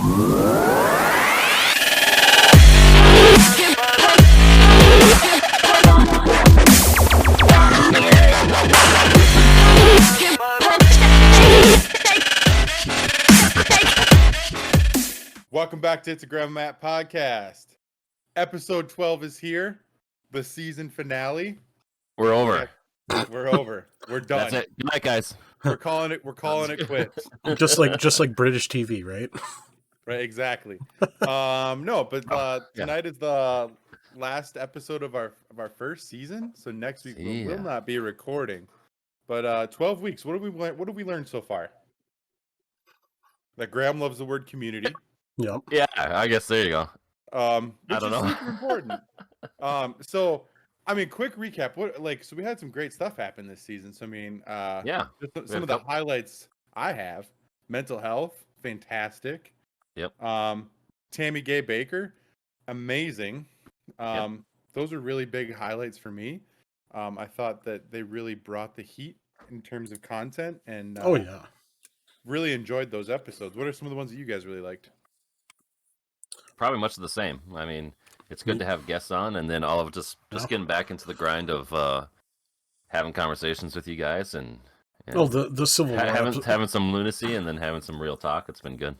Welcome back to It's a Grandma Matt podcast. Episode 12 is here. The season finale. We're over. We're over. We're done. That's it. Good night, guys. We're calling it quits. just like British TV, right? Right, exactly. No, but tonight is the last episode of our first season. So next week we will not be recording. But 12 weeks. What have we learned so far? That Graham loves the word community. Yep. Yeah, I guess there you go. I don't know. Super important. So I mean, quick recap. So we had some great stuff happen this season. So I mean, just some of the highlights I have: mental health, fantastic. Yep. Tammy Gay Baker, amazing. Those are really big highlights for me. I thought that they really brought the heat in terms of content, and really enjoyed those episodes. What are some of the ones that you guys really liked? Probably much of the same. I mean, it's good to have guests on, and then all of just getting back into the grind of having conversations with you guys, and the Civil War having some lunacy, and then having some real talk. It's been good.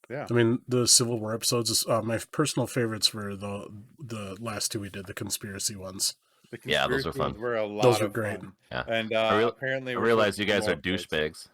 Yeah, I mean, the Civil War episodes. My personal favorites were the last two we did, the conspiracy ones. Those are fun. Those are great. Fun. Yeah, and apparently I realize you guys are douchebags.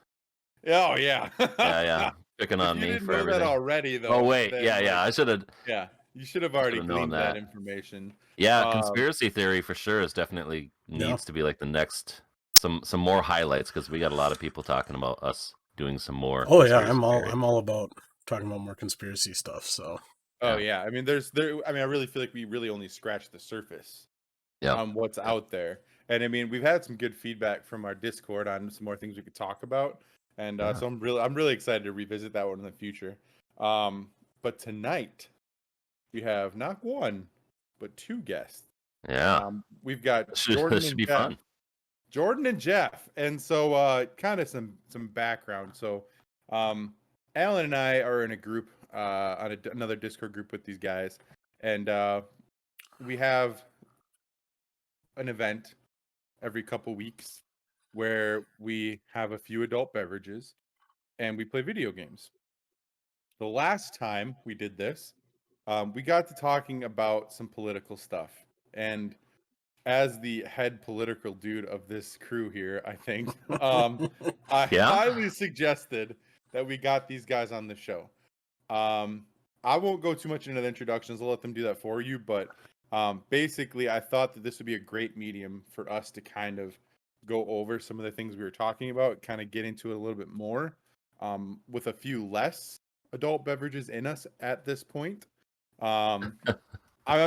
Oh yeah. yeah. Picking on me for everything. That already, though. Oh wait, I should have. Yeah, you should have already gleaned that information. Yeah, conspiracy theory for sure is definitely needs to be like the next some more highlights, because we got a lot of people talking about us doing some more. Oh yeah, I'm all about talking about more conspiracy stuff. So. Oh yeah, I mean, I really feel like we really only scratched the surface. On what's out there, and I mean, we've had some good feedback from our Discord on some more things we could talk about. And so I'm really excited to revisit that one in the future. But tonight we have not one, but two guests. Yeah. We've got Jordan and Jeff. Fun. Jordan and Jeff. And so kind of some background. So Alan and I are in a group on another Discord group with these guys, and we have an event every couple weeks where we have a few adult beverages and we play video games. The last time we did this, we got to talking about some political stuff. And as the head political dude of this crew here, I think, I highly suggested that we got these guys on the show. I won't go too much into the introductions. I'll let them do that for you. But basically, I thought that this would be a great medium for us to kind of go over some of the things we were talking about, kind of get into it a little bit more, with a few less adult beverages in us at this point. I'm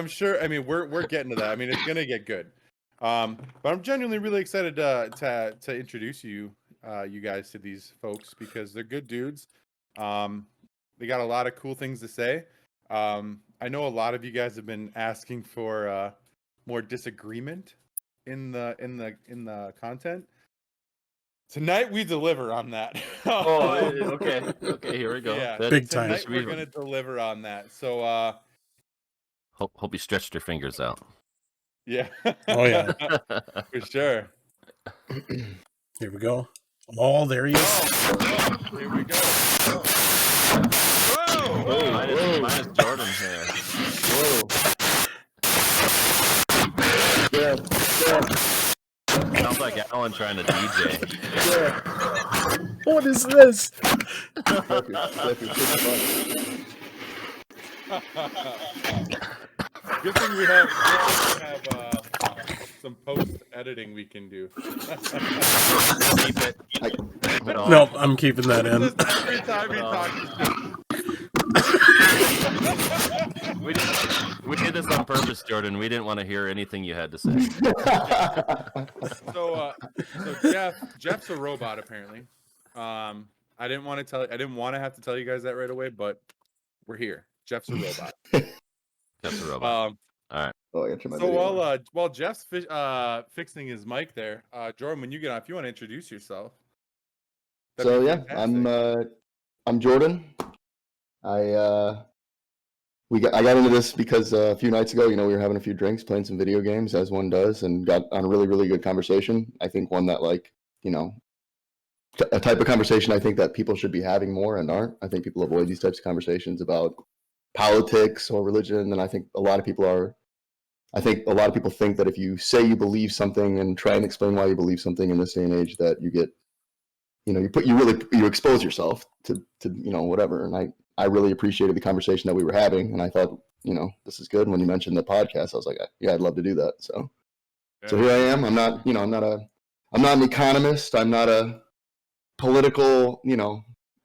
sure. I mean, we're getting to that. I mean, it's gonna get good. But I'm genuinely really excited to introduce you guys to these folks, because they're good dudes. They got a lot of cool things to say. I know a lot of you guys have been asking for more disagreement in the content. Tonight we deliver on that. Okay, here we go. Yeah, big time. Tonight we're gonna deliver on that. So hope you stretched your fingers out. Yeah. Oh yeah. For sure. Here we go. Oh, there he is. Here we go. Whoa! Minus Jordan here. Whoa. Yeah. Sounds like Alan trying to DJ. Yeah. What is this? Good thing we have some post editing we can do. Keep it. Nope, I'm keeping that in. Every time he talks. We did this on purpose, Jordan. We didn't want to hear anything you had to say. So Jeff's a robot apparently. I didn't want to have to tell you guys that right away, but we're here. Jeff's a robot. Jeff's a robot. All right. Oh, I got my So while Jeff's fixing his mic there, Jordan, when you get on, if you want to introduce yourself. So yeah, I'm Jordan. I got into this because a few nights ago, we were having a few drinks, playing some video games, as one does, and got on a really, really good conversation. I think one that, a type of conversation I think that people should be having more and aren't. I think people avoid these types of conversations about politics or religion, and I think a lot of people think that if you say you believe something and try and explain why you believe something in this day and age, that you get, you expose yourself to whatever. And I really appreciated the conversation that we were having, and I thought, this is good. And when you mentioned the podcast, I was like, yeah, I'd love to do that. So here I am. I'm not an economist. I'm not a political,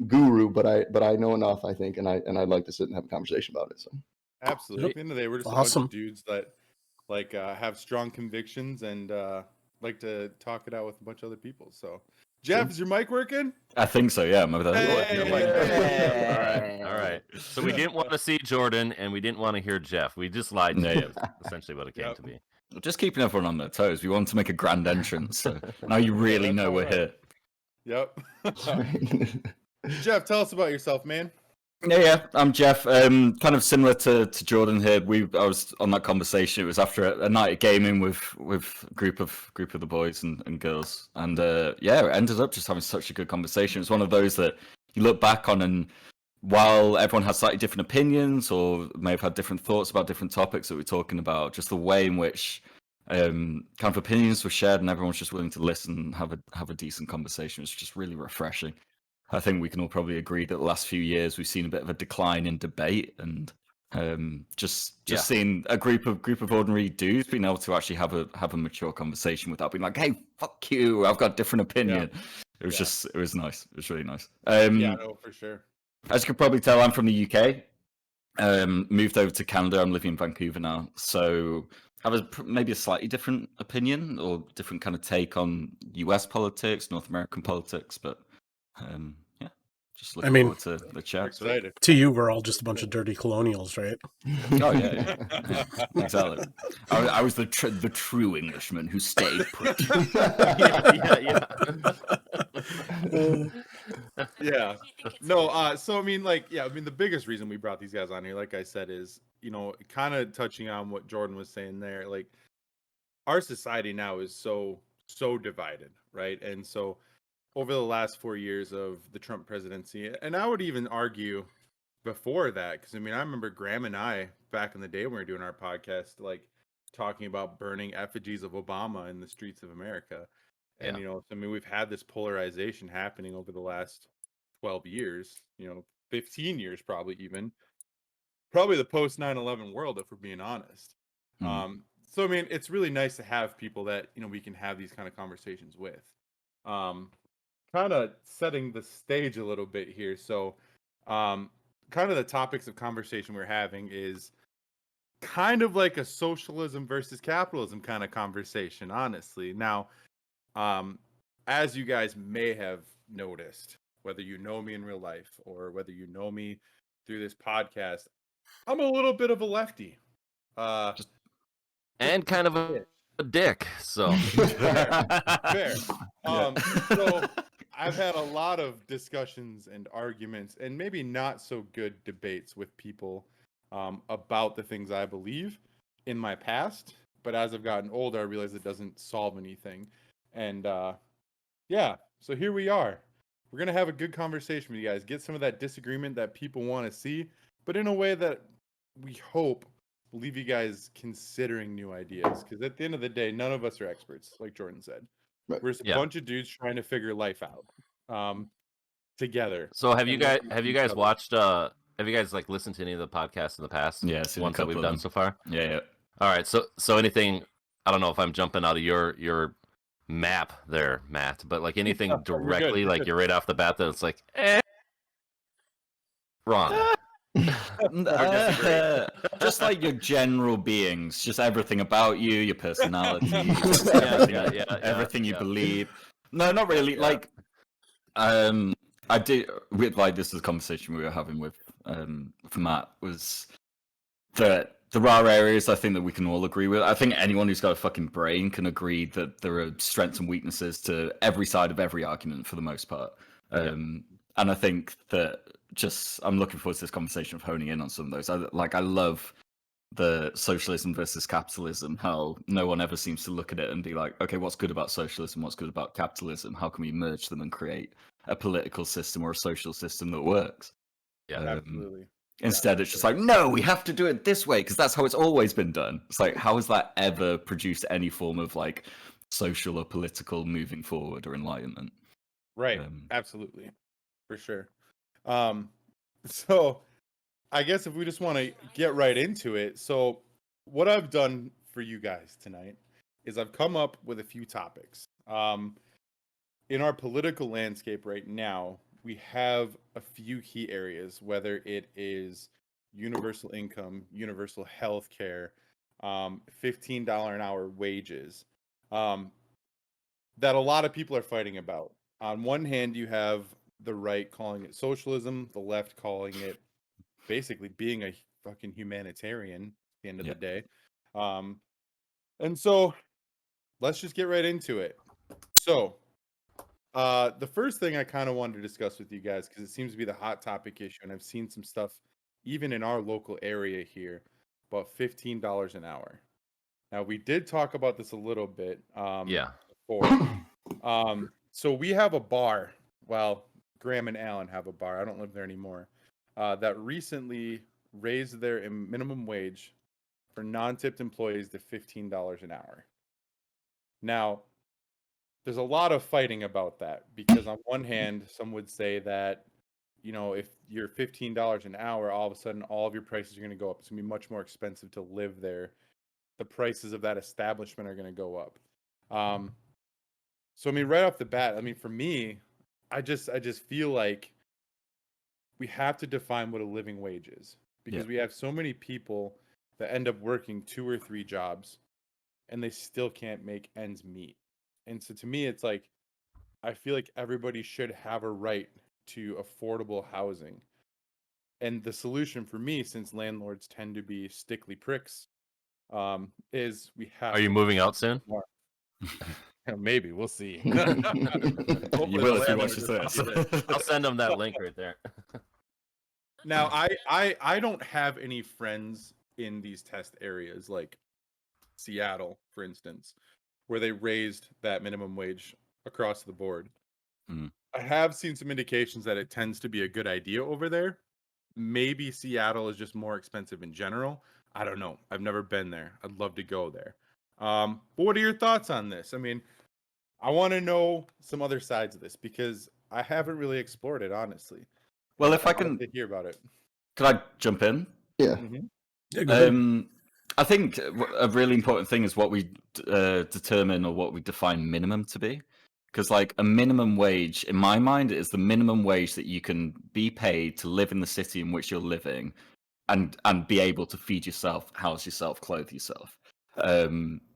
guru, but I know enough, I think, and I'd like to sit and have a conversation about it. So absolutely. At the end of the day, we're just Awesome. a bunch of dudes that have strong convictions and like to talk it out with a bunch of other people. So, Jeff, is your mic working? I think so. Yeah, maybe All right. So we didn't want to see Jordan, and we didn't want to hear Jeff. We just lied to you. Essentially, what it came to be. Just keeping everyone on their toes. We want to make a grand entrance. So now you really know we're here. Yep. Jeff, tell us about yourself, man. Yeah, I'm Jeff. Kind of similar to Jordan here. I was on that conversation. It was after a night of gaming with a group of the boys and girls, and it ended up just having such a good conversation. It's one of those that you look back on, and while everyone has slightly different opinions or may have had different thoughts about different topics that we're talking about, just the way in which kind of opinions were shared and everyone's just willing to listen and have a decent conversation was just really refreshing. I think we can all probably agree that the last few years we've seen a bit of a decline in debate, and just seeing a group of ordinary dudes being able to actually have a mature conversation without being like, "Hey, fuck you, I've got a different opinion." Yeah. It was nice. It was really nice. For sure. As you can probably tell, I'm from the UK. Moved over to Canada. I'm living in Vancouver now, so I have maybe a slightly different opinion or different kind of take on US politics, North American politics, but. Just looking forward to the chat. To you, we're all just a bunch of dirty colonials, right? Oh yeah. Exactly. I was the true Englishman who stayed put. Yeah. No. So the biggest reason we brought these guys on here, like I said, is kind of touching on what Jordan was saying there. Like, our society now is so divided, right? And so, over the last 4 years of the Trump presidency, and I would even argue before that, because I remember Graham and I back in the day when we were doing our podcast, talking about burning effigies of Obama in the streets of America. And we've had this polarization happening over the last 12 years, 15 years probably the post 9/11 world, if we're being honest. So it's really nice to have people that we can have these kind of conversations with. Kind of setting the stage a little bit here. So, kind of the topics of conversation we're having is kind of like a socialism versus capitalism kind of conversation, honestly. Now, as you guys may have noticed, whether you know me in real life or whether you know me through this podcast, I'm a little bit of a lefty. And kind of a dick, so. Fair. So I've had a lot of discussions and arguments and maybe not so good debates with people about the things I believe in my past. But as I've gotten older, I realize it doesn't solve anything. And so here we are. We're going to have a good conversation with you guys. Get some of that disagreement that people want to see, but in a way that we hope will leave you guys considering new ideas. Because at the end of the day, none of us are experts, like Jordan said. Right. We're just a bunch of dudes trying to figure life out together. So have you guys watched have you guys listened to any of the podcasts in the past? Yeah, ones that we've done so far? Yeah. All right. So anything, I don't know if I'm jumping out of your map there, Matt, but anything directly you're right off the bat that it's wrong. Just your general beings, just everything about you, your personality, everything you believe. No, not really. I did with this is a conversation we were having with Matt, was that there are areas I think that we can all agree with. I think anyone who's got a fucking brain can agree that there are strengths and weaknesses to every side of every argument for the most part. And I think that I'm looking forward to this conversation of honing in on some of those. I love the socialism versus capitalism, how no one ever seems to look at it and be like, okay, what's good about socialism? What's good about capitalism? How can we merge them and create a political system or a social system that works? Yeah, Absolutely. Instead, it's just like, no, we have to do it this way because that's how it's always been done. It's like, how has that ever produced any form of like social or political moving forward or enlightenment? Right. Absolutely. For sure. So I guess if we just want to get right into it. So what I've done for you guys tonight is I've come up with a few topics. In our political landscape right now, we have a few key areas, whether it is universal income, universal health care, $15 an hour wages, that a lot of people are fighting about. On one hand, you have the right calling it socialism, the left calling it basically being a fucking humanitarian at the end of the day. And so let's just get right into it. So the first thing I kind of wanted to discuss with you guys, because it seems to be the hot topic issue, and I've seen some stuff even in our local area here about $15 an hour. Now we did talk about this a little bit before. So we have a bar. Well, Graham and Alan have a bar. I don't live there anymore. That recently raised their minimum wage for non-tipped employees to $15 an hour. Now, there's a lot of fighting about that because on one hand, some would say that, you know, if you're $15 an hour, all of a sudden all of your prices are going to go up. It's going to be much more expensive to live there. The prices of that establishment are going to go up. So I mean, right off the bat, I mean, for me, I just feel like we have to define what a living wage is because we have so many people that end up working 2 or 3 jobs and they still can't make ends meet. And so to me, it's like, I feel like everybody should have a right to affordable housing. And the solution for me, since landlords tend to be stickly pricks, is we have. Are you moving out soon? Maybe we'll see. You will if you watch this. I'll send them that link right there. Now, I don't have any friends in these test areas like Seattle, for instance, where they raised that minimum wage across the board. I have seen some indications that it tends to be a good idea over there. Maybe Seattle is just more expensive in general. I don't know. I've never been there. I'd love to go there. But what are your thoughts on this? I mean, I want to know some other sides of this because I haven't really explored it, honestly. Well, if I can hear about it. Could I jump in? Yeah. I think a really important thing is what we determine or what we define minimum to be. Because like a minimum wage, in my mind, is the minimum wage that you can be paid to live in the city in which you're living and be able to feed yourself, house yourself, clothe yourself.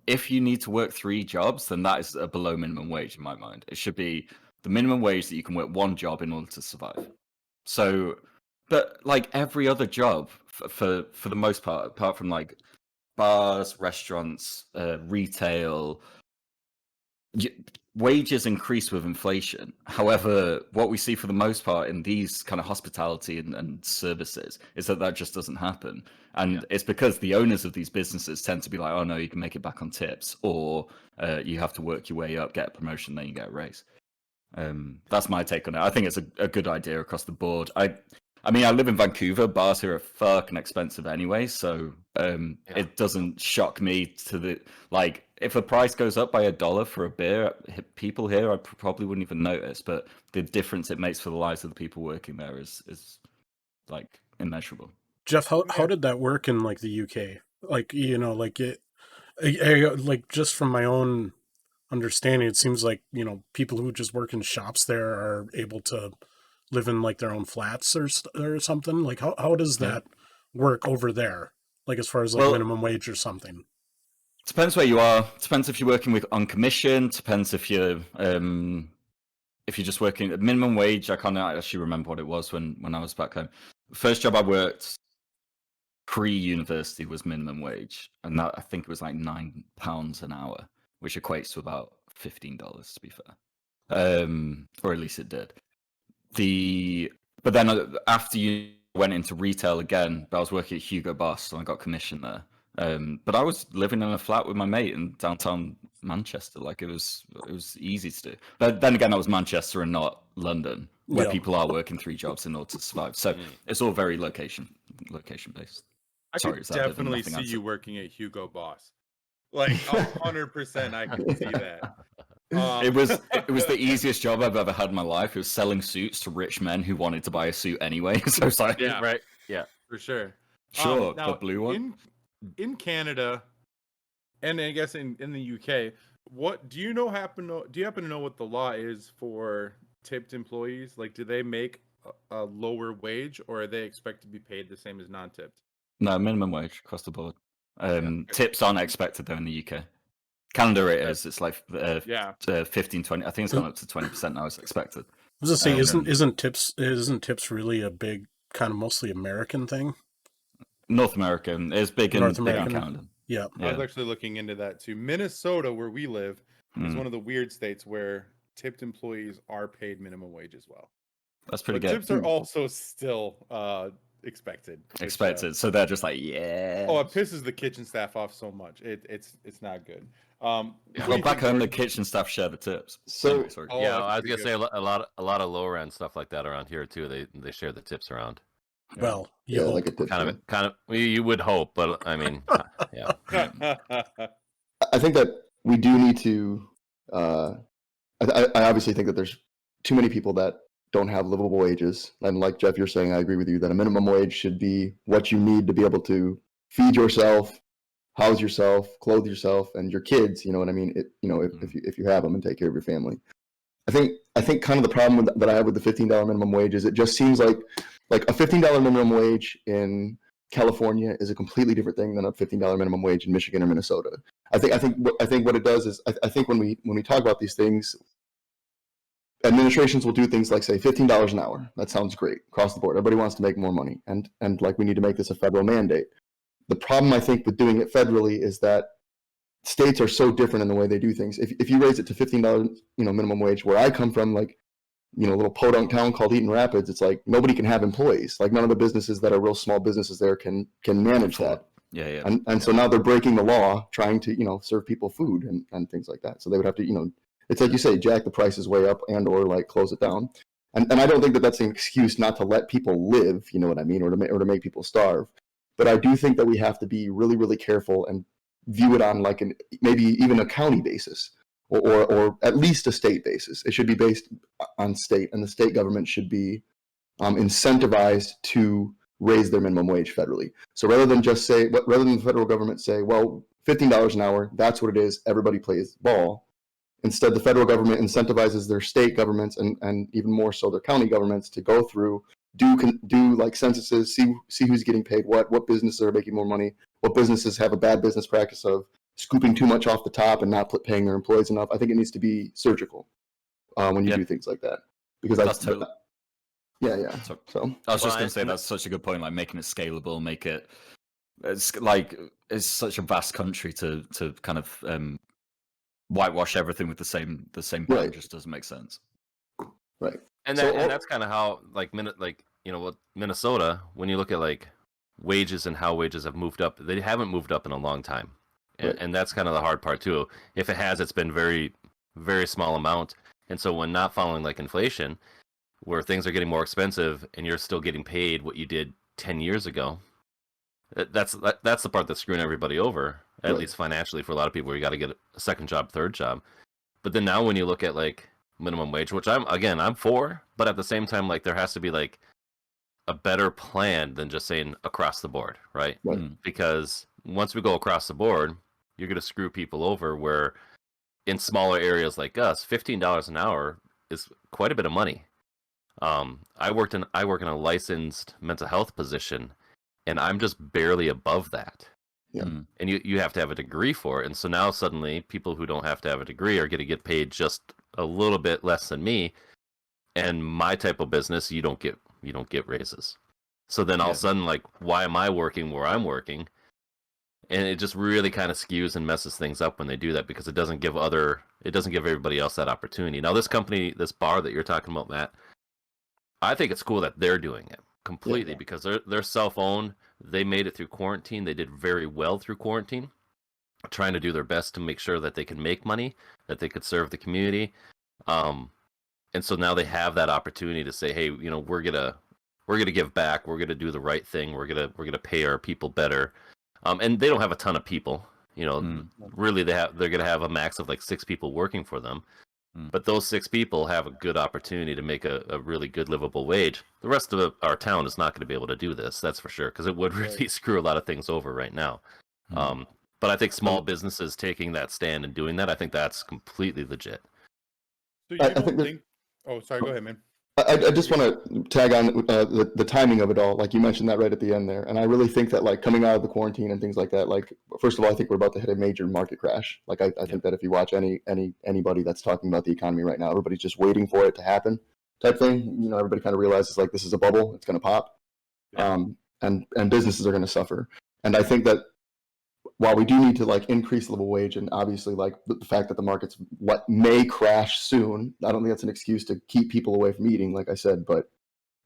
If you need to work 3 jobs, then that is a below minimum wage in my mind. It should be the minimum wage that you can work 1 job in order to survive. So, but like every other job, for the most part, apart from like bars, restaurants, retail, wages increase with inflation. However, what we see for the most part in these kind of hospitality and services is that just doesn't happen. And it's because the owners of these businesses tend to be like, oh no, you can make it back on tips, or you have to work your way up, get a promotion, then you get a raise. That's my take on it. I think it's a good idea across the board. I mean, I live in Vancouver. Bars here are fucking expensive anyway, so it doesn't shock me to the like. If the price goes up by $1 for a beer, people here I probably wouldn't even notice. But the difference it makes for the lives of the people working there is like immeasurable. Jeff, how did that work in like the UK? Like, you know, like like just from my own understanding, it seems like, you know, people who just work in shops there are able to live in like their own flats or something. Like how does that work over there? Like as far as like minimum wage or something? Depends where you are. Depends if you're working on commission. Depends if you're just working at minimum wage. I can't actually remember what it was when I was back home. The first job I worked pre-university was minimum wage, and that I think it was like £9 an hour, which equates to about $15 to be fair, or at least it did. The But then after you went into retail again, I was working at Hugo Boss, and I got commission there. But I was living in a flat with my mate in downtown Manchester. Like it was easy to do. But then again, I was Manchester and not London, where people are working 3 jobs in order to survive. So it's all very location based. I could definitely see you working at Hugo Boss. Like 100%, I could see that. It was the easiest job I've ever had in my life. It was selling suits to rich men who wanted to buy a suit anyway. So it's like, yeah, right, yeah, for sure. Sure, now, the blue one. In Canada, and I guess in the UK, do you happen to know what the law is for tipped employees? Like, do they make a lower wage, or are they expected to be paid the same as non-tipped? No, minimum wage across the board. Tips aren't expected though in the UK. Canada it is. It's like 15, 20. I think it's gone up to 20% now. It's expected. I was gonna say, isn't tips really a big kind of mostly American thing? North American is big in Canada. Yeah, I was actually looking into that too. Minnesota, where we live, is one of the weird states where tipped employees are paid minimum wage as well. That's pretty good. Tips are also still expected. So they're just like, yeah. Oh, it pisses the kitchen staff off so much. It's not good. Well, back home, the kitchen staff share the tips. So I was gonna say a lot of lower end stuff like that around here too. They share the tips around. Well, like a tip kind of. You would hope, but I mean, yeah. I think that we do need to. I obviously think that there's too many people that don't have livable wages, and like Jeff, you're saying, I agree with you that a minimum wage should be what you need to be able to feed yourself, house yourself, clothe yourself, and your kids. You know what I mean? If you have them, and take care of your family. I think kind of the problem that I have with the $15 minimum wage is it just seems like a $15 minimum wage in California is a completely different thing than a $15 minimum wage in Michigan or Minnesota. I think what it does is I think when we talk about these things, administrations will do things like say $15 an hour. That sounds great across the board. Everybody wants to make more money, and like we need to make this a federal mandate. The problem I think with doing it federally is that states are so different in the way they do things. If you raise it to $15, minimum wage, where I come from, like, a little podunk town called Eaton Rapids, it's like nobody can have employees. Like none of the businesses that are real small businesses there can manage that. Yeah. And so now they're breaking the law, trying to serve people food and things like that. So they would have to it's like you say, jack the prices way up and or like close it down. And I don't think that that's an excuse not to let people live, you know what I mean, or to make people starve. But I do think that we have to be really, really careful and view it on like maybe even a county basis or at least a state basis. It should be based on state, and the state government should be incentivized to raise their minimum wage federally. So rather than the federal government say, well, $15 an hour, that's what it is, everybody plays ball. Instead, the federal government incentivizes their state governments and even more so their county governments to go through, do like censuses, see who's getting paid what businesses are making more money, what businesses have a bad business practice of scooping too much off the top and not paying their employees enough. I think it needs to be surgical when you do things like that, because that's totally. Yeah. So I was just going to say that's such a good point. Like making it scalable, make it. It's such a vast country to kind of whitewash everything with the same right. just doesn't make sense. Right. And that's kind of how Minnesota, when you look at like wages and how wages have moved up, they haven't moved up in a long time. Right. And that's kind of the hard part too. If it has, it's been very, very small amount. And so when not following like inflation, where things are getting more expensive and you're still getting paid what you did 10 years ago, that's the part that's screwing everybody over, at least financially for a lot of people, where you got to get a second job, third job. But then now when you look at like minimum wage, which I'm for, but at the same time, like there has to be like a better plan than just saying across the board, right? Because once we go across the board, you're going to screw people over, where in smaller areas like us, $15 an hour is quite a bit of money. I work in a licensed mental health position, and I'm just barely above that. Yeah. And you have to have a degree for it. And so now suddenly people who don't have to have a degree are going to get paid just a little bit less than me. And my type of business, you don't get raises. So then all of a sudden, like, why am I working where I'm working? And it just really kind of skews and messes things up when they do that, because it doesn't give everybody else that opportunity. Now, this company, this bar that you're talking about, Matt, I think it's cool that they're doing it completely Yeah. because they're self-owned. They made it through quarantine. They did very well through quarantine, trying to do their best to make sure that they can make money, that they could serve the community. And so now they have that opportunity to say, hey, you know, we're gonna give back. We're gonna do the right thing. We're gonna pay our people better. And they don't have a ton of people. You know, really they're gonna have a max of like 6 people working for them. But those 6 people have a good opportunity to make a really good livable wage. The rest of our town is not going to be able to do this, that's for sure, because it would really screw a lot of things over right now. But I think small businesses taking that stand and doing that, I think that's completely legit. So you don't think? Oh, sorry. Go ahead, man. I just want to tag on the timing of it all. Like you mentioned that right at the end there, and I really think that like coming out of the quarantine and things like that. Like first of all, I think we're about to hit a major market crash. Like I think that if you watch anybody that's talking about the economy right now, everybody's just waiting for it to happen, type thing. You know, everybody kind of realizes like this is a bubble, it's going to pop, and businesses are going to suffer. And I think that while we do need to like increase livable wage, and obviously like the fact that the markets what may crash soon, I don't think that's an excuse to keep people away from eating, like I said. But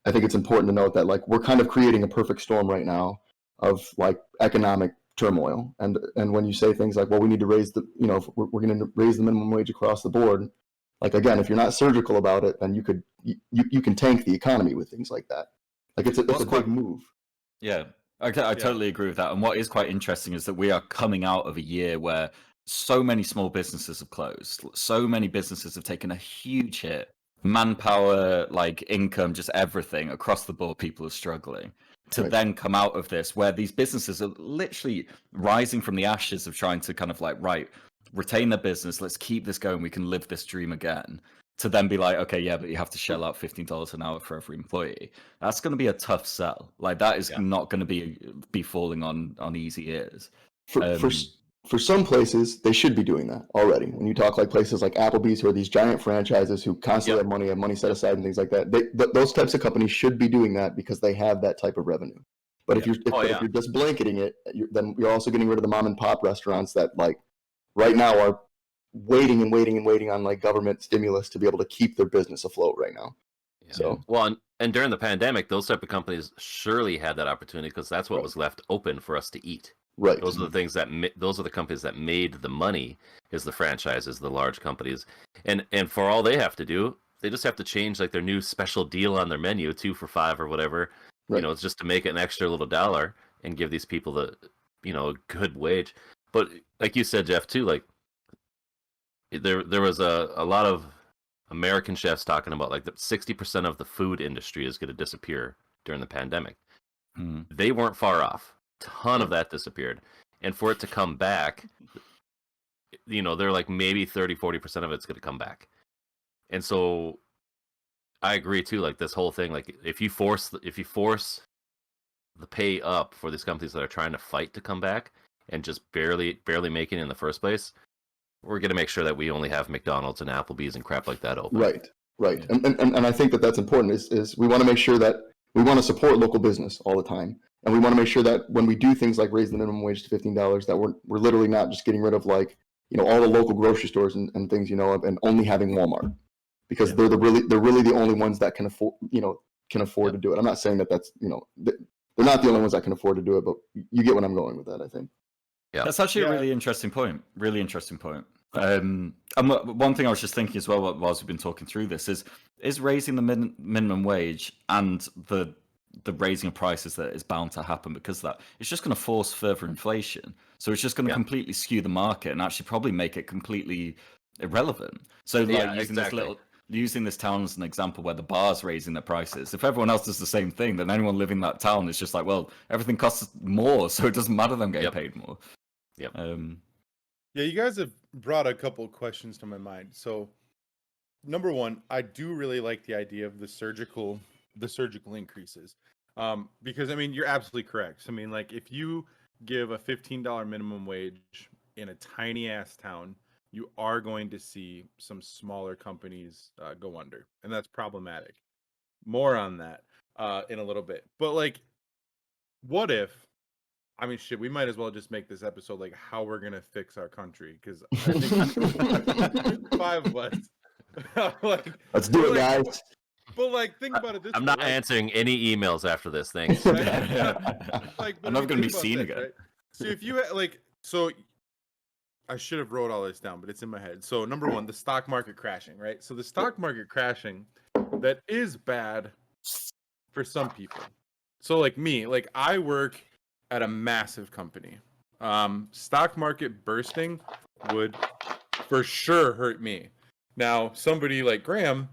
I think it's important to note that like we're kind of creating a perfect storm right now of like economic turmoil. And when you say things like, well, we need to raise the, you know, we're going to raise the minimum wage across the board. Like again, if you're not surgical about it, then you can tank the economy with things like that. Like it's a big move. Yeah. I totally agree with that. And what is quite interesting is that we are coming out of a year where so many small businesses have closed. So many businesses have taken a huge hit. Manpower, like income, just everything across the board, people are struggling. To then come out of this where these businesses are literally rising from the ashes of trying to kind of like, right, retain their business, let's keep this going, we can live this dream again. To then be like, okay, yeah, but you have to shell out $15 an hour for every employee. That's going to be a tough sell. Like that is not going to be falling on easy ears. For some places, they should be doing that already. When you talk like places like Applebee's, who are these giant franchises who constantly have money set aside and things like that, those types of companies should be doing that because they have that type of revenue. But if you're just blanketing it, then you're also getting rid of the mom and pop restaurants that like right now are waiting on like government stimulus to be able to keep their business afloat right now. So and during the pandemic, those type of companies surely had that opportunity because that's what was left open for us to eat. Right. Those are the things that those are the companies that made the money, is the franchises, the large companies, and for all they have to do, they just have to change like their new special deal on their menu, 2 for $5 or whatever. You know, it's just to make it an extra little dollar and give these people the, you know, a good wage. But like you said, Jeff, too, like there was a lot of American chefs talking about like that 60% of the food industry is going to disappear during the pandemic. They weren't far off. Ton of that disappeared, and for it to come back, you know, they're like maybe 30-40% of it's going to come back. And so I agree too, like this whole thing, like if you force the pay up for these companies that are trying to fight to come back and just barely making it in the first place, we're going to make sure that we only have McDonald's and Applebee's and crap like that open. Right. And I think that that's important is we want to make sure that we want to support local business all the time. And we want to make sure that when we do things like raise the minimum wage to $15, that we're literally not just getting rid of like, you know, all the local grocery stores and things, you know, and only having Walmart, because they're really the only ones that can afford to do it. I'm not saying that that's, you know, they're not the only ones that can afford to do it, but you get what I'm going with that, I think. Yeah, that's actually a really interesting point. Really interesting point. And one thing I was just thinking as well, whilst we've been talking through this, is raising the minimum wage and the raising of prices that is bound to happen because of that, it's just going to force further inflation. So it's just going to completely skew the market and actually probably make it completely irrelevant. So like using this town as an example where the bar's raising their prices, if everyone else does the same thing, then anyone living in that town is just like, well, everything costs more, so it doesn't matter them getting paid more. Yeah, you guys have brought a couple of questions to my mind. So number one, I do really like the idea of the surgical increases, because I mean, you're absolutely correct. I mean, like if you give a $15 minimum wage in a tiny ass town, you are going to see some smaller companies go under, and that's problematic. More on that in a little bit. But like, what if, I mean, shit, we might as well just make this episode like how we're gonna fix our country, because I think 5 of us like, let's do it, guys. But like, think about it this I'm way, not right? answering any emails after this. Thanks. Like, I'm never going to be think about seen this, again. right? So if you like, so I should have wrote all this down, but it's in my head. So number one, the stock market crashing, right? So the stock market crashing, that is bad for some people. So like me, like I work at a massive company. Stock market bursting would for sure hurt me. Now, somebody like Graham,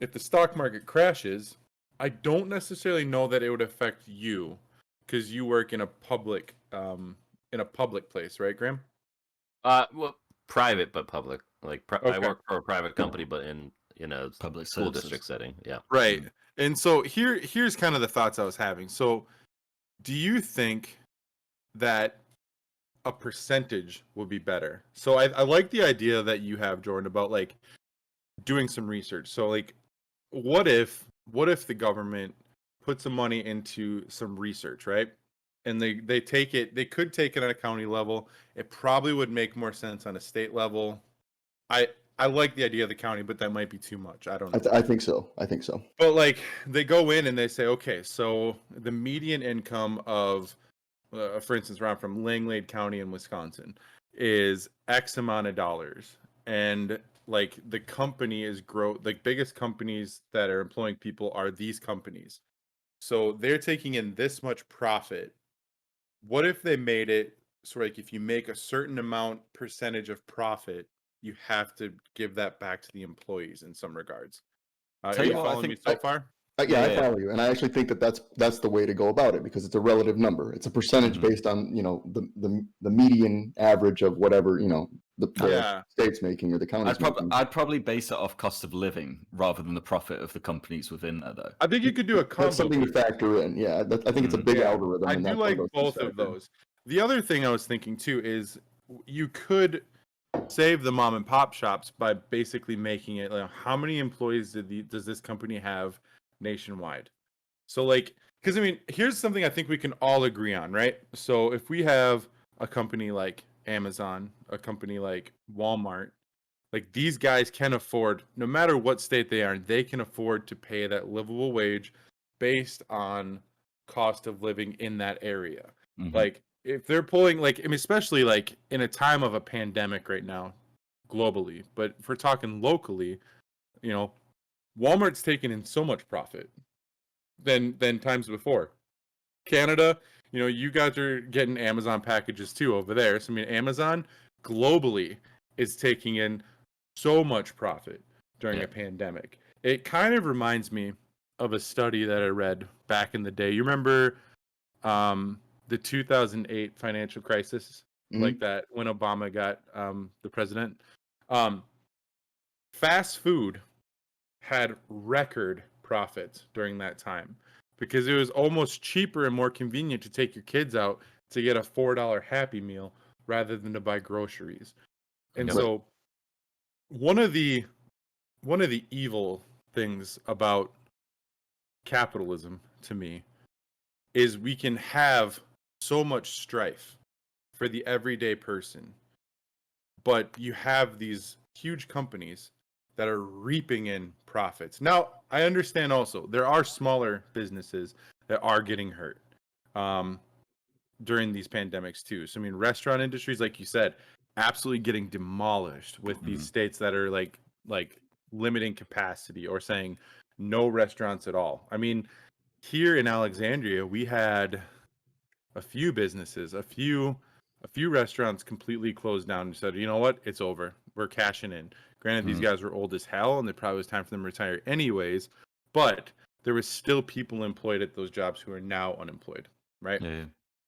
if the stock market crashes, I don't necessarily know that it would affect you because you work in a public place, right, Graham? Well, private but public. Like I Okay. work for a private company, but in a Public school services. district setting. Yeah. Right. And so here's kind of the thoughts I was having. So, do you think that a percentage would be better? So I like the idea that you have, Jordan, about like doing some research. So like what if the government put some money into some research, right? And they could take it on a county level. It probably would make more sense on a state level. I like the idea of the county, but that might be too much. I don't know. I think so. I think so. But like they go in and they say, okay, so the median income of, for instance, where I'm from, Langlade County in Wisconsin, is X amount of dollars, and like the company is like biggest companies that are employing people are these companies, so they're taking in this much profit. What if they made it so like if you make a certain amount percentage of profit, you have to give that back to the employees in some regards? Are Tell you you what, I following me think- so far? Yeah, I Yeah. follow you, and I actually think that that's the way to go about it because it's a relative number. It's a percentage Mhm. based on the median average of whatever the Yeah. state's making or the county's making. I'd probably base it off cost of living rather than the profit of the companies within there, though. I think you could do a combo. That's something to too. factor in. Yeah, I think it's a big Yeah, algorithm. I and do that's one like those both things of factor in. those. The other thing I was thinking too is you could save the mom and pop shops by basically making it like, how many employees does this company have nationwide? So like, because I mean, here's something I think we can all agree on, right? So if we have a company like Amazon, a company like Walmart, like these guys can afford, no matter what state they are, they can afford to pay that livable wage based on cost of living in that area. Mhm. Like if they're pulling, like, I mean, especially like in a time of a pandemic right now, globally, but if we're talking locally, Walmart's taking in so much profit than times before. Canada, you guys are getting Amazon packages too over there. So I mean, Amazon globally is taking in so much profit during a pandemic. It kind of reminds me of a study that I read back in the day. You remember the 2008 financial crisis, like that when Obama got the president? Fast food had record profits during that time because it was almost cheaper and more convenient to take your kids out to get a $4 Happy Meal rather than to buy groceries. And so one of the evil things about capitalism to me is we can have so much strife for the everyday person, but you have these huge companies that are reaping in profits. Now, I understand also there are smaller businesses that are getting hurt during these pandemics too. So I mean, restaurant industries, like you said, absolutely getting demolished with these states that are like limiting capacity or saying no restaurants at all. I mean, here in Alexandria, we had a few businesses, a few restaurants completely closed down and said, you know what, it's over. We're cashing in. Granted, these guys were old as hell, and it probably was time for them to retire anyways. But there was still people employed at those jobs who are now unemployed, right? Yeah.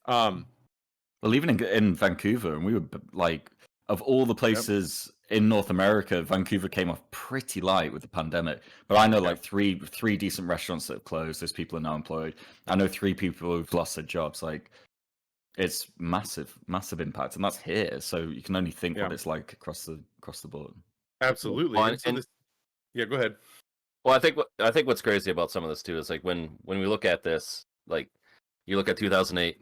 Well, even in Vancouver, and we were like, of all the places in North America, Vancouver came off pretty light with the pandemic. But I know like three decent restaurants that have closed. Those people are now employed. I know 3 people who've lost their jobs. Like, it's massive impact, and that's here. So you can only think what it's like across the board. Absolutely. Well, and so go ahead. Well, I think what's crazy about some of this too is like when we look at this, like you look at 2008,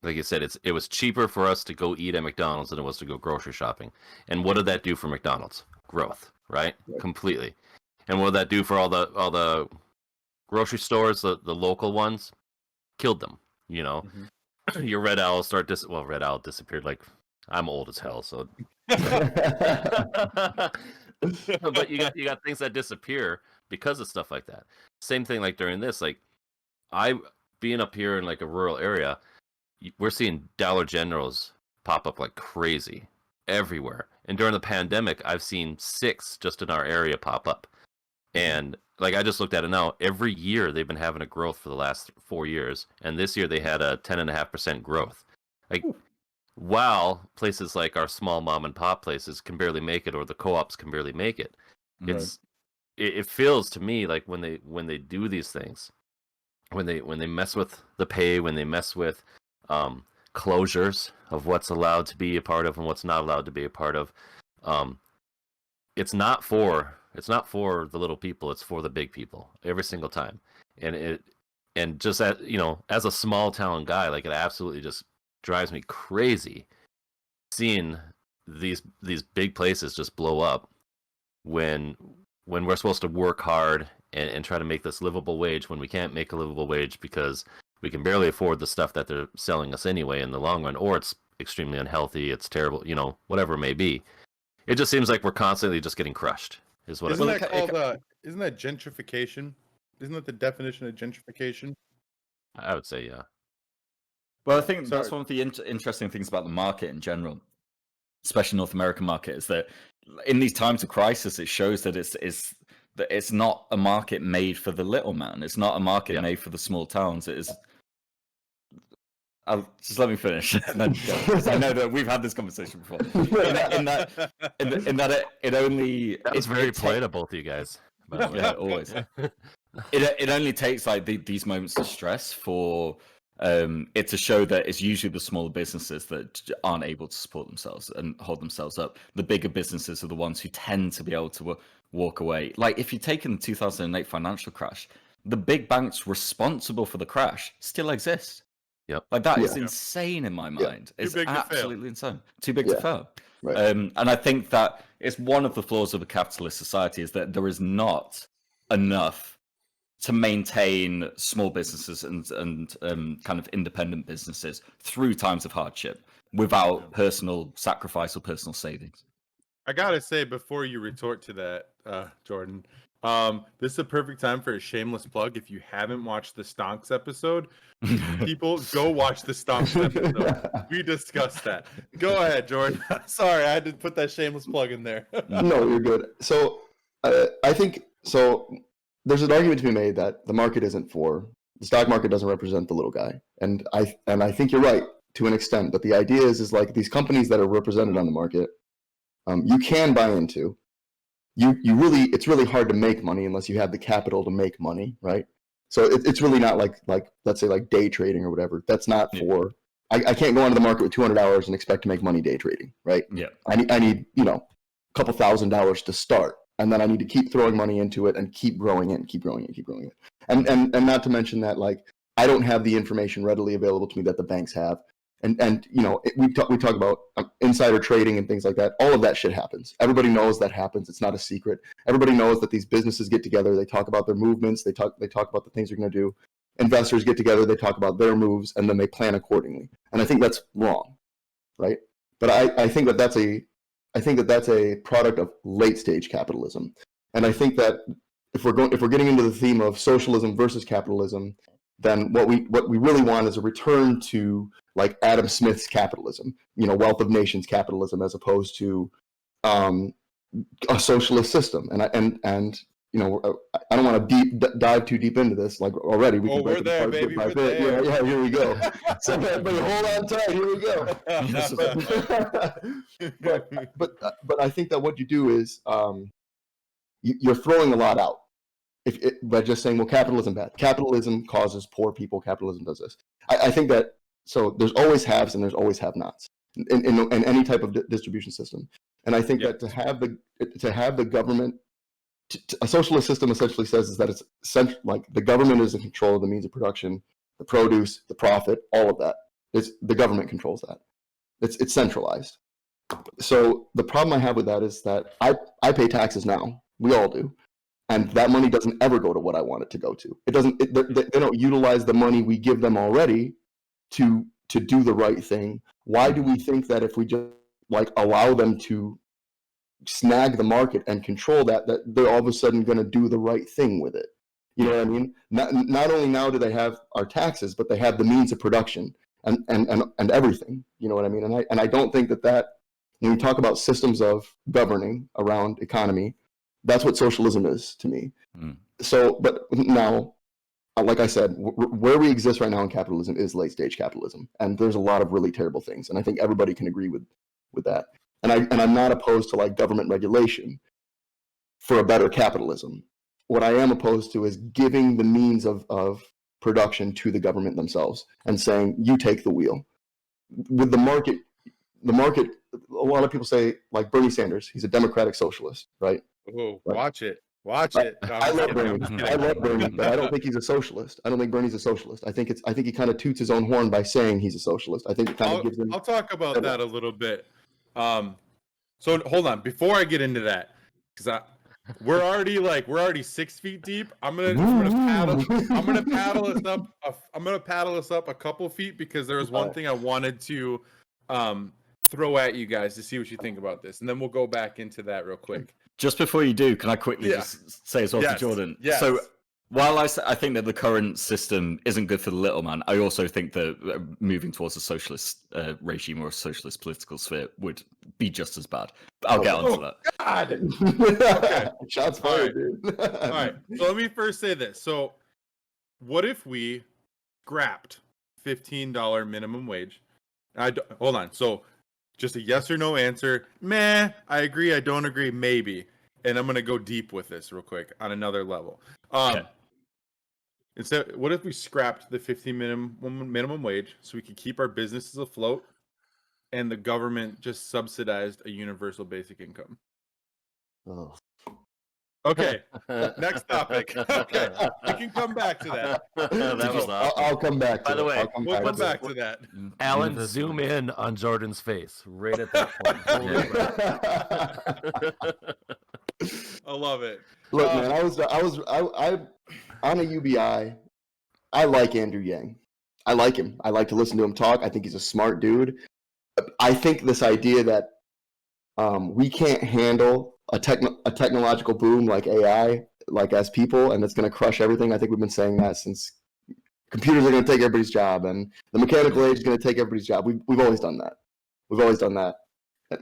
like you said, it was cheaper for us to go eat at McDonald's than it was to go grocery shopping. And what did that do for McDonald's? Growth, right? Completely. And what did that do for all the grocery stores, the local ones? Killed them. You know, your red owl red owl disappeared. Like, I'm old as hell, so. But you got things that disappear because of stuff like that. Same thing like during this, like being up here in like a rural area, we're seeing Dollar Generals pop up like crazy everywhere. And during the pandemic, I've seen 6 just in our area pop up. And like I just looked at it now, every year they've been having a growth for the last 4 years, and this year they had a 10.5% growth. Like, while places like our small mom and pop places can barely make it, or the co-ops can barely make it, it feels to me like when they do these things, when they mess with the pay, when they mess with closures of what's allowed to be a part of and what's not allowed to be a part of, it's not for the little people, it's for the big people every single time. And just as a small town guy, like, it absolutely just drives me crazy seeing these big places just blow up when we're supposed to work hard and try to make this livable wage, when we can't make a livable wage because we can barely afford the stuff that they're selling us anyway in the long run, or it's extremely unhealthy, it's terrible, whatever it may be. It just seems like we're constantly just getting crushed. Isn't that gentrification? Isn't that the definition of gentrification? I would say, yeah. Well, I think that's one of the interesting things about the market in general, especially North American market, is that in these times of crisis, it shows that it's not a market made for the little man. It's not a market made for the small towns. It is. Just let me finish, because I know that we've had this conversation before. In that it only. It's very polite of both of you guys. Yeah, always. It only takes like these moments of stress for it to show that it's usually the smaller businesses that aren't able to support themselves and hold themselves up. The bigger businesses are the ones who tend to be able to walk away. Like, if you take in the 2008 financial crash, the big banks responsible for the crash still exist. Yep. Like, that is insane in my mind. It's absolutely insane. Too big to fail. Right. And I think that it's one of the flaws of a capitalist society, is that there is not enough to maintain small businesses and kind of independent businesses through times of hardship without personal sacrifice or personal savings. I gotta say, before you retort to that, Jordan, this is a perfect time for a shameless plug. If you haven't watched the Stonks episode, people, go watch the Stonks episode. We discussed that. Go ahead, Jordan. Sorry, I had to put that shameless plug in there. No, you're good. So I think so. There's an argument to be made that the stock market doesn't represent the little guy, and I think you're right to an extent. But the idea is like these companies that are represented on the market, you can buy into. It's really hard to make money unless you have the capital to make money, right? So it's really not like let's say like day trading or whatever. That's not for. I can't go onto the market with $200 and expect to make money day trading, right? Yeah. I need a couple $1,000s to start, and then I need to keep throwing money into it and keep growing it, and not to mention that, like, I don't have the information readily available to me that the banks have. And we talk about insider trading and things like that. All of that shit happens. Everybody knows that happens. It's not a secret. Everybody knows that these businesses get together. They talk about their movements. They talk about the things they're going to do. Investors get together. They talk about their moves, and then they plan accordingly. And I think that's wrong, right? But I think that that's a product of late stage capitalism. And I think that if we're getting into the theme of socialism versus capitalism, then what we really want is a return to like Adam Smith's capitalism, Wealth of Nations capitalism, as opposed to a socialist system. And I don't want to dive too deep into this. Like, already we can break we're there, apart baby. bit by bit. Yeah, here we go. So, but hold on tight. Here we go. but I think that what you do is you're throwing a lot out. By just saying, well, capitalism bad. Capitalism causes poor people. Capitalism does this. I think that, so there's always haves and there's always have-nots in any type of distribution system. And I think that to have the government, a socialist system essentially says is that it's like the government is in control of the means of production, the produce, the profit, all of that. The government controls that. It's centralized. So the problem I have with that is that I pay taxes now. We all do. and that money doesn't ever go to what I want it to go to. It doesn't. They don't utilize the money we give them already to do the right thing. Why do we think that if we just like allow them to snag the market and control that they're all of a sudden going to do the right thing with it? You know what I mean? Not only now do they have our taxes, but they have the means of production and everything. You know what I mean? And I don't think that when we talk about systems of governing around economy, that's what socialism is to me. So, but now, like I said, where we exist right now in capitalism is late stage capitalism, and there's a lot of really terrible things, and I think everybody can agree with that. And I'm not opposed to like government regulation for a better capitalism. What I am opposed to is giving the means of production to the government themselves and saying, you take the wheel. With the market, a lot of people say, like Bernie Sanders, he's a democratic socialist, right? Oh, right. Watch it. No, I love Bernie, but I don't think he's a socialist. I don't think Bernie's a socialist. I think he kind of toots his own horn by saying he's a socialist. I think it kind of gives him. I'll talk about that a little bit. So hold on, before I get into that, because we're already 6 feet deep. I'm gonna paddle us up a couple feet, because there was one thing I wanted to throw at you guys to see what you think about this, and then we'll go back into that real quick. Just before you do, can I quickly just say as well to Jordan? Yes. So while I think that the current system isn't good for the little man, I also think that moving towards a socialist regime or a socialist political sphere would be just as bad. I'll get onto that. God. Okay. Shots fired, dude. All right. So let me first say this. So what if we scrapped $15 minimum wage? Hold on. So just a yes or no answer. Meh, I agree, I don't agree, maybe. And I'm going to go deep with this real quick on another level. Okay. Instead, what if we scrapped the $15 minimum wage so we could keep our businesses afloat, and the government just subsidized a universal basic income? Oh. Okay, next topic. Okay, we can come back to that. That was awesome. I'll come back to By the way, We'll come back to that. Alan, zoom in on Jordan's face right at that point. I love it. Look, man, I on a UBI. I like Andrew Yang. I like him. I like to listen to him talk. I think he's a smart dude. I think this idea that we can't handle a technological boom like AI, like as people, and it's going to crush everything. I think we've been saying that since computers are going to take everybody's job, and the mechanical age is going to take everybody's job. We've always done that. We've always done that.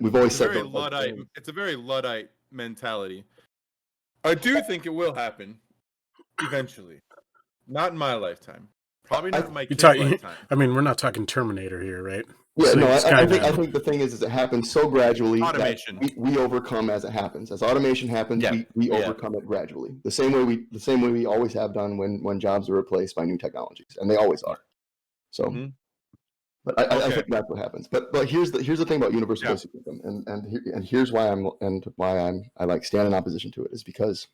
We've always said that. It's a very Luddite mentality. I do think it will happen eventually. Not in my lifetime. Probably not in my kid's lifetime. I mean, we're not talking Terminator here, right? Yeah, So no, it's I kinda- think the thing is it happens so gradually Automation. that we overcome as it happens. As automation happens, we overcome it gradually. The same way we always have done when jobs are replaced by new technologies, and they always are. So, but I think that's what happens. But here's the thing about universal basic income, and here's why I like stand in opposition to it, is because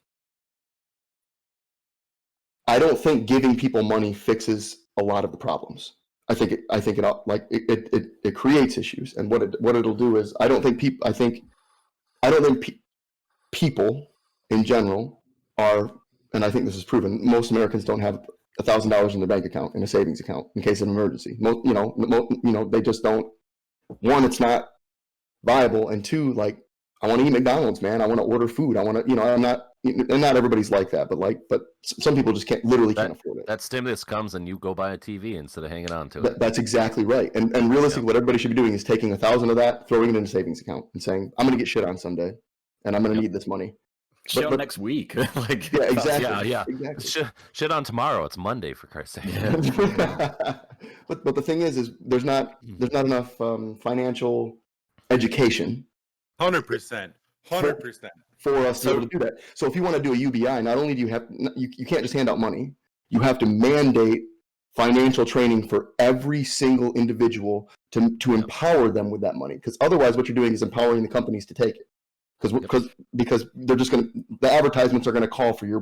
I don't think giving people money fixes a lot of the problems. I think it creates issues, and what it'll do is I don't think people in general are, and I think this is proven, most Americans don't have $1,000 in their bank account, in a savings account, in case of an emergency. They just don't. One, it's not viable, and two, like, I want to eat McDonald's, man. I want to order food. I want to, I'm not. And not everybody's like that, but some people just can't afford it. That stimulus comes and you go buy a TV instead of hanging on to it. That's exactly right. And realistically, what everybody should be doing is taking 1,000 of that, throwing it in a savings account, and saying, "I'm going to get shit on someday, and I'm going to need this money." Shit on next week. Like, yeah, exactly. Exactly. Shit on tomorrow. It's Monday, for Christ's sake. but the thing is there's not enough financial education. 100%. For us to be able to do that. So if you want to do a UBI, not only do you have, you can't just hand out money, you have to mandate financial training for every single individual to empower them with that money. Because otherwise what you're doing is empowering the companies to take it. Because they're just the advertisements are going to call for your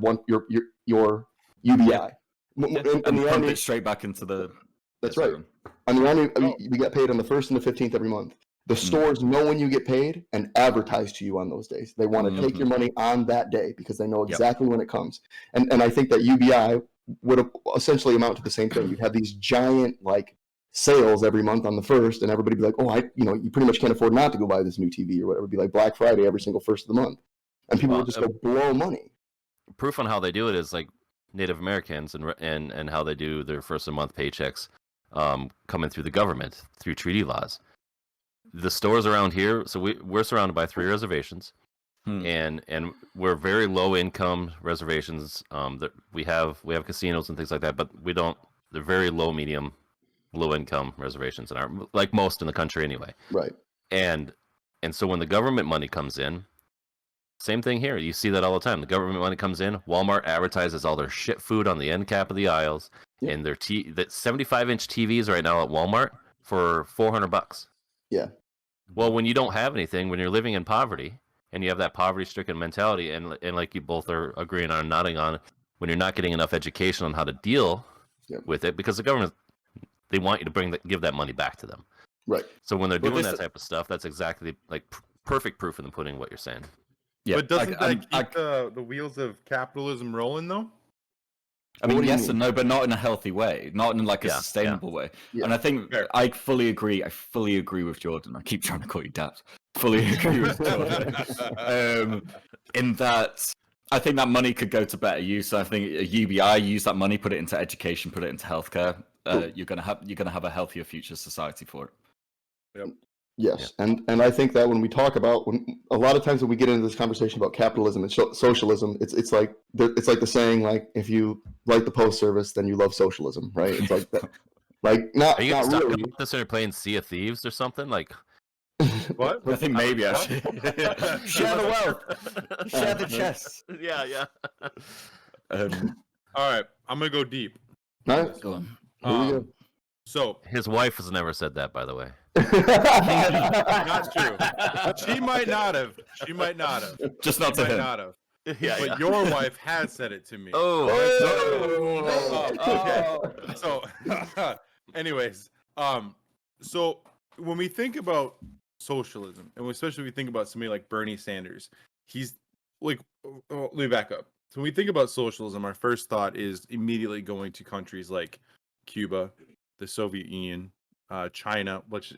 UBI. And pump it straight back into the... That's right. On the Army, we get paid on the 1st and the 15th every month. The stores know when you get paid and advertise to you on those days. They want to take your money on that day because they know exactly when it comes. And I think that UBI would essentially amount to the same thing. You'd have these giant like sales every month on the 1st, and everybody be like, oh, you pretty much can't afford not to go buy this new TV or whatever. It'd be like Black Friday every single 1st of the month. And people would just go blow money. Proof on how they do it is like Native Americans and how they do their first of the month paychecks coming through the government, through treaty laws. The stores around here, so we're surrounded by 3 reservations, and we're very low income reservations. That we have casinos and things like that, but we don't. They're very low, medium, low income reservations, and are like most in the country anyway. Right. And so when the government money comes in, same thing here. You see that all the time. The government money comes in. Walmart advertises all their shit food on the end cap of the aisles, and their that 75-inch TVs right now at Walmart for $400. Yeah. Well, when you don't have anything, when you're living in poverty, and you have that poverty-stricken mentality, and like you both are agreeing on, nodding on, when you're not getting enough education on how to deal with it, because the government, they want you to give that money back to them. Right. So when they're doing that type of stuff, that's exactly like perfect proof in the pudding what you're saying. Yeah. But doesn't that keep the wheels of capitalism rolling, though? I mean, yes and no, but not in a healthy way, not in like a sustainable way. Yeah. And I think I fully agree. I fully agree with Jordan. I keep trying to call you Daps. Fully agree with Jordan. In that, I think that money could go to better use. I think a UBI, use that money, put it into education, put it into healthcare. You're gonna have a healthier future society for it. Yep. Yes, and I think that when we talk about a lot of times when we get into this conversation about capitalism and socialism, it's like the saying, like, if you like the post service, then you love socialism, right? It's like that. Like not Are you not stuck really. up this or playing Sea of Thieves or something like? What? I think maybe actually. Share the wealth. Share the chest. Yeah. All right, I'm gonna go deep. All right, go on. Here we go. So his wife has never said that, by the way. Not true. She might not have. Just not to him. Not have. Yeah, but your wife has said it to me. Okay. So, anyways, so when we think about socialism, and especially when we think about somebody like Bernie Sanders, he's like, let me back up. So when we think about socialism, our first thought is immediately going to countries like Cuba, the Soviet Union, China, which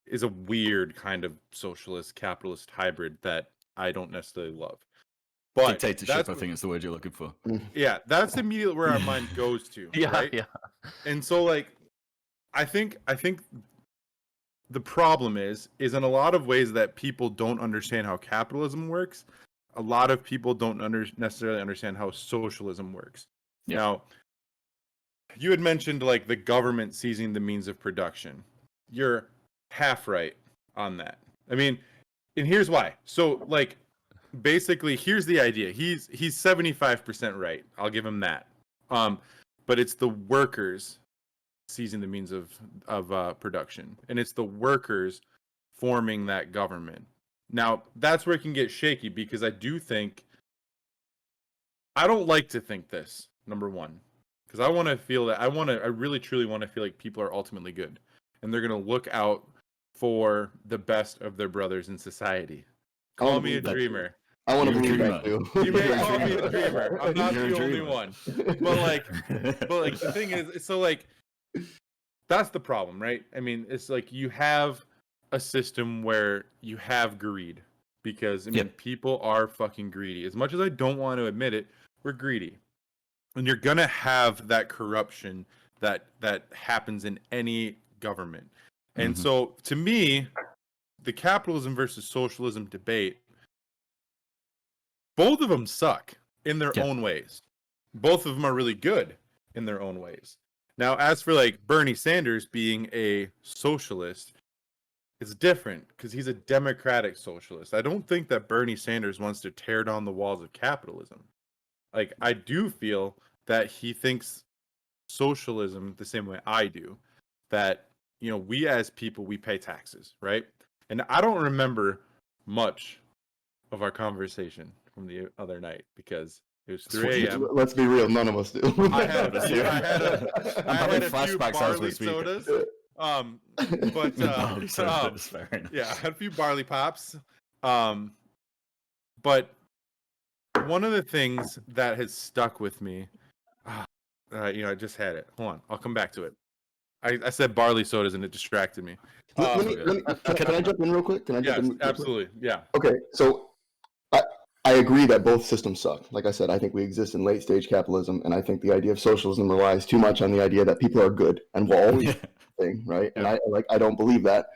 is a weird kind of socialist capitalist hybrid that I don't necessarily love. But dictatorship, I think is the word you're looking for. Yeah, that's immediately where our mind goes to. Right? Yeah. And so, like, I think the problem is in a lot of ways that people don't understand how capitalism works. A lot of people don't necessarily understand how socialism works. Yeah. Now, you had mentioned like the government seizing the means of production. You're half right on that. I mean, and here's why. So, like, basically, here's the idea. He's 75% right. I'll give him that. But it's the workers seizing the means of production, and it's the workers forming that government. Now, that's where it can get shaky, because I don't like to think this, number one, because I want to feel that I really truly want to feel like people are ultimately good, and they're going to look out for the best of their brothers in society. Call me a dreamer. I want to believe that too. You may call me a dreamer. I'm not the only one. But like the thing is, so like, that's the problem, right? I mean, it's like you have a system where you have greed, because I mean, people are fucking greedy. As much as I don't want to admit it, we're greedy. And you're going to have that corruption that happens in any government. And so, to me, the capitalism versus socialism debate, both of them suck in their own ways. Both of them are really good in their own ways. Now, as for like Bernie Sanders being a socialist, it's different because he's a democratic socialist. I don't think that Bernie Sanders wants to tear down the walls of capitalism. Like, I do feel that he thinks socialism the same way I do, that, you know, we as people, we pay taxes, right? And I don't remember much of our conversation from the other night because it was 3 a.m. Let's be real, none of us do. I had a few flashbacks as we barley speak. sodas, But Barley soda is fair enough. yeah, I had a few barley pops. But one of the things that has stuck with me, I just had it. Hold on, I'll come back to it. I said barley sodas and it distracted me. Can I jump in real quick? Yes, absolutely. Yeah. Okay, so I agree that both systems suck. Like I said, I think we exist in late stage capitalism, and I think the idea of socialism relies too much on the idea that people are good and will always be a thing, right? And I don't believe that.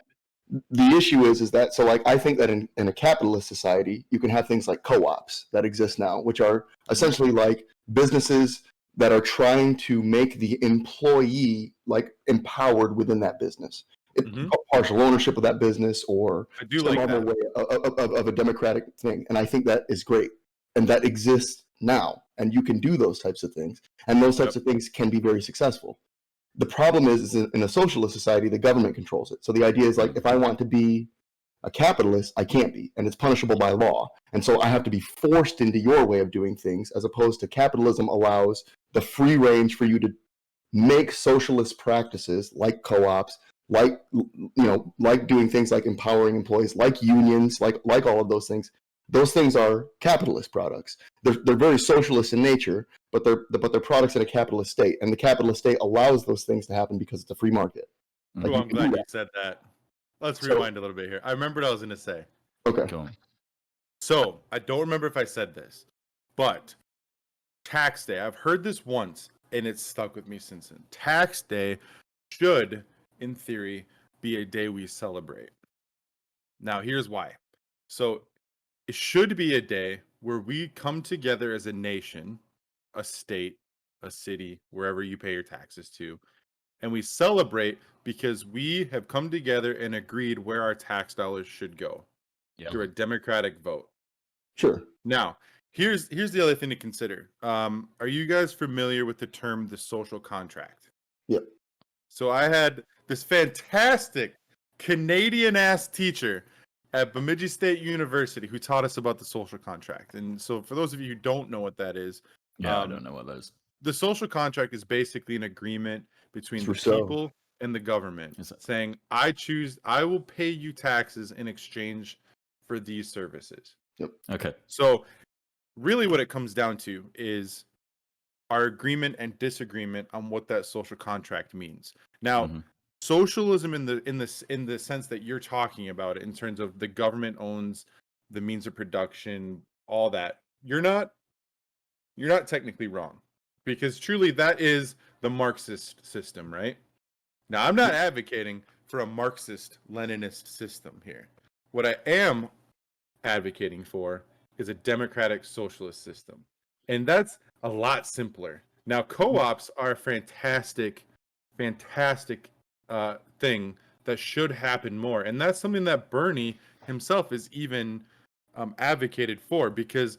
The issue is that so like I think that in a capitalist society, you can have things like co-ops that exist now, which are essentially like businesses that are trying to make the employee like empowered within that business. Partial ownership of that business or some other way of a democratic thing. And I think that is great. And that exists now. And you can do those types of things. And those types of things can be very successful. The problem is in a socialist society, the government controls it. So the idea is like, if I want to be a capitalist, I can't be. And it's punishable by law. And so I have to be forced into your way of doing things, as opposed to capitalism allows the free range for you to make socialist practices like co-ops, like doing things like empowering employees, like unions, like all of those things. Those things are capitalist products. They're very socialist in nature, but they're products in a capitalist state, and the capitalist state allows those things to happen because it's a free market. Like, I'm glad you said that. Let's rewind a little bit here. I remember what I was going to say. Okay. So I don't remember if I said this, but tax day. I've heard this once, and it's stuck with me since then. Tax day should, in theory, be a day we celebrate. Now, here's why. So it should be a day where we come together as a nation, a state, a city, wherever you pay your taxes to, and we celebrate because we have come together and agreed where our tax dollars should go through a democratic vote. Sure. Now, here's the other thing to consider. Are you guys familiar with the term the social contract? Yep. So I had this fantastic Canadian-ass teacher at Bemidji State University who taught us about the social contract. And so for those of you who don't know what that is, I don't know what that is. The social contract is basically an agreement between the people and the government saying, I will pay you taxes in exchange for these services. Yep. Okay. So really what it comes down to is our agreement and disagreement on what that social contract means. Now, socialism in the sense that you're talking about it, in terms of the government owns the means of production, all that, you're not technically wrong, because truly that is the Marxist system, right? Now, I'm not advocating for a Marxist Leninist system here. What I am advocating for is a democratic socialist system, and that's a lot simpler. Now, co-ops are a fantastic thing that should happen more, and that's something that Bernie himself is even advocated for, because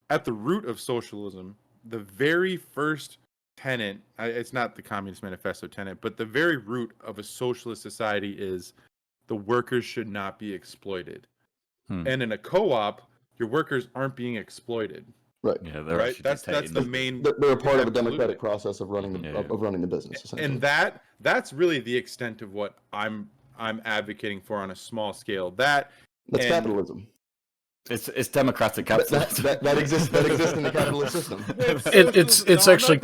at the root of socialism, the very first tenet, it's not the Communist Manifesto tenet, but the very root of a socialist society is the workers should not be exploited. And in a co-op, your workers aren't being exploited. Right. Yeah, right. That's the main. They're a part of a democratic process of running the business. Essentially. And that's really the extent of what I'm advocating for on a small scale. That's capitalism. It's democratic capitalism. That exists in the capitalist system. It's actually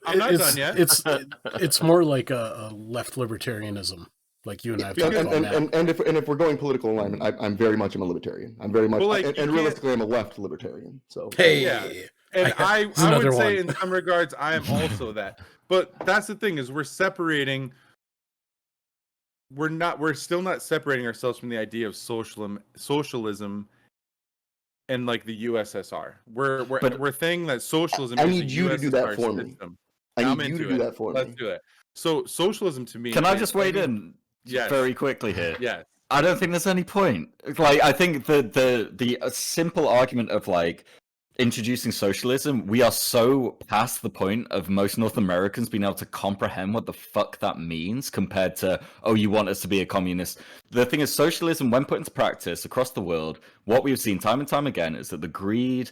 I'm not done yet. It's more like a left libertarianism. Like you and I have talked about that. And if we're going political alignment, I'm very much a libertarian. I'm very much, and realistically, I'm a left libertarian. So and I would say in some regards, I am also that. But that's the thing, is we're separating. We're still not separating ourselves from the idea of socialism, and like the USSR. We're saying that socialism. I need you to do that for me. I need you to do that for me. Let's do it. So socialism to me. Can I just wade in? Yes. Very quickly here. Yes. I don't think there's any point. Like, I think the simple argument of like introducing socialism, we are so past the point of most North Americans being able to comprehend what the fuck that means compared to, oh, you want us to be a communist. The thing is, socialism, when put into practice across the world, what we've seen time and time again is that the greed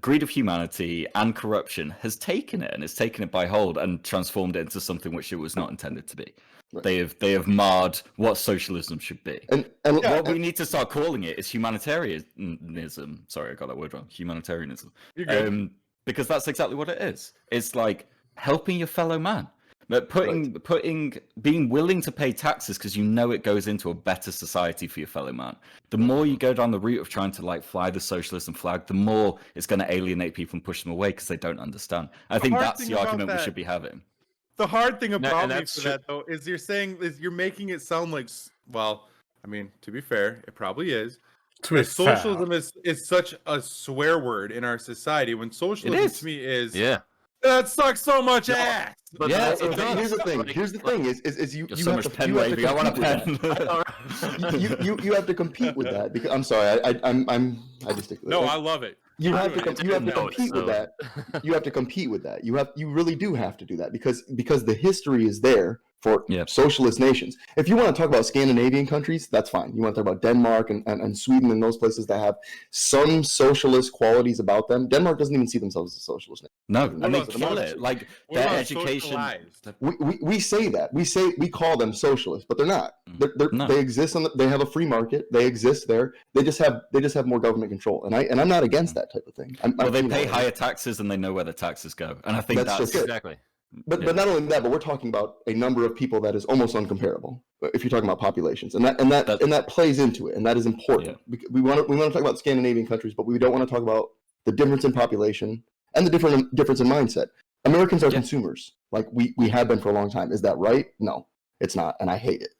greed of humanity and corruption has taken it, and it's taken it by hold and transformed it into something which it was not intended to be. Right. They have marred what socialism should be. And what we need to start calling it is humanitarianism. Sorry, I got that word wrong. Humanitarianism. You're good. Because that's exactly what it is. It's like helping your fellow man. But being willing to pay taxes because you know it goes into a better society for your fellow man. The more you go down the route of trying to like fly the socialism flag, the more it's going to alienate people and push them away because they don't don't understand. I think that's the argument we should be having. The hard thing about me for that though is you're making it sound like, well, I mean, to be fair, it probably is. Socialism is such a swear word in our society when socialism to me is that sucks so much ass. But here's the thing. Here's the thing: is you so have much pen waving. I want a pen. you have to compete with that. Because I'm sorry, I gesticulate. No, I love it. You have to compete with that. You have to compete with that. You really do have to do that because the history is there for socialist nations. If you want to talk about Scandinavian countries, that's fine. You want to talk about Denmark and Sweden and those places that have some socialist qualities about them. Denmark doesn't even see themselves as a socialist nation. No, and they kill it. Like their education. We say that. We call them socialists, but they're not. They exist they have a free market. They exist there. They just have more government control. And I'm not against that type of thing. They pay higher taxes and they know where the taxes go. And I think that's just exactly. But not only that, but we're talking about a number of people that is almost uncomparable. If you're talking about populations, and that plays into it, and that is important. Yeah. We want to talk about Scandinavian countries, but we don't want to talk about the difference in population and the difference in mindset. Americans are consumers, like we have been for a long time. Is that right? No, it's not, and I hate it.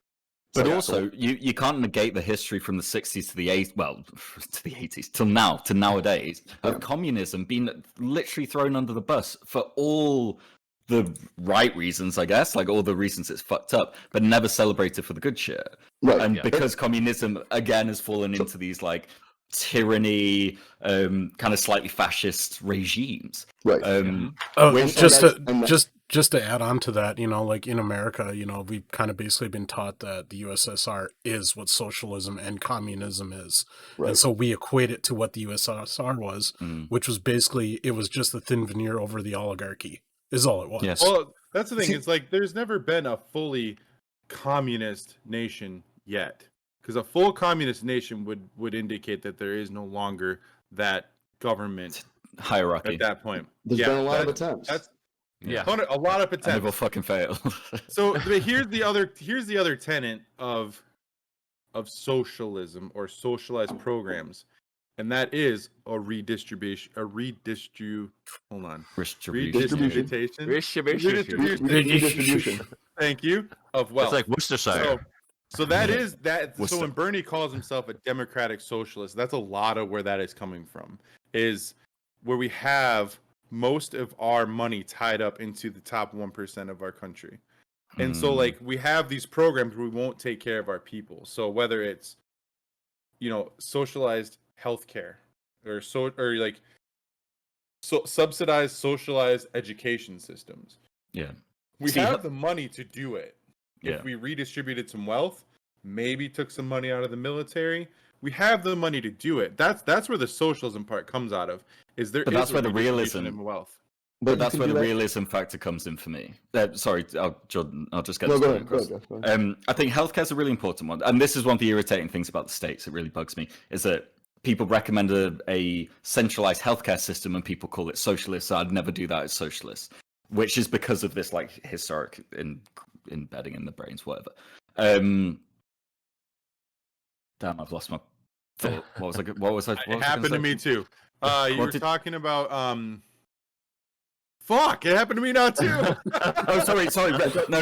But also, you can't negate the history from the 60s to the 80s, well, to the 80s, till now, to nowadays, of communism being literally thrown under the bus for all the right reasons, I guess, like all the reasons it's fucked up, but never celebrated for the good shit. Right. And because communism, again, has fallen into these, like, tyranny, kind of slightly fascist regimes. Right. Just to add on to that, like in America, we've kind of basically been taught that the USSR is what socialism and communism is. Right. And so we equate it to what the USSR was, which was basically, it was just the thin veneer over the oligarchy, is all it was. Yes. Well, that's the thing. It's like there's never been a fully communist nation yet. Because a full communist nation would indicate that there is no longer that government hierarchy at that point. There's been a lot of attempts. A lot of attempts. And they will fucking fail. So here's the other tenet of socialism or socialized programs, and that is redistribution. Thank you. Of wealth. It's like Worcestershire. So that is that. So when Bernie calls himself a democratic socialist, that's a lot of where that is coming from. Is where we have most of our money tied up into the top 1% of our country. And so like we have these programs where we won't take care of our people. So whether it's socialized healthcare or subsidized socialized education systems. Yeah. We have the money to do it. If we redistributed some wealth, maybe took some money out of the military, we have the money to do it. That's where the socialism part comes out of. But that's where the realism in wealth. But that's where the realism factor comes in for me. Sorry, Jordan, I'll just get this point across. Go ahead. I think healthcare is a really important one, and this is one of the irritating things about the States. It really bugs me is that people recommend a centralized healthcare system, and people call it socialist. So I'd never do that as socialist, which is because of this like historic embedding in the brains, whatever. Damn, I've lost my thought. What was I? It happened to me too. You were talking about Fuck! It happened to me now too. Oh, sorry. No.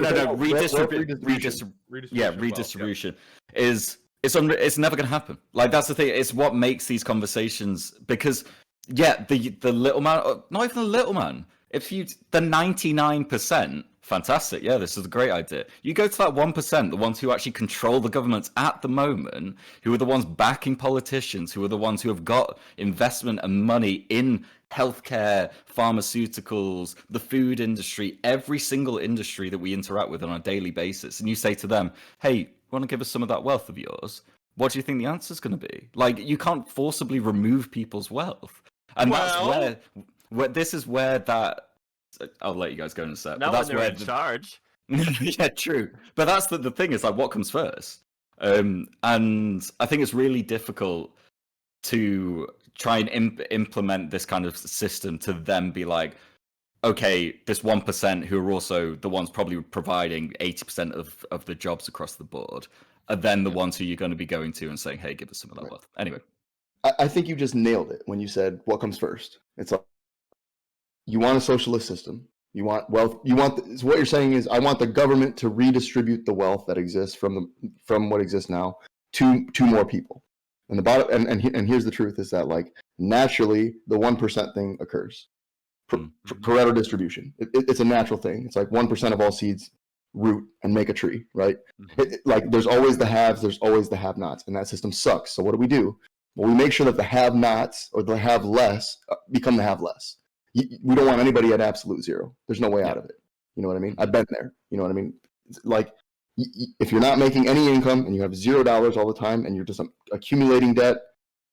Redistribution is it's never going to happen. Like that's the thing. It's what makes these conversations because the little man, not even the little man. If the 99%. Fantastic. Yeah, this is a great idea. You go to that 1%, the ones who actually control the governments at the moment, who are the ones backing politicians, who are the ones who have got investment and money in healthcare, pharmaceuticals, the food industry, every single industry that we interact with on a daily basis. And you say to them, hey, want to give us some of that wealth of yours? What do you think the answer is going to be? Like, you can't forcibly remove people's wealth. And that's where this is where that. I'll let you guys go in a sec. Now but that's when where they're in charge. Yeah, true. But that's the thing is like what comes first. And I think it's really difficult to try and implement this kind of system to then be like, okay, this 1% who are also the ones probably providing 80% of the jobs across the board are then the ones who you're going to be going to and saying, hey, give us some of that wealth. Anyway. I think you just nailed it when you said what comes first. It's like you want a socialist system. You want wealth. So what you're saying is I want the government to redistribute the wealth that exists from what exists now to more people. And the bottom and here's the truth is that like naturally the 1% thing occurs. Pareto distribution. It's a natural thing. It's like 1% of all seeds root and make a tree, right? Like there's always the haves, there's always the have-nots, and that system sucks. So what do? Well, we make sure that the have-nots or the have-less become the have-less. We don't want anybody at absolute zero. There's no way out of it. You know what I mean? I've been there. You know what I mean? Like if you're not making any income and you have $0 all the time and you're just accumulating debt,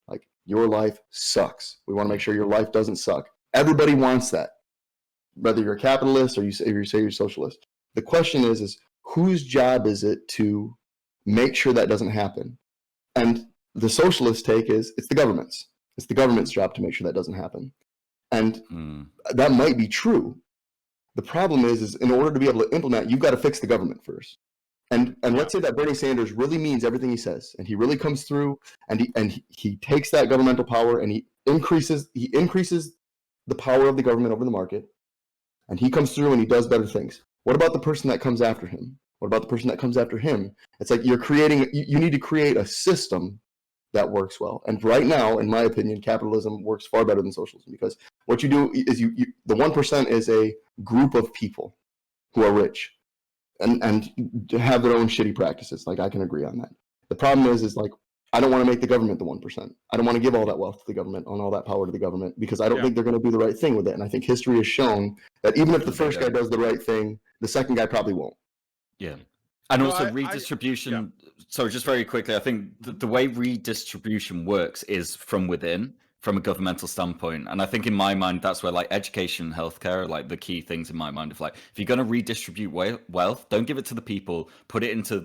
like your life sucks. We want to make sure your life doesn't suck. Everybody wants that, whether you're a capitalist or you say you're socialist. The question is whose job is it to make sure that doesn't happen? And the socialist take is it's the government's. It's the government's job to make sure that doesn't happen. And that might be true. The problem is in order to be able to implement, you've got to fix the government first. And let's say that Bernie Sanders really means everything he says, and he really comes through, and he takes that governmental power and he increases the power of the government over the market, and he comes through and he does better things. What about the person that comes after him? What about the person that comes after him? It's like you need to create a system that works well. And right now, in my opinion, capitalism works far better than socialism because what you do is the 1% is a group of people who are rich and have their own shitty practices. Like I can agree on that. The problem is like I don't want to make the government the 1%. I don't want to give all that wealth to the government and all that power to the government because I don't think they're going to do the right thing with it. And I think history has shown that even if the first guy does the right thing, the second guy probably won't. Yeah. And also redistribution. So just very quickly, I think the way redistribution works is from within, from a governmental standpoint. And I think in my mind, that's where like education and healthcare are like the key things in my mind of like, if you're going to redistribute wealth, don't give it to the people, put it into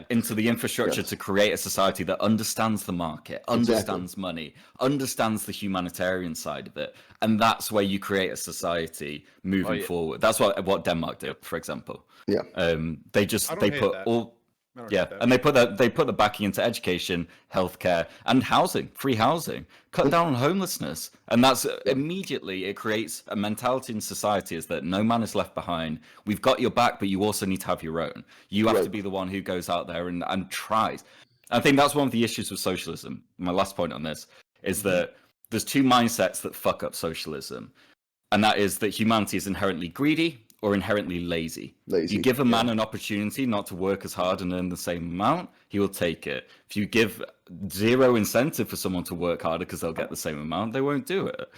into the infrastructure to create a society that understands the market, understands money, understands the humanitarian side of it. And that's where you create a society moving forward. That's what Denmark did, for example. Yeah. They put the backing into education, healthcare, and housing, free housing, cut down on homelessness. And that's immediately, it creates a mentality in society is that no man is left behind. We've got your back, but you also need to have your own. You have to be the one who goes out there and tries. I think that's one of the issues with socialism. My last point on this is that there's two mindsets that fuck up socialism. And that is that humanity is inherently greedy or inherently lazy. You give a man an opportunity not to work as hard and earn the same amount, he will take it. If you give zero incentive for someone to work harder because they'll get the same amount, they won't do it.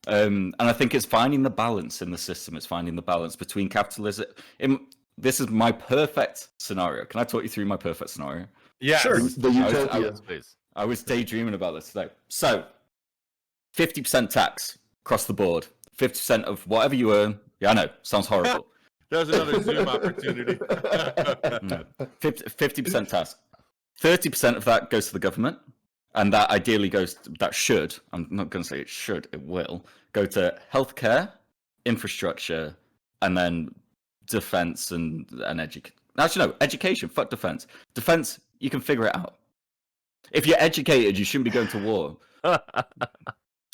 And I think it's finding the balance in the system. It's finding the balance between capitalism. This is my perfect scenario. Can I talk you through my perfect scenario? Yeah, sure. I was daydreaming about this today. So, 50% tax across the board. 50% of whatever you earn. Yeah, I know. Sounds horrible. There's another Zoom opportunity. 50% tax. 30% of that goes to the government. And that ideally should, I'm not going to say it should, it will, go to healthcare, infrastructure, and then defense and education. Actually, no, education, fuck defense. Defense, you can figure it out. If you're educated, you shouldn't be going to war.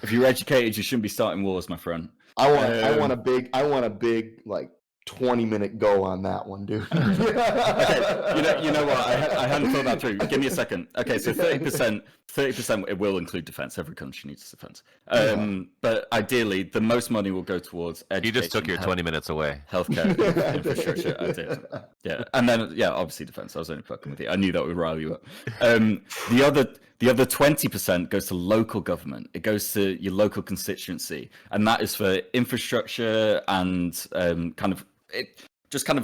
If you're educated, you shouldn't be starting wars, my friend. I want a big like 20-minute go on that one, dude. Okay, you know what? I hadn't thought that through. Give me a second. Okay, so 30% it will include defense. Every country needs defense. But ideally, the most money will go towards education. You just took your 20 minutes away. Healthcare, infrastructure. I did. Yeah, and then obviously defense. I was only fucking with you. I knew that would rile you up. The other 20% goes to local government. It goes to your local constituency, and that is for infrastructure and kind of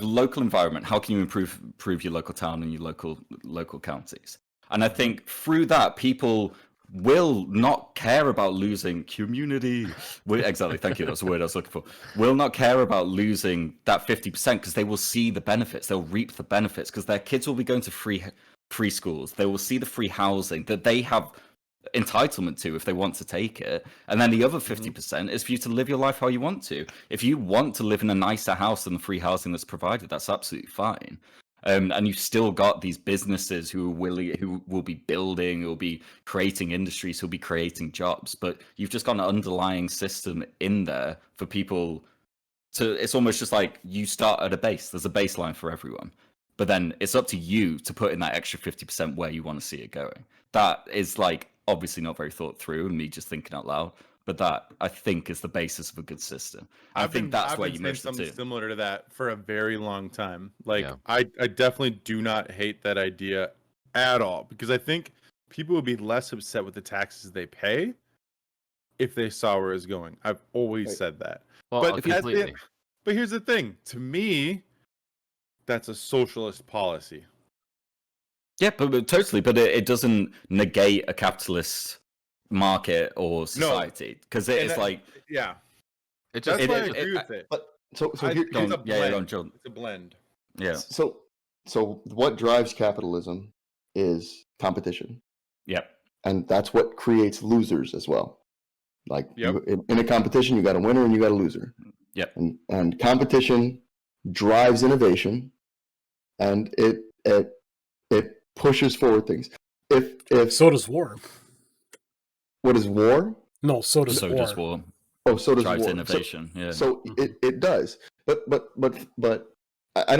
local environment. How can you improve your local town and your local counties? And I think through that, people will not care about losing community. Exactly, thank you. That's the word I was looking for. Will not care about losing that 50% because they will see the benefits. They'll reap the benefits because their kids will be going to free schools. They will see the free housing that they have entitlement to if they want to take it. And then the other 50% is for you to live your life how you want to. If you want to live in a nicer house than the free housing that's provided, that's absolutely fine. And you've still got these businesses who will be building, who will be creating industries, who will be creating jobs. But you've just got an underlying system in there for people to. It's almost just like you start at a base. There's a baseline for everyone, but then it's up to you to put in that extra 50% where you want to see it going. That is like obviously not very thought through, and me just thinking out loud. But that I think is the basis of a good system. I think that's where you measure something too. similar to that for a very long time. Like Yeah. I definitely do not hate that idea at all because I think people would be less upset with the taxes they pay if they saw where it's going. I've always said that. Well, But completely. But here's the thing. To me, that's a socialist policy. Yeah, but totally. But it doesn't negate a capitalist market or society because it is like yeah. It just That's why I it- agree with it. But so I- here, it's go on. a Yeah, go blend. on, Jordan. It's a blend. Yeah, so what drives capitalism is competition, yep, and that's what creates losers as well. Like Yep. in a competition, you got a winner and you got a loser. yep. And competition drives innovation, and it pushes forward things. If So does war. what is war? No, so does So war. does war. Oh, so does Drives war. innovation. Yeah. So it does, but I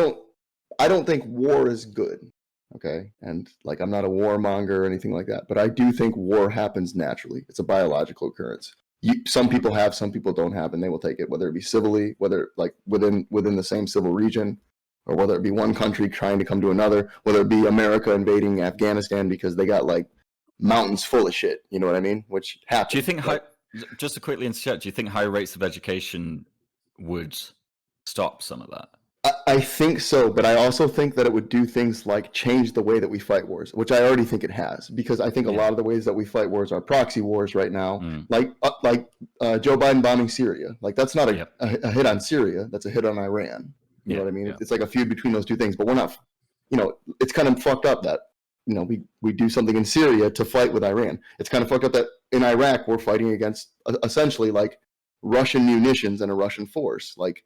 don't think war is good. Okay, and like I'm not a warmonger or anything like that, but I do think war happens naturally. It's a biological occurrence. Some people have, some people don't have, and they will take it, whether it be civilly, whether like within the same civil region, or whether it be one country trying to come to another, whether it be America invading Afghanistan because they got like mountains full of shit. You know what I mean? Which happens. Do you think just to quickly interject? Do you think high rates of education would stop some of that? I think so, but I also think that it would do things like change the way that we fight wars, which I already think it has, because I think a lot of the ways that we fight wars are proxy wars right now, like Joe Biden bombing Syria. Like that's not a hit on Syria, that's a hit on Iran. You know what I mean? It's like a feud between those two things, but we're not. It's kind of fucked up that we do something in Syria to fight with Iran. It's kind of fucked up that in Iraq we're fighting against essentially like Russian munitions and a Russian force. Like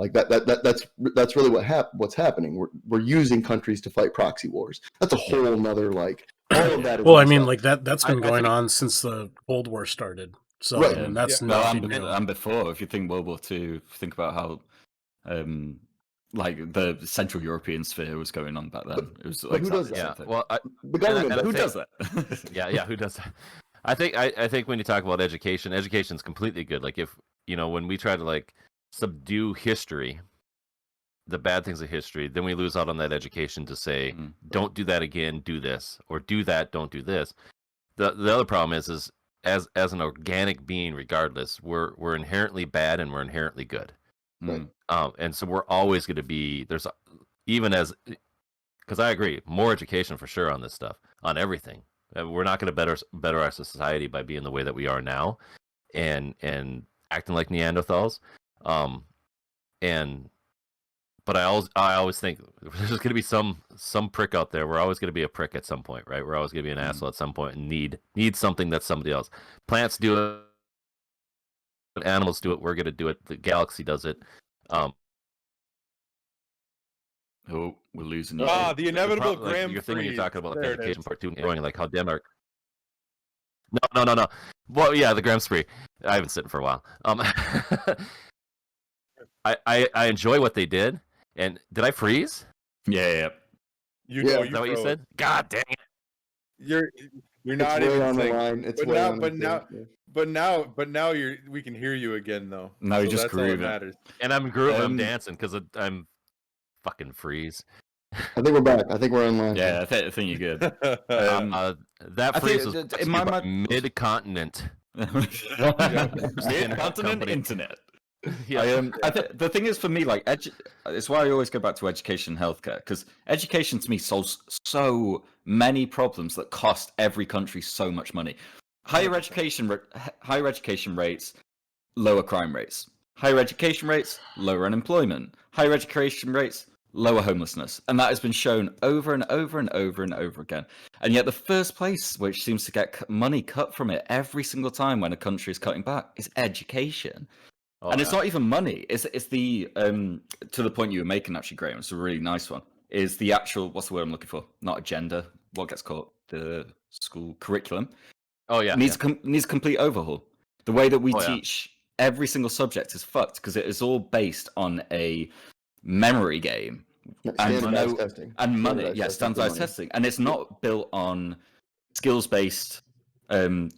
that's really what's happening. We're using countries to fight proxy wars. That's a whole nother like all of that. Well, I mean, like that's been going on since the Cold War started. So Right. and that's Well, nothing new. and before, if you think World War II, think about how like the Central European sphere was going on back then. It was But who does that? Yeah. same thing. Well, The government. Who does does that? yeah, who does that? I think when you talk about education is completely good. Like if when we try to like subdue history, the bad things of history, then we lose out on that education to say, don't do that again, do this, or do that, don't do this. The other problem is as an organic being, regardless, we're inherently bad and we're inherently good. Right. And so we're always going to be because I agree, more education for sure on this stuff, on everything. We're not going to better our society by being the way that we are now, and acting like Neanderthals. But I always think there's going to be some prick out there. We're always going to be a prick at some point, right? We're always going to be an asshole at some point and need something that's somebody else. Plants do it, animals do it. We're going to do it. The galaxy does it. Oh, we're losing you. The inevitable Graham your thing when you're Freeze. talking about the There it education is. part too, and going like how Denmark. No. Well, yeah, the Graham spree. I haven't sitting for a while. I enjoy what they did. And did I freeze? Yeah. You know, Is that what you said? God dang it! You're It's not way even on the saying. line. It's but way now- on but the now- thing. But now we can hear you again though. Now you're just that's all that grooving. matters. And I'm grooving. I'm dancing because I'm fucking freeze. I think we're back. I think we're online. Yeah, I think you're good. That I freeze think was in my mind- mid-continent. Mid-continent internet. Yeah. I think the thing is for me, like, it's why I always go back to education and healthcare, because education to me solves so many problems that cost every country so much money. Higher education rates, lower crime rates. Higher education rates, lower unemployment. Higher education rates, lower homelessness. And that has been shown over and over and over and over again. And yet the first place which seems to get money cut from it every single time when a country is cutting back is education. Oh, and it's not even money. It's the to the point you were making, actually, Graham. It's a really nice one. Is the actual, what's the word I'm looking for? Not agenda. What gets called the school curriculum? Oh yeah. Needs complete overhaul. The way that we Oh, yeah. teach every single subject is fucked because it is all based on a memory game Standardized testing. and money. Yeah, testing for standardized money. testing, and it's not built on skills-based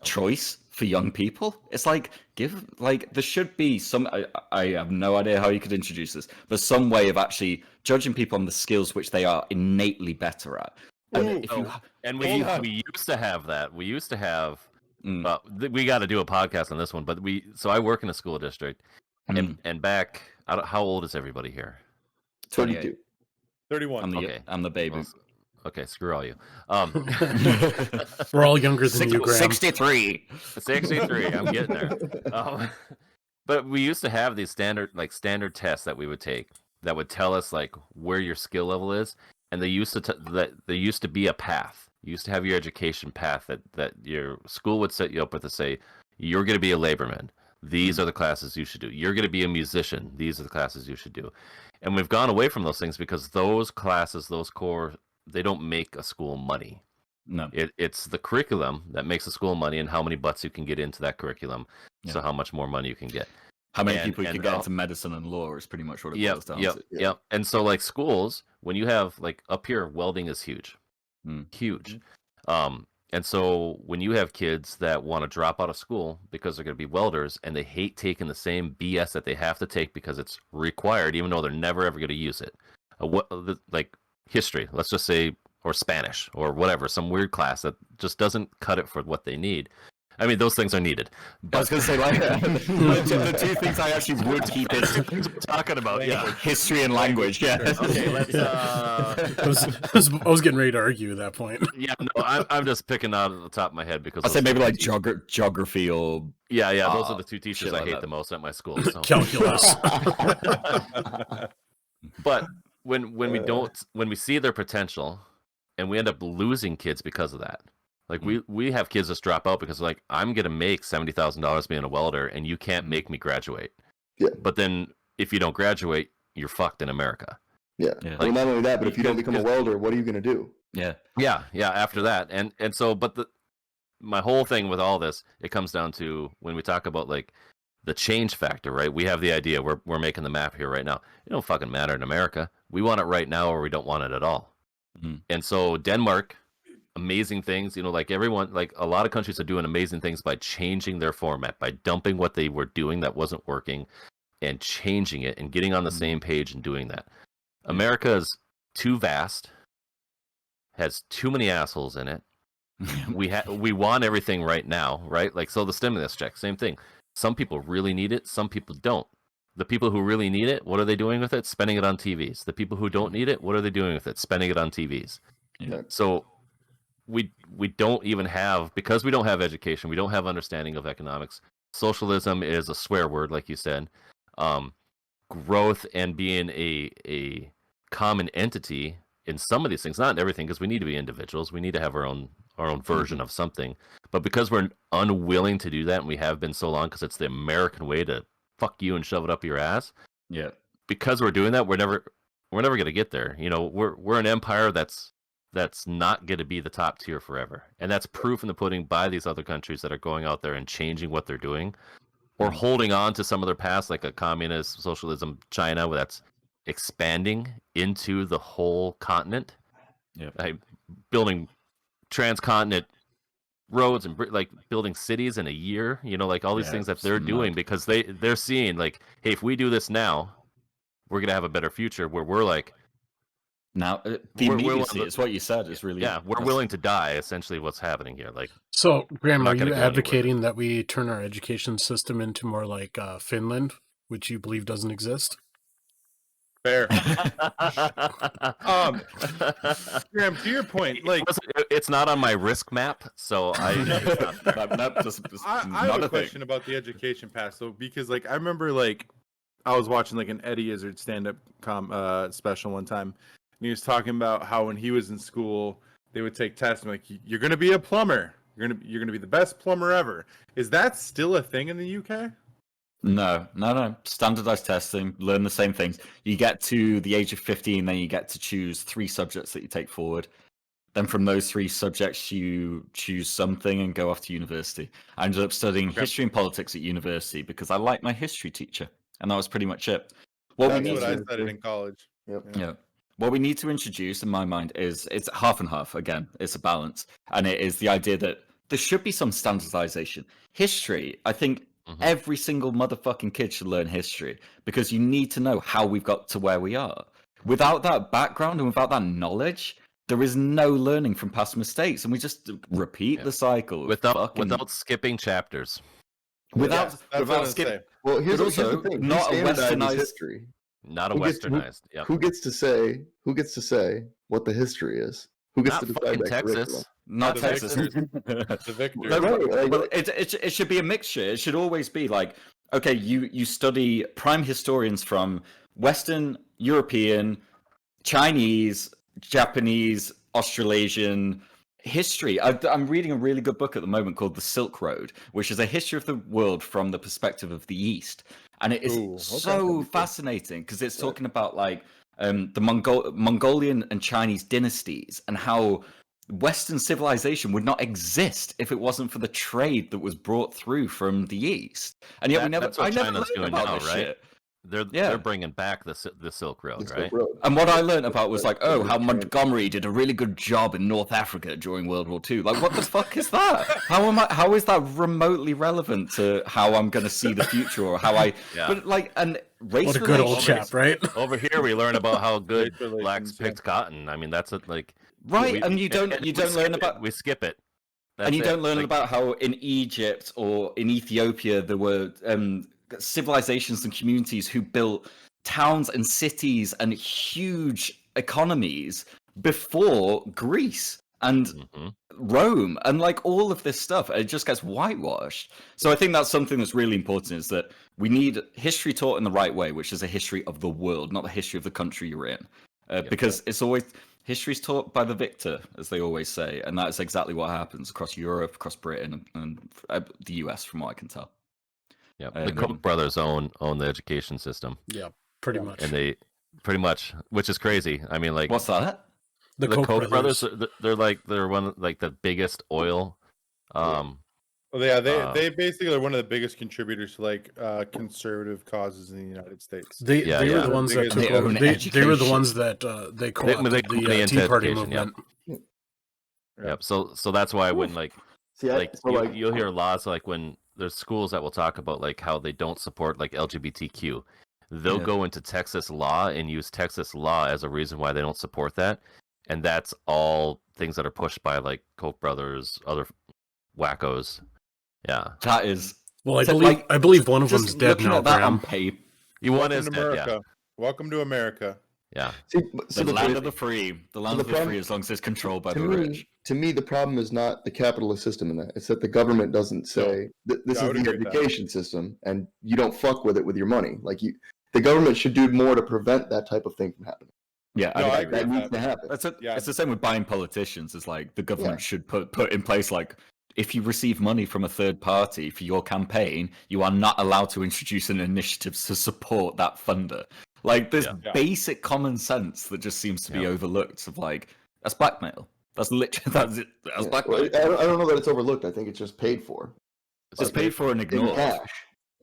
choice for young people. It's like there should be some. I have no idea how you could introduce this, but some way of actually judging people on the skills which they are innately better at. And if you, And we used to have that. We used to have. We got to do a podcast on this one. But so I work in a school district, and back. How old is everybody here? 32. 31. I'm the baby. Well, okay, screw all you. We're all younger than you, Graham. 63. 63. I'm getting there. But we used to have these standard tests that we would take that would tell us like where your skill level is, and they used to be a path. You used to have your education path that your school would set you up with to say you're going to be a laborman. These are the classes you should do. You're going to be a musician. These are the classes you should do. And we've gone away from those things because those classes, those core, they don't make a school money. No, it's the curriculum that makes a school money, and how many butts you can get into that curriculum. Yeah. So how much more money you can get. How many people you can get into medicine and law is pretty much what it boils down to. Yep. And so like schools, when you have like up here, welding is huge. Huge. And so when you have kids that want to drop out of school because they're going to be welders and they hate taking the same BS that they have to take because it's required, even though they're never ever going to use it. Like history, let's just say, or Spanish or whatever, some weird class that just doesn't cut it for what they need. I mean, those things are needed. But I was going to say, like, the two things I actually would keep is talking about, history and language. Yeah. Okay, let's. I was getting ready to argue at that point. Yeah, no, I'm just picking out of the top of my head because I'd say maybe like geography or yeah. Those are the two teachers I hate the most at my school. So. Calculus. But when we see their potential, and we end up losing kids because of that. Like we have kids just drop out because like I'm gonna make $70,000 being a welder, and you can't make me graduate. Yeah. But then if you don't graduate, you're fucked in America. Yeah. Like, well, not only that, but if you don't become a welder, what are you gonna do? Yeah. After that, and so, but my whole thing with all this, it comes down to when we talk about like the change factor, right? We have the idea we're making the map here right now. It don't fucking matter in America. We want it right now, or we don't want it at all. And so Denmark. Amazing things, like everyone, like a lot of countries are doing amazing things by changing their format, by dumping what they were doing that wasn't working and changing it and getting on the same page and doing that. America is too vast, has too many assholes in it. We want everything right now, right? Like, so the stimulus check, same thing. Some people really need it, some people don't. The people who really need it, what are they doing with it? Spending it on TVs. The people who don't need it, what are they doing with it? Spending it on TVs. Yeah. So we don't even have, because we don't have education, we don't have understanding of economics. Socialism is a swear word, like you said. Growth and being a common entity in some of these things, not in everything, because we need to be individuals. We need to have our own version of something. But because we're unwilling to do that, and we have been so long, because it's the American way to fuck you and shove it up your ass. Yeah. Because we're doing that, we're never gonna get there. We're an empire that's not going to be the top tier forever. And that's proof in the pudding by these other countries that are going out there and changing what they're doing, or holding on to some of their past, like a communist, socialism, China, where that's expanding into the whole continent. Yeah. Like building transcontinent roads and like building cities in a year, like all these things that they're doing because they're seeing like, hey, if we do this now, we're going to have a better future, where we're like, now, the immediacy is what you said is really... Yeah, we're willing to die, essentially, what's happening here. Like, so, Graham, are you advocating that we turn our education system into more like Finland, which you believe doesn't exist. Fair. Graham, to your point, like it's not on my risk map, so I I have a question about the education pass, though, because like I remember like I was watching like an Eddie Izzard stand-up special one time, and he was talking about how when he was in school, they would take tests and like, you're gonna be a plumber, you're gonna be the best plumber ever. Is that still a thing in the UK? No. Standardized testing, learn the same things. You get to the age of 15, then you get to choose 3 subjects that you take forward. Then from those 3 subjects, you choose something and go off to university. I ended up studying history and politics at university because I liked my history teacher, and that was pretty much it. That's what I studied in college. Yep. Yeah. What we need to introduce, in my mind, is it's half and half. Again, it's a balance, and it is the idea that there should be some standardization. History, I think. Every single motherfucking kid should learn history because you need to know how we've got to where we are. Without that background and without that knowledge, there is no learning from past mistakes, and we just repeat the cycle without skipping chapters. Without skipping. Well, here's also the thing. not a westernized history. Not a westernized. Yeah. Who gets to say what the history is? Who gets Not to decide fucking that Texas. curriculum? Not The Texas. The victor. Right, like- Well, it should be a mixture. It should always be like, okay, you study prime historians from Western, European, Chinese, Japanese, Australasian history. I'm reading a really good book at the moment called The Silk Road, which is a history of the world from the perspective of the East. And it is so fascinating because it's talking about like the Mongolian and Chinese dynasties and how Western civilization would not exist if it wasn't for the trade that was brought through from the East. And yet That's what China's doing now, right? Shit. They're bringing back the Silk Road, right? And what I learned about was like, how Montgomery did a really good job in North Africa during World War II. Like, what the fuck is that? How is that remotely relevant to how I'm going to see the future or how I? Yeah. But like, and race. What a good old chap, right? Over here, we learn about how good blacks picked cotton. I mean, that's like right, and you don't learn about. We skip it. And you don't learn about how in Egypt or in Ethiopia there were civilizations and communities who built towns and cities and huge economies before Greece and Rome and like all of this stuff. It just gets whitewashed. So I think that's something that's really important, is that we need history taught in the right way, which is a history of the world, not the history of the country you're in. Because it's always history's taught by the victor, as they always say, and that is exactly what happens across Europe, across Britain, and the US, from what I can tell. Yeah, the Koch brothers own the education system. Yeah, pretty much. And they pretty much, which is crazy. I mean, like, what's that? The Koch brothers, they're one of like the biggest oil. They basically are one of the biggest contributors to like conservative causes in the United States. They were the ones that took over. They were the ones that they co-opted the Tea Party movement. Yep. So that's why when you'll hear laws like when there's schools that will talk about like how they don't support like LGBTQ, they'll go into Texas law and use Texas law as a reason why they don't support that, and that's all things that are pushed by like Koch brothers, other wackos. Yeah, that is. Well, I believe one of them's dead now. One is dead. Yeah. Welcome to America. Yeah. The land of the free. The land of the free, as long as it's controlled by the rich. To me, the problem is not the capitalist system in that. It's that the government doesn't say this is the education system, and you don't fuck with it with your money. Like the government should do more to prevent that type of thing from happening. Yeah, I agree. That needs to happen. It's the same with buying politicians. It's like the government should put in place like, if you receive money from a third party for your campaign, you are not allowed to introduce an initiative to support that funder. Like, there's basic common sense that just seems to be overlooked. Of like, that's blackmail. That's literally that's blackmail. I don't know that it's overlooked. I think it's just paid for. It's just paid for and ignored. In cash.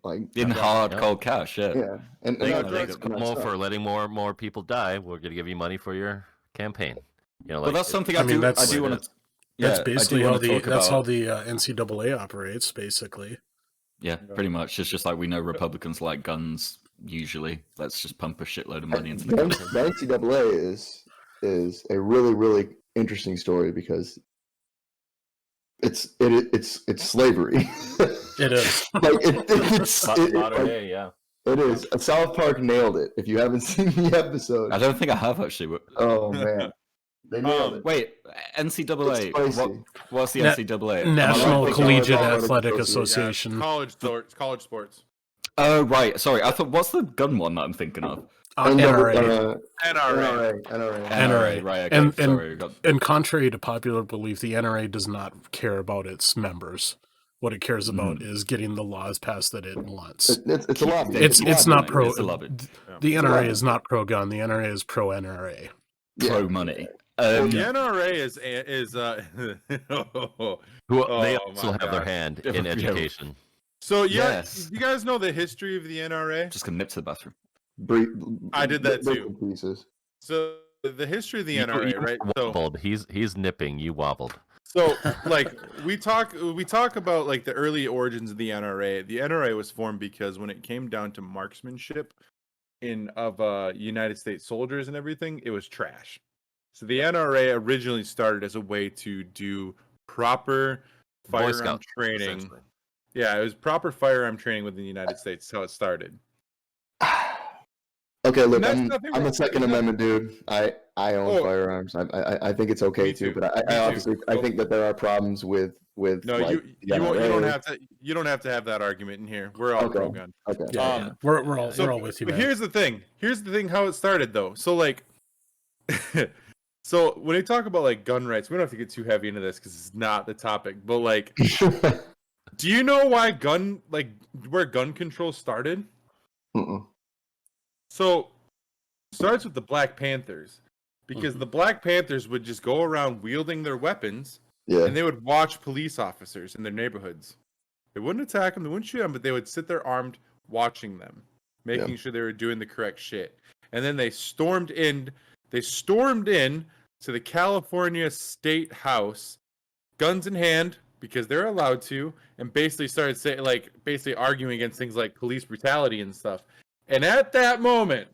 Like in cold cash. Yeah. And for letting more people die, we're gonna give you money for your campaign. You know, like, well, that's something I do want to. That's basically how the NCAA operates, basically. Yeah, pretty much. It's just like we know Republicans like guns. Usually, let's just pump a shitload of money into the NCAA is a really, really interesting story because it's slavery. It is like it's modern day, It is. South Park nailed it. If you haven't seen the episode, I don't think I have actually. oh man, they nailed it. Wait, NCAA. It's spicy. What's the Na- NCAA? National right? Collegiate College Athletic Association. Association. College sports. Oh right, sorry. I thought what's the gun one that I'm thinking of? NRA. NRA. Right. Okay. And sorry. and contrary to popular belief, the NRA does not care about its members. What it cares about is getting the laws passed that it wants. It's a lobby. It's not pro. It's a lobby. The NRA is not pro gun. The NRA is pro NRA. Pro money. The NRA is They also have their hand in education. So Yes. you guys know the history of the NRA? Just gonna nip to the bathroom. I did that too. Pieces. So the history of the NRA, right? So Wobbled. He's nipping. You wobbled. So, like, we talk about like the early origins of the NRA. The NRA was formed because when it came down to marksmanship of United States soldiers and everything, it was trash. So the NRA originally started as a way to do proper firearm training. Yeah, it was proper firearm training within the United States. That's how it started. Okay, look, And I'm a Second Amendment dude. I own firearms. I think it's okay too, but I obviously I think that there are problems with No, like, you don't have to have that argument in here. We're all pro gun. Okay. Yeah, we're all with you, But man. here's the thing how it started though. So like so when we talk about like gun rights, we don't have to get too heavy into this because it's not the topic. But like do you know why where gun control started? So it starts with the Black Panthers. Because the Black Panthers would just go around wielding their weapons and they would watch police officers in their neighborhoods. They wouldn't attack them, they wouldn't shoot them, but they would sit there armed watching them, making sure they were doing the correct shit. And then they stormed in to the California State House, guns in hand, because they're allowed to, and basically started basically arguing against things like police brutality and stuff. And at that moment,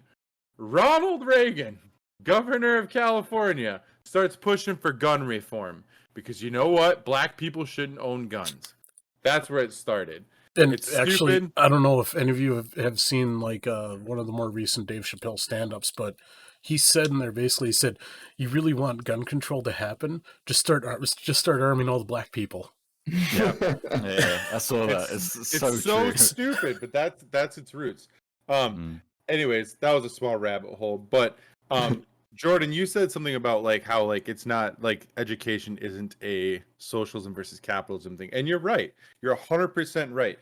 Ronald Reagan, governor of California, starts pushing for gun reform because you know what? Black people shouldn't own guns. That's where it started. And it's actually, stupid. I don't know if any of you have seen like one of the more recent Dave Chappelle stand-ups, but he said in there basically, he said, "You really want gun control to happen? Just start arming all the black people." Yeah, I saw that. It's so true. Stupid, but that's its roots. Anyways, that was a small rabbit hole, but Jordan, you said something about like how like it's not like education isn't a socialism versus capitalism thing, and you're right. You're 100% right.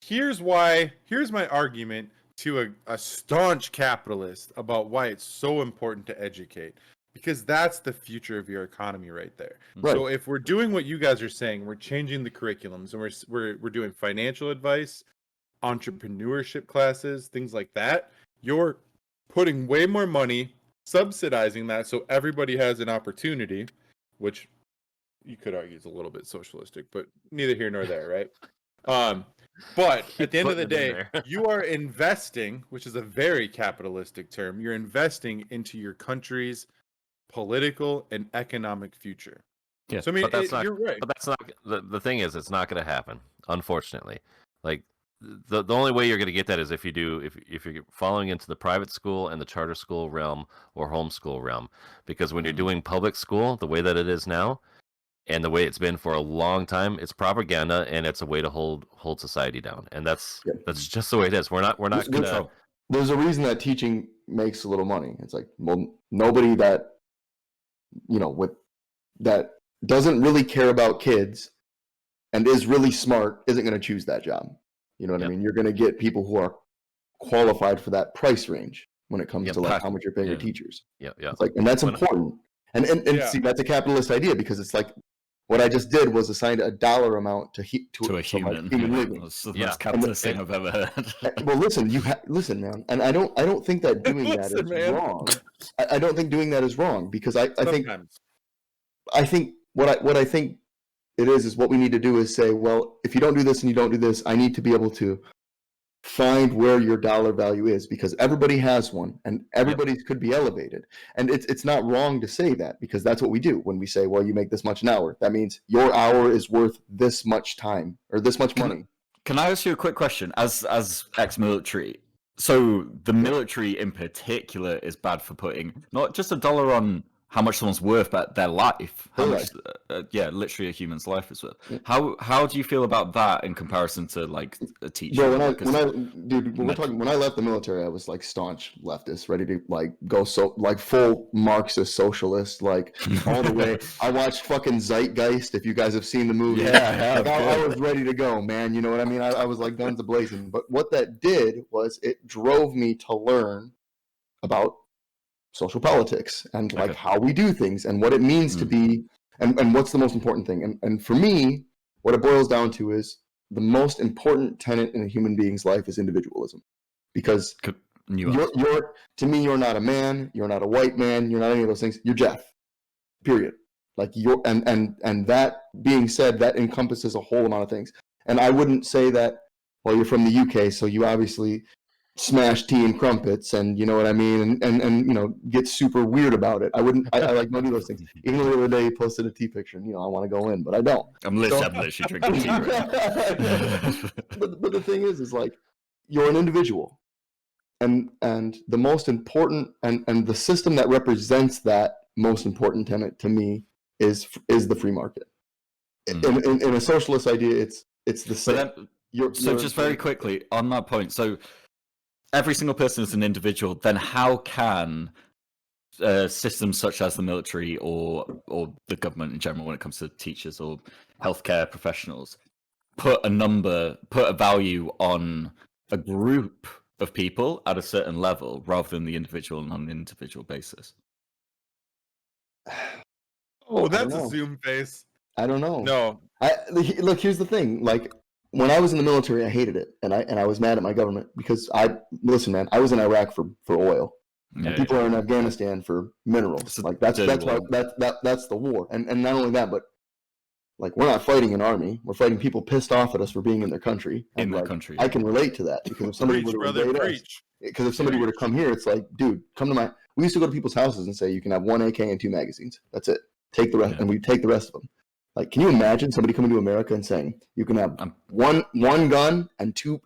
Here's my argument to a staunch capitalist about why it's so important to educate, because that's the future of your economy right there. Right. So if we're doing what you guys are saying, we're changing the curriculums, and we're doing financial advice, entrepreneurship classes, things like that. You're putting way more money, subsidizing that so everybody has an opportunity, which you could argue is a little bit socialistic, but neither here nor there, right? But at the end of the day, you are investing, which is a very capitalistic term, you're investing into your country's political and economic future. Yeah, so I mean, you're right. But that's not the thing is it's not going to happen, unfortunately. Like the only way you're going to get that is if you're following into the private school and the charter school realm or homeschool realm, because when you're doing public school the way that it is now and the way it's been for a long time, it's propaganda and it's a way to hold society down, and that's just the way it is. We're not gonna. There's a reason that teaching makes a little money. It's like, well, nobody that that doesn't really care about kids and is really smart isn't going to choose that job. You know what I mean? You're going to get people who are qualified for that price range when it comes to like how much you're paying your teachers. Yeah. It's like, and that's important. And see, that's a capitalist idea, because it's like what I just did was assigned a dollar amount to a human living. That's the most capitalist thing I've ever heard. Well, listen, man. And I don't think that doing that is wrong. I don't think doing that is wrong, because I think what I think it is what we need to do is say, well, if you don't do this and you don't do this, I need to be able to find where your dollar value is, because everybody has one and everybody could be elevated. And it's not wrong to say that, because that's what we do when we say, well, you make this much an hour. That means your hour is worth this much time or this much money. Can I ask you a quick question? As ex-military, So the military in particular is bad for putting not just a dollar on how much someone's worth, but their life. How much? Literally a human's life is worth. Yeah. How do you feel about that in comparison to like a teacher? Bro, Like when I left the military, I was like staunch leftist, ready to like go full Marxist socialist, like all the way. I watched fucking Zeitgeist. If you guys have seen the movie, Yeah, I was ready to go, man. You know what I mean? I was like guns a-blazing. But what that did was it drove me to learn about social politics and like how we do things and what it means to be and what's the most important thing. And for me, what it boils down to is the most important tenet in a human being's life is individualism. Because you're to me, you're not a man, you're not a white man, you're not any of those things. You're Jeff. Period. Like you're and that being said, that encompasses a whole amount of things. And I wouldn't say that, well, you're from the UK, so you obviously smash tea and crumpets and you know what I mean and you know get super weird about it. I like don't do those things. Even though the other day you posted a tea picture and you know I want to go in, but I don't. I'm literally drinking tea right now. but the thing is like you're an individual and the most important and the system that represents that most important tenet to me is the free market. In a socialist idea it's the same. So just very quickly on that point, so every single person is an individual, then how can systems such as the military or the government in general, when it comes to teachers or healthcare professionals, put a value on a group of people at a certain level rather than the individual on an individual basis? Oh, that's a Zoom face. I don't know. No. Look, here's the thing. Like, when I was in the military, I hated it, and I was mad at my government because listen, man, I was in Iraq for oil, and people are in Afghanistan for minerals. Like that's the war, and not only that, but like we're not fighting an army, we're fighting people pissed off at us for being in their country. Country. I can relate to that because if somebody were to come here, it's like, dude, come to my. We used to go to people's houses and say you can have 1 AK and 2 magazines. That's it. Take the rest, and we take the rest of them. Like, can you imagine somebody coming to America and saying you can have one gun and two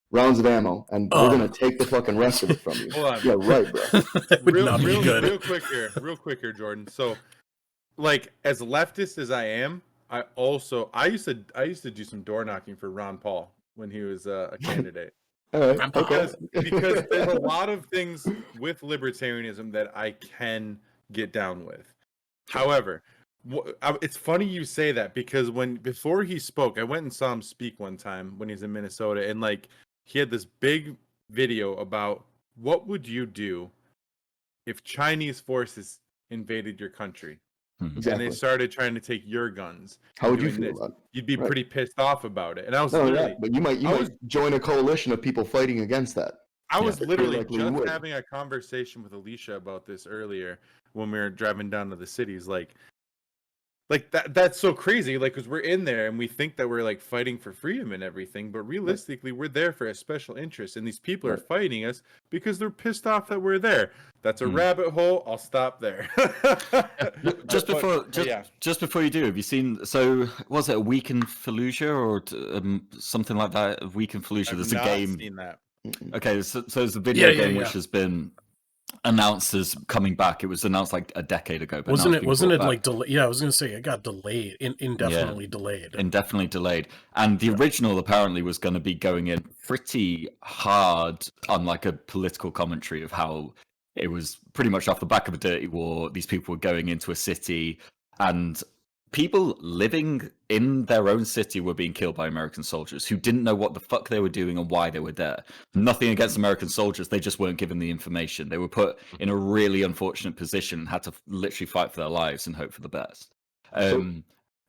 rounds of ammo, and we're gonna take the fucking rest of it from you? Hold on. Yeah, right, bro. real quick here, Jordan. So, like, as leftist as I am, I used to do some door knocking for Ron Paul when he was a candidate. All right. Because there's a lot of things with libertarianism that I can get down with. However, it's funny you say that because before he spoke, I went and saw him speak one time when he's in Minnesota, and like he had this big video about what would you do if Chinese forces invaded your country. Exactly. And they started trying to take your guns. How would you feel about it? You'd be pretty pissed off about it. And I was but you might join a coalition of people fighting against that. I was literally just having a conversation with Alicia about this earlier when we were driving down to the cities. Like that's so crazy. Like, because we're in there and we think that we're like fighting for freedom and everything, but realistically, we're there for a special interest, and these people are fighting us because they're pissed off that we're there. That's a rabbit hole. I'll stop there. Just before you do, have you seen? So was it A Week in Fallujah or something like that? A Week in Fallujah. There's a game. Seen that. Okay, so it's a video game which has been announced as coming back. It was announced like a decade ago. But wasn't it like delayed? Yeah, I was gonna say it got delayed, indefinitely delayed. Indefinitely delayed. And the original apparently was going to be going in pretty hard on like a political commentary of how it was pretty much off the back of a dirty war. These people were going into a city, and people living in their own city were being killed by American soldiers who didn't know what the fuck they were doing and why they were there. Nothing against American soldiers. They just weren't given the information. They were put in a really unfortunate position and had to literally fight for their lives and hope for the best. And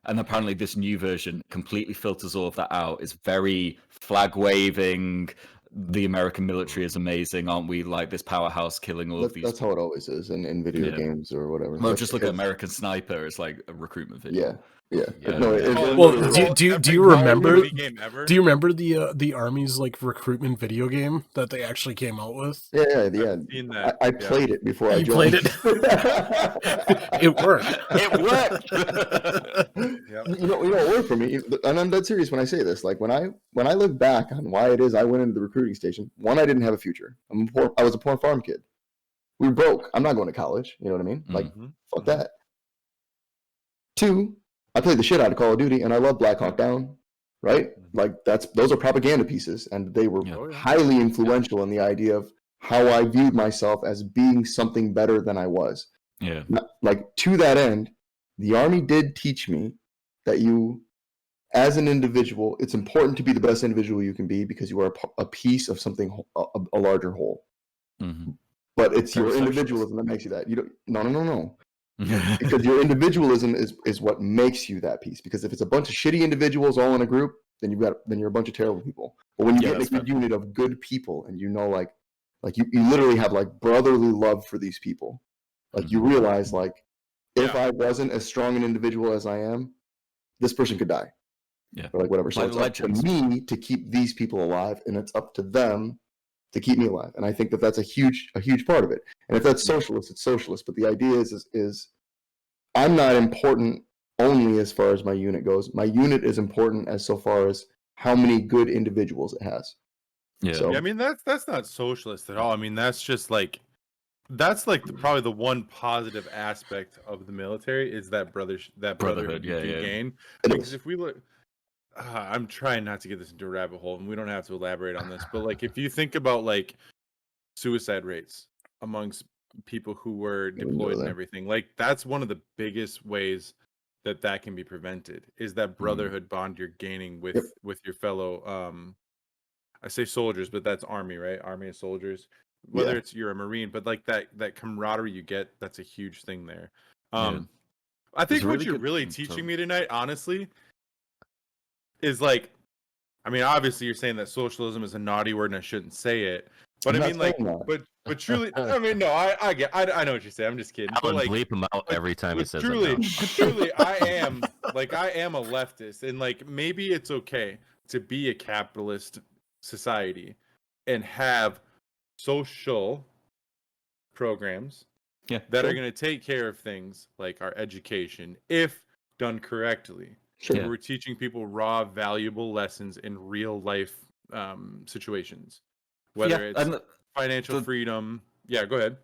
apparently this new version completely filters all of that out. It's very flag waving. The American military is amazing, aren't we? Like this powerhouse killing all of these. That's how it always is in video games or whatever. Well, just look at American Sniper. It's like a recruitment video. Yeah, Yeah. Yeah. No, Well, do you remember? Game ever? Do you remember the Army's like recruitment video game that they actually came out with? Yeah. I've seen that, I yeah. played it before I You joined. played it. It worked. It worked. Yep. You know what worked for me, and I'm dead serious when I say this. Like when I look back on why it is I went into the recruiting station. One, I didn't have a future. I was a poor farm kid. We were broke. I'm not going to college. You know what I mean? Like fuck that. Two, I played the shit out of Call of Duty, and I love Black Hawk Down. Right? Like those are propaganda pieces, and they were highly influential in the idea of how I viewed myself as being something better than I was. Yeah. Like to that end, the Army did teach me that you, as an individual, it's important to be the best individual you can be because you are a piece of something, a larger whole. But it's Very your socialist. individualism that makes you that. You don't. No. Because your individualism is what makes you that piece. Because if it's a bunch of shitty individuals all in a group, then you're a bunch of terrible people. But when you get in a good unit of good people, and you know, like you literally have like brotherly love for these people, like you realize like if I wasn't as strong an individual as I am, this person could die. Yeah. Or like whatever. So it's up to me to keep these people alive, and it's up to them to keep me alive. And I think that that's a huge part of it. And if that's socialist, it's socialist. But the idea is I'm not important only as far as my unit goes. My unit is important as so far as how many good individuals it has. Yeah. So, Yeah, I mean that's not socialist at all. I mean that's just like probably the one positive aspect of the military is that brotherhood you can gain. Because if we look, I'm trying not to get this into a rabbit hole, and we don't have to elaborate on this, but like if you think about like suicide rates amongst people who were deployed and everything, like that's one of the biggest ways that can be prevented is that brotherhood bond you're gaining with your fellow I say soldiers, but that's army, right? Army of soldiers. Whether it's you're a Marine, but like that camaraderie you get, that's a huge thing there. I think what you're really teaching me tonight, honestly, is like, I mean, obviously you're saying that socialism is a naughty word and I shouldn't say it, but I mean, like, but truly, I mean, no, I know what you're saying. I'm just kidding. Alan, but like, bleep him out every time he says truly, it. truly, I am a leftist, and like maybe it's okay to be a capitalist society and have social programs that are going to take care of things like our education if done correctly. We're teaching people raw, valuable lessons in real life situations, whether it's financial freedom. Yeah, go ahead.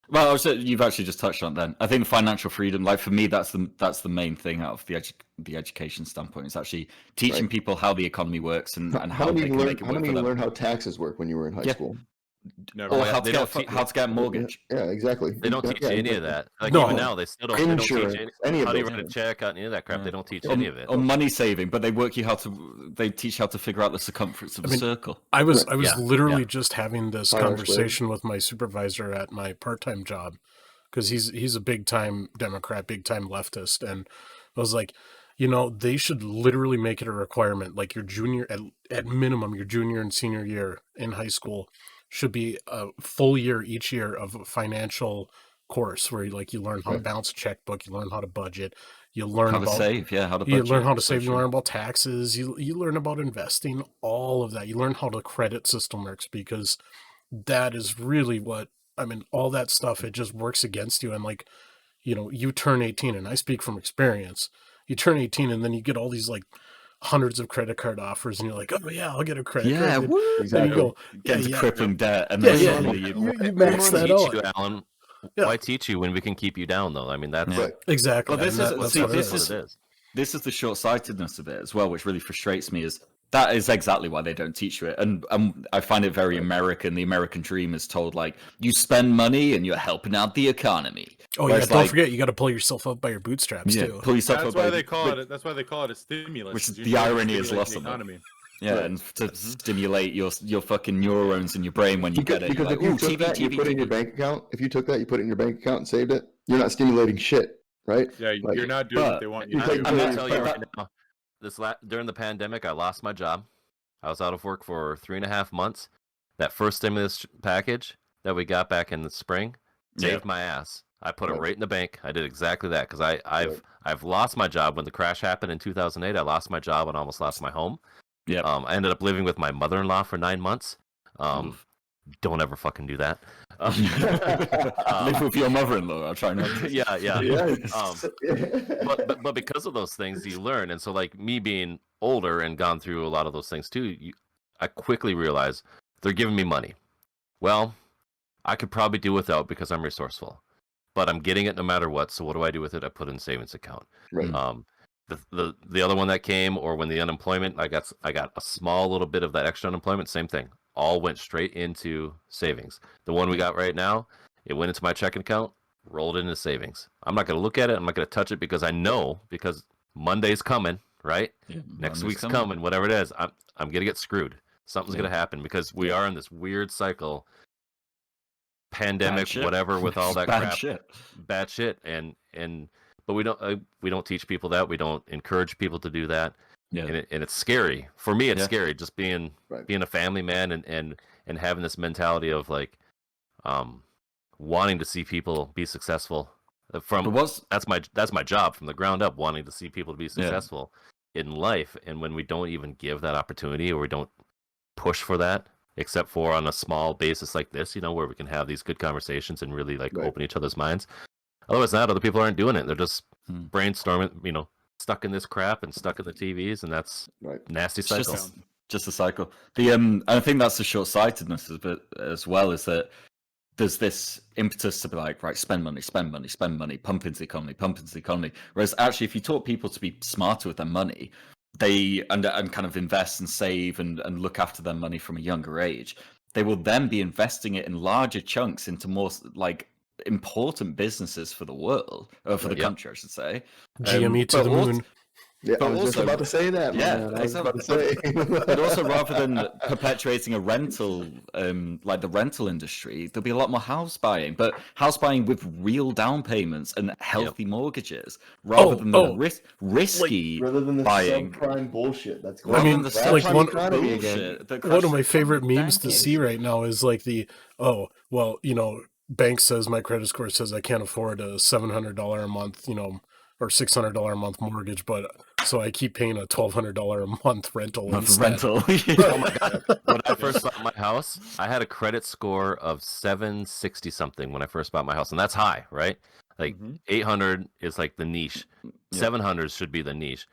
Well, you've actually just touched on it then. I think financial freedom, like for me, that's the main thing out of the education standpoint. It's actually teaching people how the economy works and how they can make it work for them. How many learn how taxes work when you were in high school? Or how to get a mortgage. Yeah, exactly. They don't teach you any of that. Like No. even now, they still don't. They don't teach any of how do you those write a things. check, any of that crap. They don't teach any of it. Or money saving, but they teach how to figure out the circumference of a circle. I was literally just having this conversation with my supervisor at my part-time job because he's a big-time Democrat, big-time leftist, and I was like, you know, they should literally make it a requirement, like your junior at minimum, your junior and senior year in high school should be a full year each year of a financial course where you learn how to balance a checkbook, you learn how to budget, you learn how to save, how to budget, you learn how to save, you learn about taxes, you learn about investing, all of that. You learn how the credit system works because that is really what, I mean, all that stuff, it just works against you. And like, you know, you turn 18 and I speak from experience, you turn 18 and then you get all these like hundreds of credit card offers and you're like, oh yeah, I'll get a credit card. Exactly. You go, get into crippling debt, and you max that out. You, Alan. Why teach you when we can keep you down, though? I mean, that's exactly. Well, this is the short-sightedness of it as well, which really frustrates me. That is exactly why they don't teach you it, and I find it very American. The American dream is told like you spend money and you're helping out the economy. Oh yeah, don't forget you got to pull yourself up by your bootstraps too. Pull yourself up. That's why they call it a stimulus. Which is the irony is lost on it. Yeah, and to stimulate your fucking neurons in your brain when you get it. Because if you took that, you put it in your bank account. If you took that, you put it in your bank account and saved it. You're not stimulating shit, right? Yeah, you're not doing what they want you to do. I'm gonna tell you right now. During the pandemic, I lost my job. I was out of work for 3.5 months. That first stimulus package that we got back in the spring saved my ass. I put it right in the bank. I did exactly that because I've lost my job when the crash happened in 2008. I lost my job and almost lost my home. Yeah. I ended up living with my mother-in-law for 9 months. Don't ever fucking do that. Live with your mother-in-law. I'll try not to. Yeah. But because of those things, you learn. And so, like me being older and gone through a lot of those things too, I quickly realized they're giving me money. Well, I could probably do without because I'm resourceful, but I'm getting it no matter what. So what do I do with it? I put it in savings account. Right. The other one that came, or when the unemployment, I got a small little bit of that extra unemployment. Same thing. All went straight into savings. The one we got right now, it went into my checking account, rolled into savings. I'm not going to look at it. I'm not going to touch it because I know because Monday's coming, right? Yeah, Next Monday's week's coming, whatever it is. I'm going to get screwed. Something's going to happen because we are in this weird cycle. Pandemic, whatever, with all that bad shit, but we don't teach people that. We don't encourage people to do that. Yeah, and it's scary for me. It's scary just being a family man and having this mentality of like, wanting to see people be successful. That's my job from the ground up, wanting to see people to be successful in life. And when we don't even give that opportunity, or we don't push for that, except for on a small basis like this, where we can have these good conversations and really like open each other's minds. Otherwise, other people aren't doing it. They're just brainstorming, stuck in this crap and stuck in the TVs, and that's nasty cycle. Just a cycle. I think that's the short-sightedness as well, is that there's this impetus to be like, right, spend money, pump into the economy. Whereas actually, if you taught people to be smarter with their money, they and kind of invest and save and look after their money from a younger age, they will then be investing it in larger chunks into more like important businesses for the world, or for the country, I should say. GME to the moon. Yeah, I was just about to say that. But also, rather than perpetuating a rental, like the rental industry, there'll be a lot more house buying, but house buying with real down payments and healthy mortgages, rather than the risky rather than the buying subprime bullshit that's going on. I mean, like one of my favorite memes to see right now is like bank says my credit score says I can't afford a $700 a month, or $600 a month mortgage, but so I keep paying a $1,200 a month rental instead. Oh my god! When I first bought my house, I had a credit score of 760 something when I first bought my house, and that's high, right? Like 800 is like the niche. 700 should be the niche.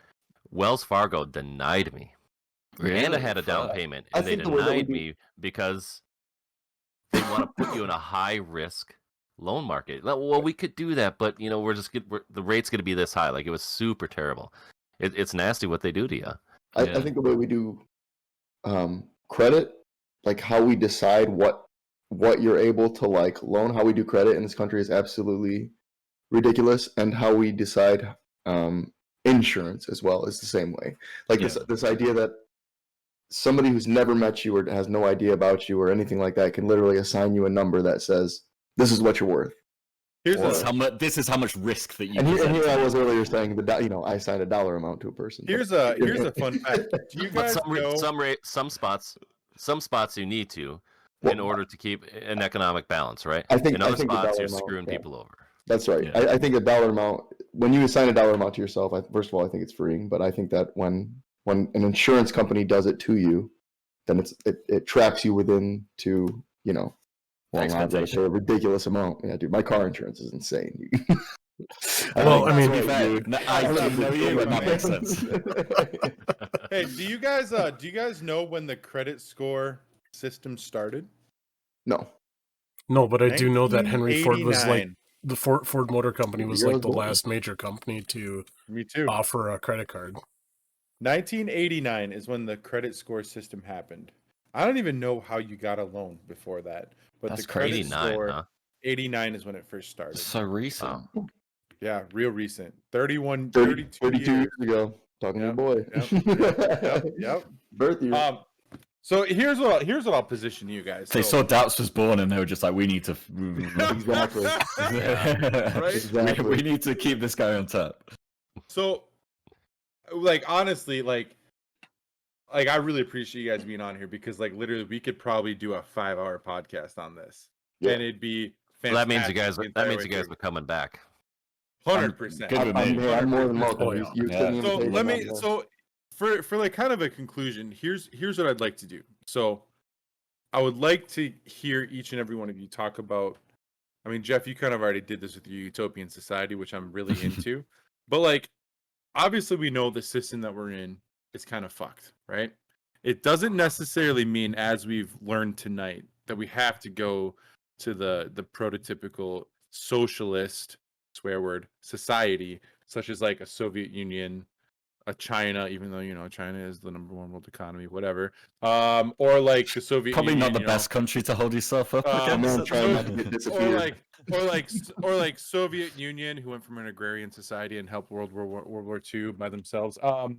Wells Fargo denied me, and I had a down payment, and they denied me because they want to put you in a high risk loan market. Well, we could do that, but the rate's going to be this high. Like, it was super terrible. It's nasty what they do to you. I think the way we do credit, like how we decide what you're able to like loan, how we do credit in this country is absolutely ridiculous, and how we decide insurance as well is the same way. Like this idea that somebody who's never met you or has no idea about you or anything like that can literally assign you a number that says, this is what you're worth. This is how much risk that you. And here I was earlier saying that I assigned a dollar amount to a person. Here's a fun fact. Do you guys know some spots you need to in order to keep an economic balance, right? I think in other spots you're amount, screwing people over. That's right. Yeah. I think a dollar amount, when you assign a dollar amount to yourself, first of all, I think it's freeing. But I think that when an insurance company does it to you, then it traps you within to well, not a ridiculous amount. Yeah, dude, my car insurance is insane. Well, I mean, that makes sense. Hey, do you guys know when the credit score system started? No, but I do know that Henry Ford was like the Ford Motor Company was like the last major company to offer a credit card. 1989 is when the credit score system happened. I don't even know how you got a loan before that, but that's the credit 89, score, 89 is when it first started. So recent. Yeah, real recent. 32 years ago. Talking to your boy. Yep. Birth year. So here's what I'll position you guys. They saw DAPS was born and they were just like, we need to exactly. Right? Exactly. We need to keep this guy on top. So, like, honestly, like I really appreciate you guys being on here, because like literally we could probably do a 5-hour podcast on this, and it'd be Well, that means you guys are coming back. 100%. I'm more than welcome. Oh, yeah. You're sitting in So the let table, me. So for like kind of a conclusion, here's what I'd like to do. So I would like to hear each and every one of you talk about. I mean, Jeff, you kind of already did this with your utopian society, which I'm really into. But like, obviously, we know the system that we're in is kind of fucked, right? It doesn't necessarily mean, as we've learned tonight, that we have to go to the prototypical socialist swear word society, such as like a Soviet Union, a China, even though China is the #1 world economy, whatever. Or like the Soviet Probably Union, not the best country to hold yourself up I'm against. not trying not to get disappeared. or like Soviet Union, who went from an agrarian society and helped World War II by themselves. The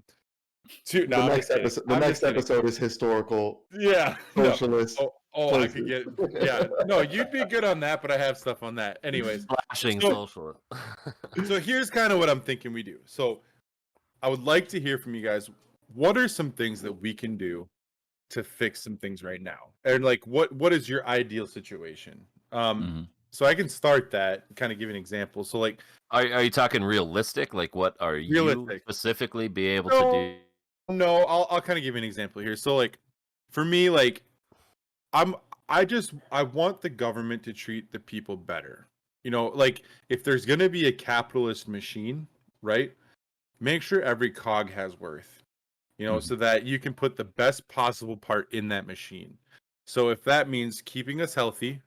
next episode is historical. Yeah. Socialist. No. Oh, I could get. Yeah. No, you'd be good on that, but I have stuff on that. Anyways, Flashing social. so here's kind of what I'm thinking we do. So I would like to hear from you guys. What are some things that we can do to fix some things right now? And like, what is your ideal situation? So I can start that, kind of give an example. So like, are you talking realistic? Like, what are you specifically be able to do? No, I'll kind of give you an example here. So like, for me, like, I want the government to treat the people better. Like if there's gonna be a capitalist machine, right? Make sure every cog has worth. So that you can put the best possible part in that machine. So if that means keeping us healthy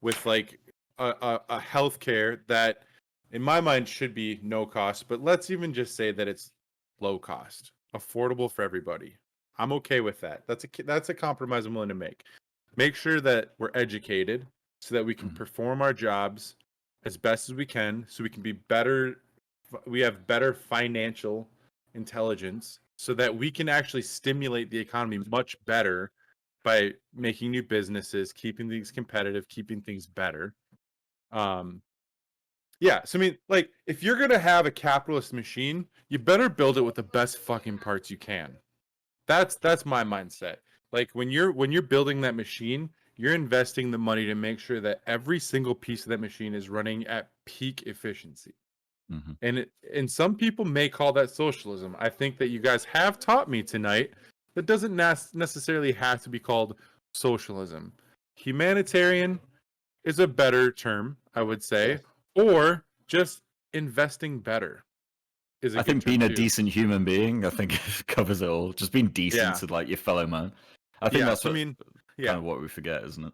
with like a healthcare that in my mind should be no cost, but let's even just say that it's low cost, affordable for everybody. I'm okay with that. That's a compromise I'm willing to make. Make sure that we're educated so that we can perform our jobs as best as we can, so we can be better. We have better financial intelligence so that we can actually stimulate the economy much better by making new businesses, keeping things competitive, keeping things better. Yeah, so I mean, like, if you're gonna have a capitalist machine, you better build it with the best fucking parts you can. That's my mindset. Like when you're building that machine, you're investing the money to make sure that every single piece of that machine is running at peak efficiency. And some people may call that socialism. I think that you guys have taught me tonight that doesn't necessarily have to be called socialism. Humanitarian is a better term, I would say, or just investing better. I think being a decent human being, I think it covers it all. Just being decent to like your fellow man. I think that's kind of what we forget, isn't it?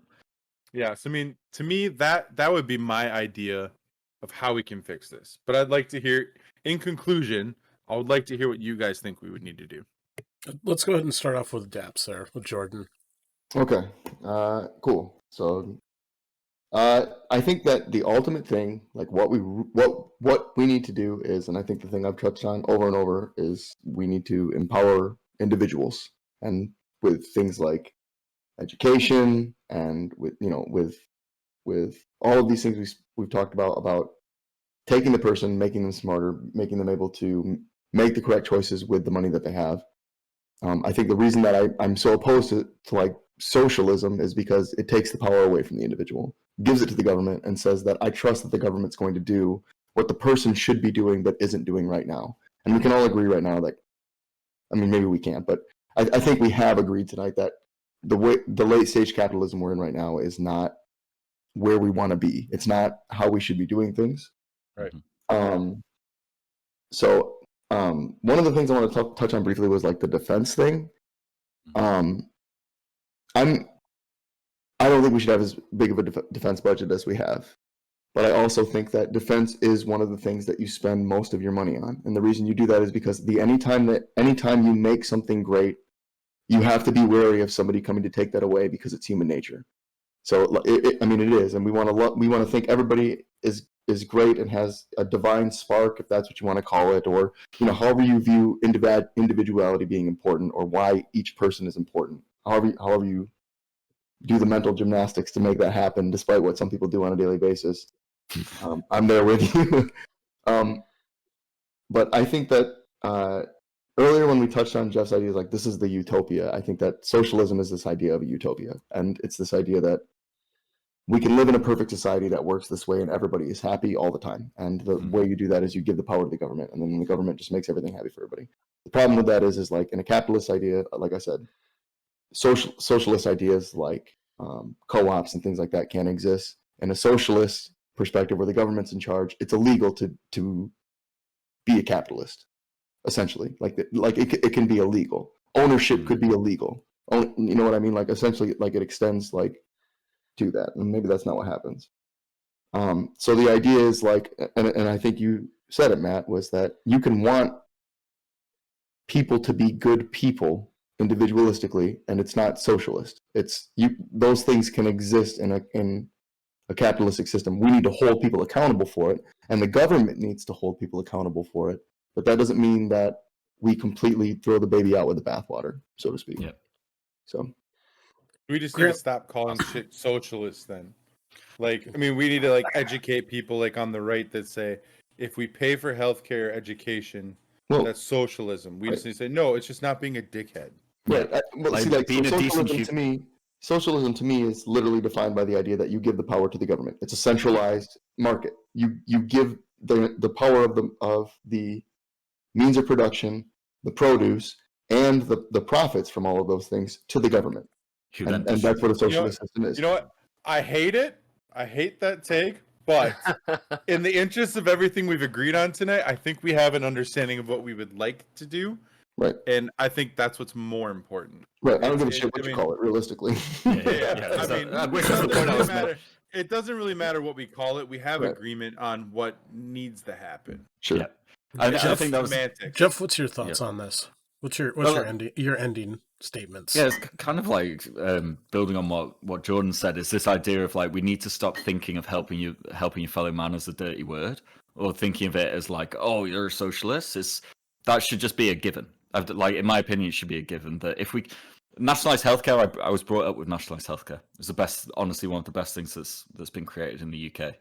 Yeah. So I mean, to me, that would be my idea of how we can fix this. But I'd like to hear, in conclusion, I would like to hear what you guys think we would need to do. Let's go ahead and start off with DAPS there, with Jordan. Okay. Cool. So I think that the ultimate thing, like what we need to do is, and I think the thing I've touched on over and over is we need to empower individuals, and with things like education and with all of these things we've talked about taking the person, making them smarter, making them able to make the correct choices with the money that they have. I think the reason that I'm so opposed to like socialism is because it takes the power away from the individual, gives it to the government, and says that I trust that the government's going to do what the person should be doing but isn't doing right now. And we can all agree right now that, I mean, maybe we can't, but I think we have agreed tonight that the late stage capitalism we're in right now is not where we want to be. It's not how we should be doing things. Right. So one of the things I want to touch on briefly was like the defense thing. I don't think we should have as big of a defense budget as we have, but I also think that defense is one of the things that you spend most of your money on. And the reason you do that is because anytime you make something great, you have to be wary of somebody coming to take that away, because it's human nature. So I mean, it is, and we want to think everybody is great and has a divine spark, if that's what you want to call it, or however you view individuality being important, or why each person is important. However you do the mental gymnastics to make that happen, despite what some people do on a daily basis. I'm there with you. But I think that earlier when we touched on Jeff's ideas, like this is the utopia, I think that socialism is this idea of a utopia, and it's this idea that we can live in a perfect society that works this way and everybody is happy all the time. And the way you do that is you give the power to the government, and then the government just makes everything happy for everybody. The problem with that is like in a capitalist idea, like I said, socialist ideas like co-ops and things like that can't exist. In a socialist perspective where the government's in charge, it's illegal to be a capitalist, essentially. Like it can be illegal. Ownership could be illegal. You know what I mean? Like essentially, like it extends like to that, and maybe that's not what happens. So the idea is like, and I think you said it, Matt, was that you can want people to be good people individualistically, and it's not socialist. Those things can exist in a capitalistic system. We need to hold people accountable for it, and the government needs to hold people accountable for it. But that doesn't mean that we completely throw the baby out with the bathwater, so to speak. Yeah. So we just need to stop calling shit socialist then. Like, I mean, we need to like educate people like on the right that say if we pay for healthcare education, that's socialism. We just need to say no, it's just not being a dickhead. Right. Socialism to me is literally defined by the idea that you give the power to the government. It's a centralized market. You give the power of the means of production, the produce, and the profits from all of those things to the government. And that's what a socialist system is. You know what? I hate it. I hate that take. But in the interest of everything we've agreed on tonight, I think we have an understanding of what we would like to do. Right. And I think that's what's more important. Right. I don't give a shit what you call it, realistically. It doesn't really matter what we call it. We have agreement on what needs to happen. Sure. Yeah. I think that was semantics. Jeff, what's your thoughts on this? What's your ending statements? Yeah, it's kind of like building on what Jordan said. Is this idea of like we need to stop thinking of helping your fellow man as a dirty word, or thinking of it as like, oh, you're a socialist. That should just be a given. Like in my opinion, it should be a given that if we nationalize healthcare, I was brought up with nationalized healthcare. It's the best, honestly, one of the best things that's been created in the UK.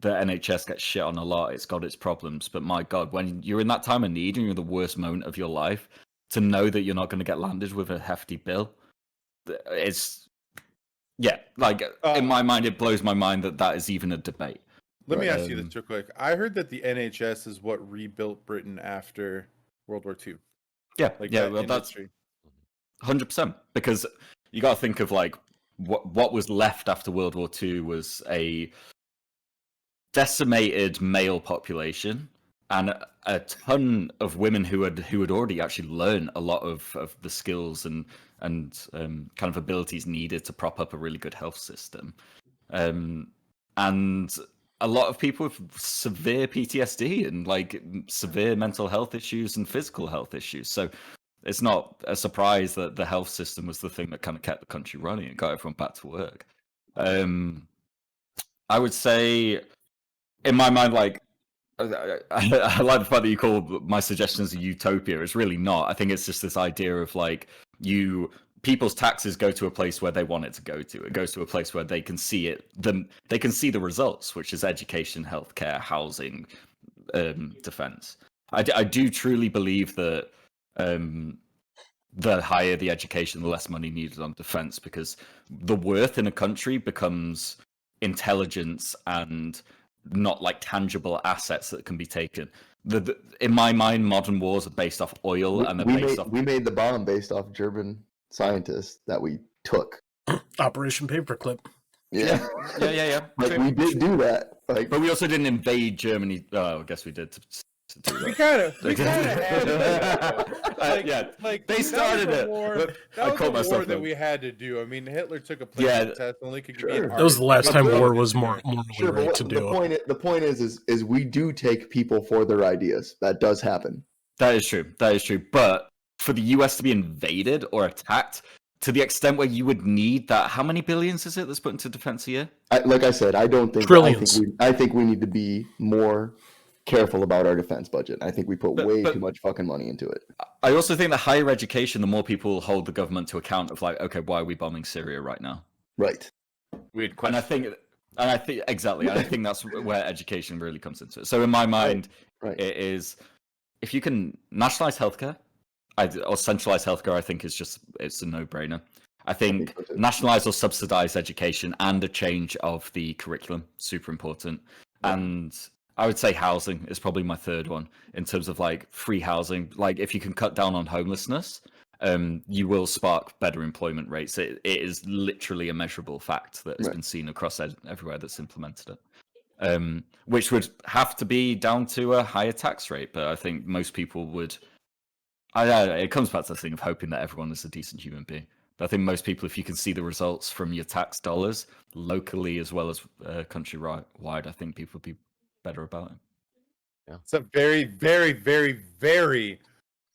The NHS gets shit on a lot. It's got its problems, but my God, when you're in that time of need and you're in the worst moment of your life, to know that you're not going to get landed with a hefty bill, it's in my mind, it blows my mind that is even a debate. Let me ask you this real quick. I heard that the NHS is what rebuilt Britain after World War II. Yeah, that's 100%. Because you got to think of like what was left after World War II was a decimated male population and a ton of women who had already actually learned a lot of the skills and kind of abilities needed to prop up a really good health system, and a lot of people with severe PTSD and like severe mental health issues and physical health issues. So it's not a surprise that the health system was the thing that kind of kept the country running and got everyone back to work. I would say, in my mind, like I like the fact that you call my suggestions a utopia. It's really not. I think it's just this idea of like people's taxes go to a place where they want it to go to. It goes to a place where they can see it. They can see the results, which is education, healthcare, housing, defense. I do truly believe that the higher the education, the less money needed on defense, because the worth in a country becomes intelligence and not like tangible assets that can be taken. In my mind, modern wars are based off oil, and we made the bomb based off German scientists that we took. Operation Paperclip. Yeah. Like, we did do that. Like, but we also didn't invade Germany. Oh, I guess we did. We kind of had it. They started it. That was a war that we had to do. I mean, Hitler took a plane test. Only could be that was the last time war was more right to do. The point is we do take people for their ideas. That does happen. That is true. But for the US to be invaded or attacked to the extent where you would need that, how many billions is it that's put into defense a year? Like I said, I don't think trillions. I think we need to be more careful about our defense budget. I think we put way too much fucking money into it. I also think the higher education, the more people hold the government to account of like, okay, why are we bombing Syria right now? Right. Weird question. And I think exactly. And I think that's where education really comes into it. So in my mind, it is, if you can nationalize healthcare or centralize healthcare, I think it's a no-brainer. I think so too. nationalize or subsidize education and a change of the curriculum, super important. And I would say housing is probably my third one in terms of like free housing. Like if you can cut down on homelessness, you will spark better employment rates. It is literally a measurable fact that has been seen across everywhere that's implemented it. Which would have to be down to a higher tax rate, but I think most people would. It comes back to the thing of hoping that everyone is a decent human being. But I think most people, if you can see the results from your tax dollars locally as well as countrywide, I think people would be better about it. Yeah. It's a very, very, very, very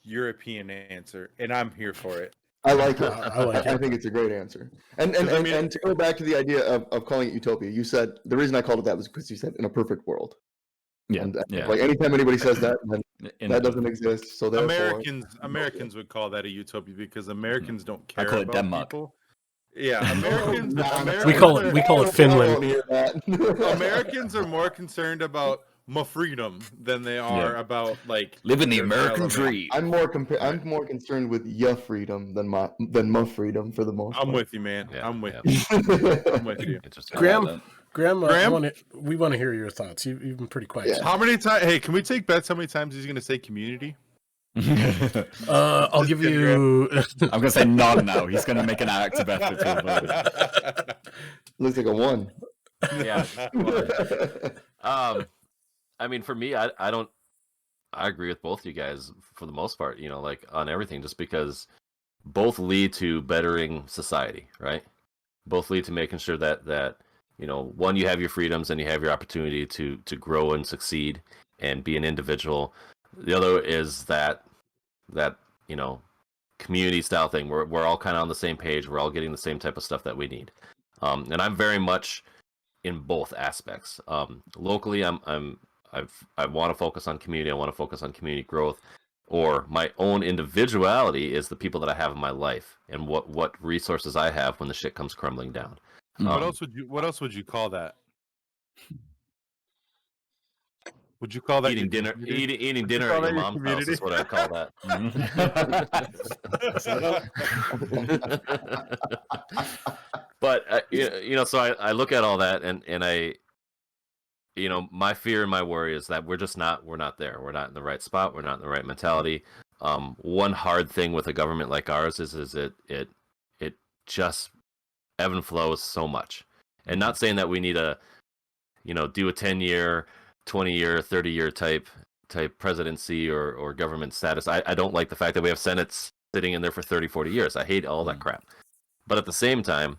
European answer, and I'm here for it. I like it. I like I it. think it's a great answer. And I mean- and to go back to the idea of calling it utopia, you said the reason I called it that was because you said in a perfect world. Yeah, And yeah. like anytime anybody says that, then that doesn't exist. So therefore, Americans would call that a utopia because Americans don't care call it about Denmark. people. Yeah, Americans. We call it Finland. I don't hear that. Americans are more concerned about my freedom than they are about like living the their American element. dream. I'm more concerned with your freedom than my freedom for the most part. I'm with you, man. Yeah, I'm with yeah. you. I'm with you. Interesting. Graham, Graham? we want to hear your thoughts. You've been pretty quiet. Yeah. How many times? Hey, can we take bets? How many times he's going to say community? I'll give you. I'm gonna say none now. He's gonna make an active effort to avoid it. Looks like a 1. Yeah. I mean, for me, I agree with both you guys for the most part, like on everything, just because both lead to bettering society, right? Both lead to making sure that one, you have your freedoms and you have your opportunity to grow and succeed and be an individual. The other is that community style thing. We're all kind of on the same page. We're all getting the same type of stuff that we need. And I'm very much in both aspects. Locally, I want to focus on community. I want to focus on community growth, or my own individuality is the people that I have in my life and what resources I have when the shit comes crumbling down. What else would you call that? Would you call that Eating dinner? Eating dinner at your mom's house is what I call that. But so I look at all that and I, my fear and my worry is that we're not there. We're not in the right spot. We're not in the right mentality. One hard thing with a government like ours is it just ebb and flows so much. And not saying that we need to, do a 10-year, 20-year, 30-year type presidency or government status. I don't like the fact that we have Senates sitting in there for 30, 40 years. I hate all that crap. But at the same time,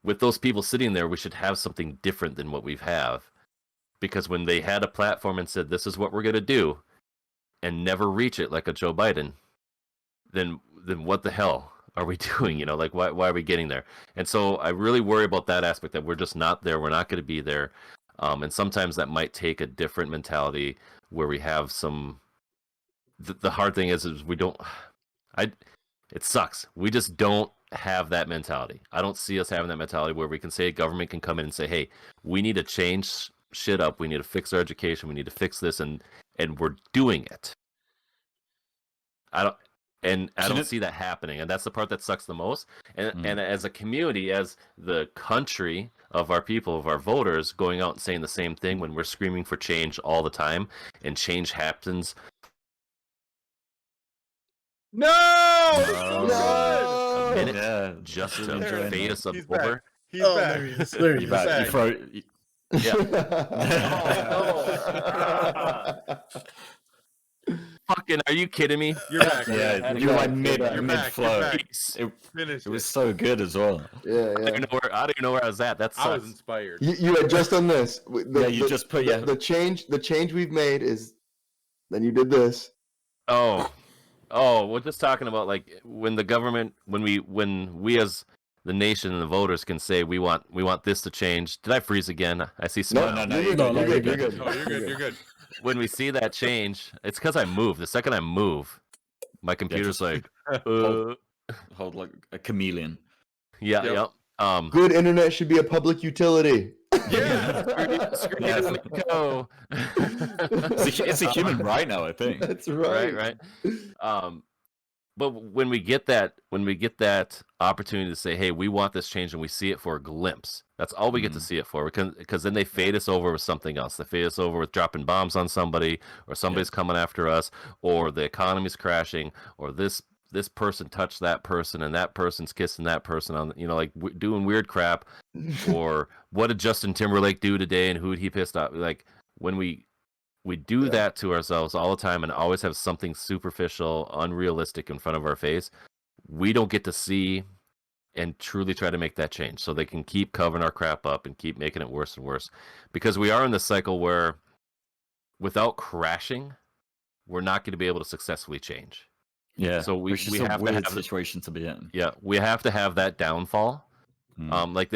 with those people sitting there, we should have something different than what we have. Because when they had a platform and said, this is what we're going to do, and never reach it like a Joe Biden, then what the hell are we doing? Like why are we getting there? And so I really worry about that aspect, that we're just not there. We're not going to be there. And sometimes that might take a different mentality where we have some. The hard thing is we don't. It sucks. We just don't have that mentality. I don't see us having that mentality where we can say government can come in and say, hey, we need to change shit up. We need to fix our education. We need to fix this, and we're doing it. I don't see that happening, and that's the part that sucks the most. And as a community, as the country of our people, of our voters, going out and saying the same thing when we're screaming for change all the time, and change happens. No! A minute, Yeah, just really to enjoying fade that. us up He's over. back. He's Oh, back. there he is. There he You is. bet. back. You throw. Fucking, are you kidding me? You're back. Yeah, You're you were back. like You're mid back. flow. You're back. It Finish was so good as well. Yeah, I don't even know where I was at. That I was sucks. inspired. You had just done this. You just put the change we've made is. Then you did this. Oh, we're just talking about like when the government, when we as the nation and the voters can say we want this to change. Did I freeze again? I see smoke. No, You're good. You're good. Oh, you're good. You're good. When we see that change, it's because I move. The second I move, my computer's like, Hold like a chameleon. yeah, Yep. yeah. Good internet should be a public utility. Yeah. Screw Yeah. you, go. It's a human right now, I think. That's right. Right. But when we get that opportunity to say, hey, we want this change, and we see it for a glimpse, that's all we get to see it for, because then they fade us over with something else. They fade us over with dropping bombs on somebody, or somebody's coming after us, or the economy's crashing, or this person touched that person, and that person's kissing that person on, like doing weird crap, or what did Justin Timberlake do today, and who did he pissed off? Like when we do that to ourselves all the time and always have something superficial, unrealistic in front of our face, we don't get to see and truly try to make that change. So they can keep covering our crap up and keep making it worse and worse. Because we are in this cycle where without crashing, we're not going to be able to successfully change. Yeah. So we have a weird to have situation to be in. Yeah, we have to have that downfall. Like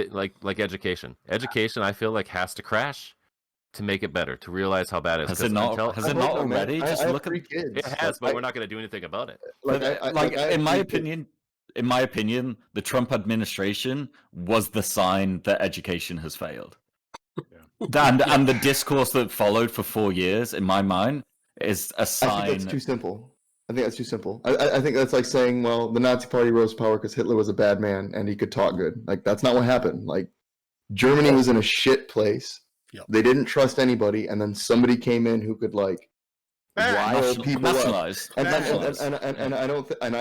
education. Education, I feel like, has to crash to make it better, to realize how bad it is. Has it not already? Just look at kids. It has, but we're not going to do anything about it. In my opinion, the Trump administration was the sign that education has failed. And the discourse that followed for 4 years, in my mind, is a sign. I think that's too simple. I think that's like saying, well, the Nazi Party rose to power because Hitler was a bad man and he could talk good. Like, that's not what happened. Like, Germany was in a shit place. Yep. They didn't trust anybody, and then somebody came in who could like rile people up. And I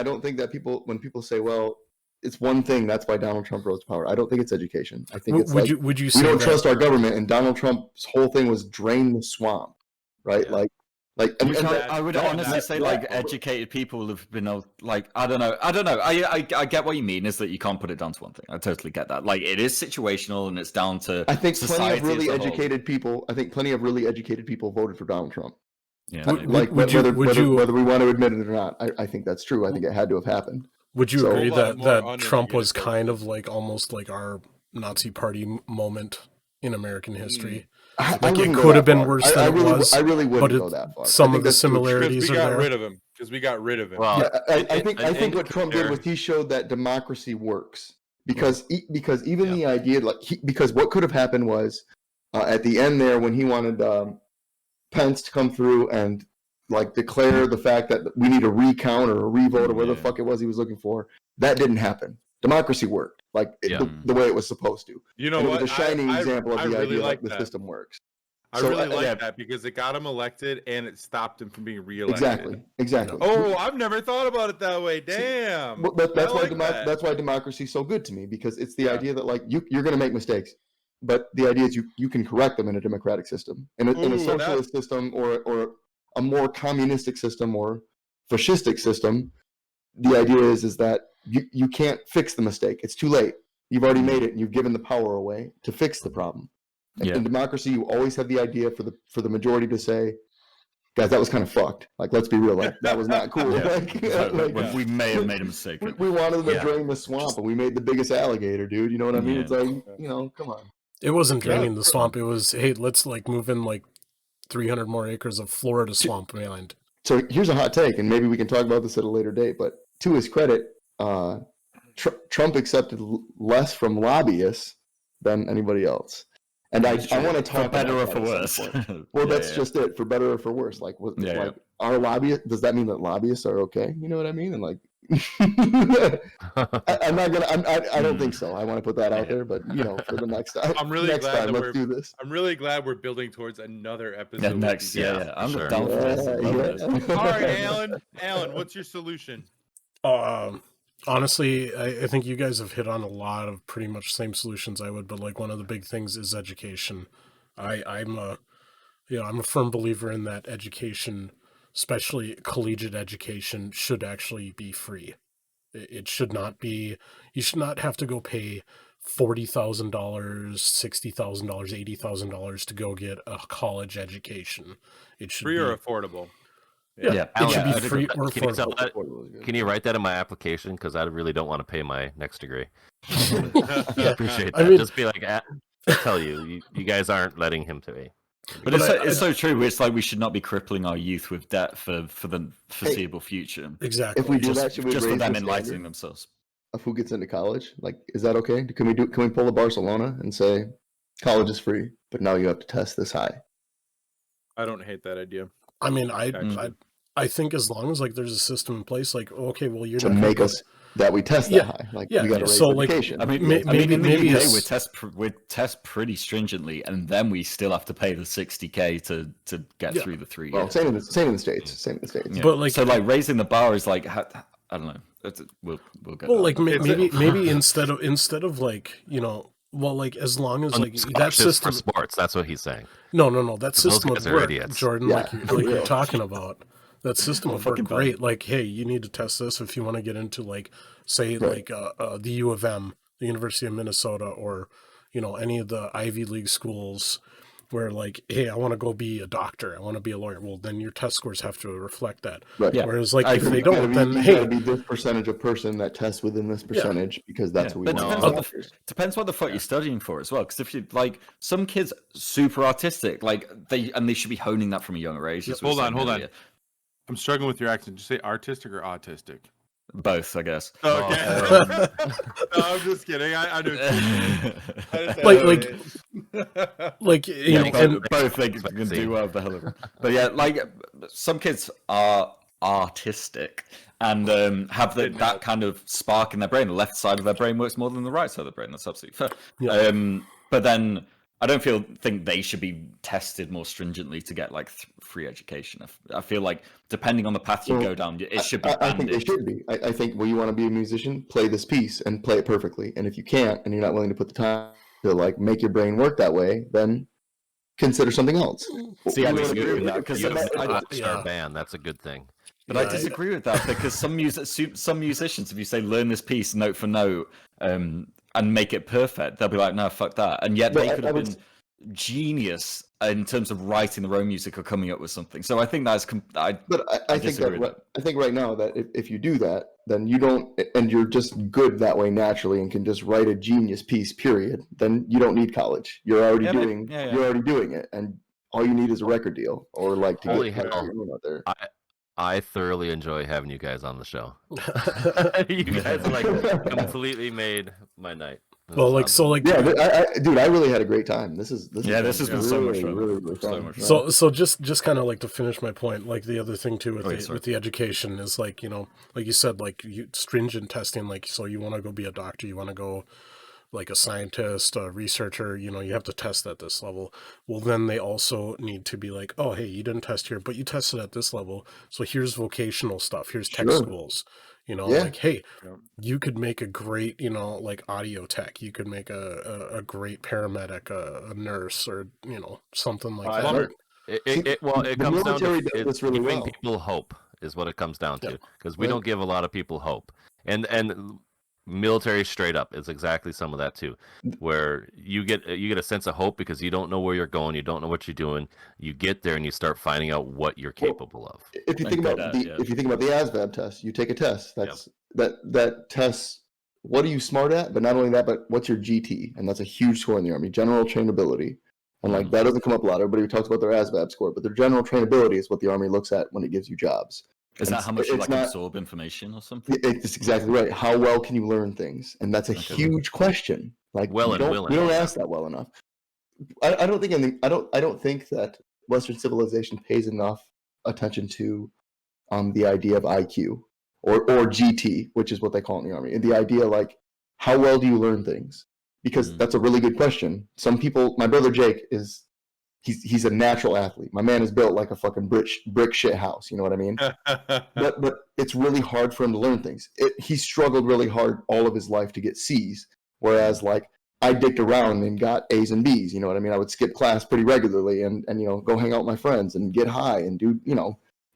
don't think that when people say, well, it's one thing, that's why Donald Trump rose to power. I don't think it's education. I think it's would you say we don't trust our government, and Donald Trump's whole thing was drain the swamp, right? Yeah. I would honestly say educated people have been like, I don't know. I get what you mean, is that you can't put it down to one thing. I totally get that. Like, it is situational, and it's down to I think plenty of really educated people voted for Donald Trump. Yeah. Whether we want to admit it or not, I think that's true. I think it had to have happened. Would you agree that Trump was kind of like almost like our Nazi Party moment in American history? Like, it could have been worse than it was. I really wouldn't go that far. Some of the similarities are there. Because we got rid of him. Well, I think what Trump did was he showed that democracy works. Because even the idea, because what could have happened was at the end there, when he wanted Pence to come through and like declare the fact that we need a recount or a revote or whatever the fuck it was he was looking for, that didn't happen. Democracy worked the way it was supposed to. You know, and it was a shining example of the idea like the system works. I really like that because it got him elected and it stopped him from being reelected. Exactly. Oh, I've never thought about it that way. Damn. That's why democracy is so good to me, because it's the idea that like you're going to make mistakes, but the idea is you can correct them in a democratic system. In a socialist system or a more communistic system or fascistic system, the idea is that you can't fix the mistake. It's too late. You've already made it, and you've given the power away to fix the problem. In democracy, you always have the idea for the majority to say, guys, that was kind of fucked. Like, let's be real. Like, that was not cool. We may have made a mistake. We wanted them to drain the swamp, and we made the biggest alligator, dude. You know what I mean? It's like, come on. It wasn't draining the swamp. It was, hey, let's like move in like 300 more acres of Florida swampland. So here's a hot take, and maybe we can talk about this at a later date. But to his credit, Trump accepted less from lobbyists than anybody else. And I want to talk for better or for worse. Well, that's just it, for better or for worse. Like, our lobbyists, does that mean that lobbyists are okay? You know what I mean? And like, I don't think so. I want to put that out there, but for the next time, let's do this. I'm really glad we're building towards another episode. I'm down for this. All right, Alan, what's your solution? Honestly, I think you guys have hit on a lot of pretty much same solutions I would, but like one of the big things is education. I'm a firm believer in that education, especially collegiate education, should actually be free. It should not be. You should not have to go pay $40,000, $60,000, $80,000 to go get a college education. It should free or affordable. Yeah. It should be free or affordable. Can you write that in my application? Because I really don't want to pay my next degree. I appreciate that. Just be like, I tell you guys aren't letting him pay. But it's so true. It's like we should not be crippling our youth with debt for the foreseeable future. Exactly. If we do that, should we just raise for them the enlightening themselves of who gets into college? Like, is that okay? Can we pull a Barcelona and say college is free, but now you have to test this high? I don't hate that idea. I mean, I think as long as like there's a system in place, like okay, well you're to not gonna make go- us that we test Yeah. that high. Like Yeah, we got to raise so, like, education. I mean, maybe in the maybe UK it's- we test pretty stringently, and then we still have to pay the 60K to get Yeah. through the 3 well, years. same in the states. Same in the states. Yeah. But, like- so like raising the bar is like I don't know. We'll get. well, that like one. maybe instead of like well, like as long as like that Scholarships system. for sports. That's what he's saying. No, that Those system guys would are work, idiots. Jordan. Yeah. Like you're talking about. That system would work fucking great. Like, hey, you need to test this if you want to get into like, say, Right. like the U of M, the University of Minnesota, or any of the Ivy League schools, where like, hey, I want to go be a doctor, I want to be a lawyer. Well, then your test scores have to reflect that. Right. Yeah. Whereas, like, I if agree. they You gotta don't, be- then you hey, gotta be this percentage of person that tests within this percentage because that's Yeah, what we but want. depends what the fuck you're studying for as well. Because if you like some kids super artistic, like they should be honing that from a younger age. as we were Hold on, saying hold on. earlier. I'm struggling with your accent. Did you say artistic or autistic? Both, I guess. Okay. Oh, No, I'm just kidding. I do. like Yeah, and both they can do well the hell of it. But yeah, like some kids are artistic and have that kind of spark in their brain. The left side of their brain works more than the right side of the brain. That's absolutely fair. Yeah. But then I don't think they should be tested more stringently to get like free education. I feel like depending on the path you Well, go down, it should be. I think they should be. I think, well, you want to be a musician, play this piece and play it perfectly. And if you can't, and you're not willing to put the time to like make your brain work that way, then consider something else. See, I You know what disagree with mean? that because You have a I, rockstar yeah. band. That's a good thing. But I disagree with that because some musicians, if you say learn this piece note for note and make it perfect, they'll be like, no, fuck that. And yet they could have been genius in terms of writing their own music or coming up with something. So I think that's. I think that I think right now that if you do that, then you don't, and you're just good that way naturally, and can just write a genius piece. Period. Then you don't need college. You're already You're already doing it, and all you need is a record deal or like to Holy get hell. out there. I thoroughly enjoy having you guys on the show. You guys like completely made my night. This well, is like awesome. so, like Yeah, dude, I really had a great time. This has been so much fun. really So fun. much fun. So just kind of like to finish my point, like the other thing too with yeah, sorry. with the education is like like you said, like stringent testing, like so you want to go be a doctor, you want to go like a scientist, a researcher, you have to test at this level. Well, then they also need to be like, oh, hey, you didn't test here, but you tested at this level. So here's vocational stuff. Here's tech Sure. schools, Yeah. like, hey, Yeah. you could make a great, like audio tech. You could make a great paramedic, a nurse, or, something like that. Plumber. It The comes down to military does this really giving well. people hope is what it comes down to, Yeah. because we Right. don't give a lot of people hope, and military straight up is exactly some of that too, where you get a sense of hope because you don't know where you're going, you don't know what you're doing, you get there and you start finding out what you're capable of. If you think about if you think about the ASVAB test, you take a test. That's that test. What are you smart at? But not only that, but what's your GT? And that's a huge score in the Army. General trainability. And like that doesn't come up a lot. Everybody talks about their ASVAB score, but their general trainability is what the Army looks at when it gives you jobs. Is And that how much you it's like not- absorb information or something? It's exactly right. How well can you learn things? And that's a Okay. huge question. Like Well we and don't, willing, we don't yeah. ask that well enough. I don't think I don't think that Western civilization pays enough attention to the idea of IQ or GT, which is what they call it in the Army. And the idea like how well do you learn things? Because that's a really good question. Some people, my brother Jake is he's a natural athlete. My man is built like a fucking brick shit house. You know what I mean? But it's really hard for him to learn things. He struggled really hard all of his life to get C's, whereas like I dicked around and got A's and B's. You know what I mean? I would skip class pretty regularly and go hang out with my friends and get high and do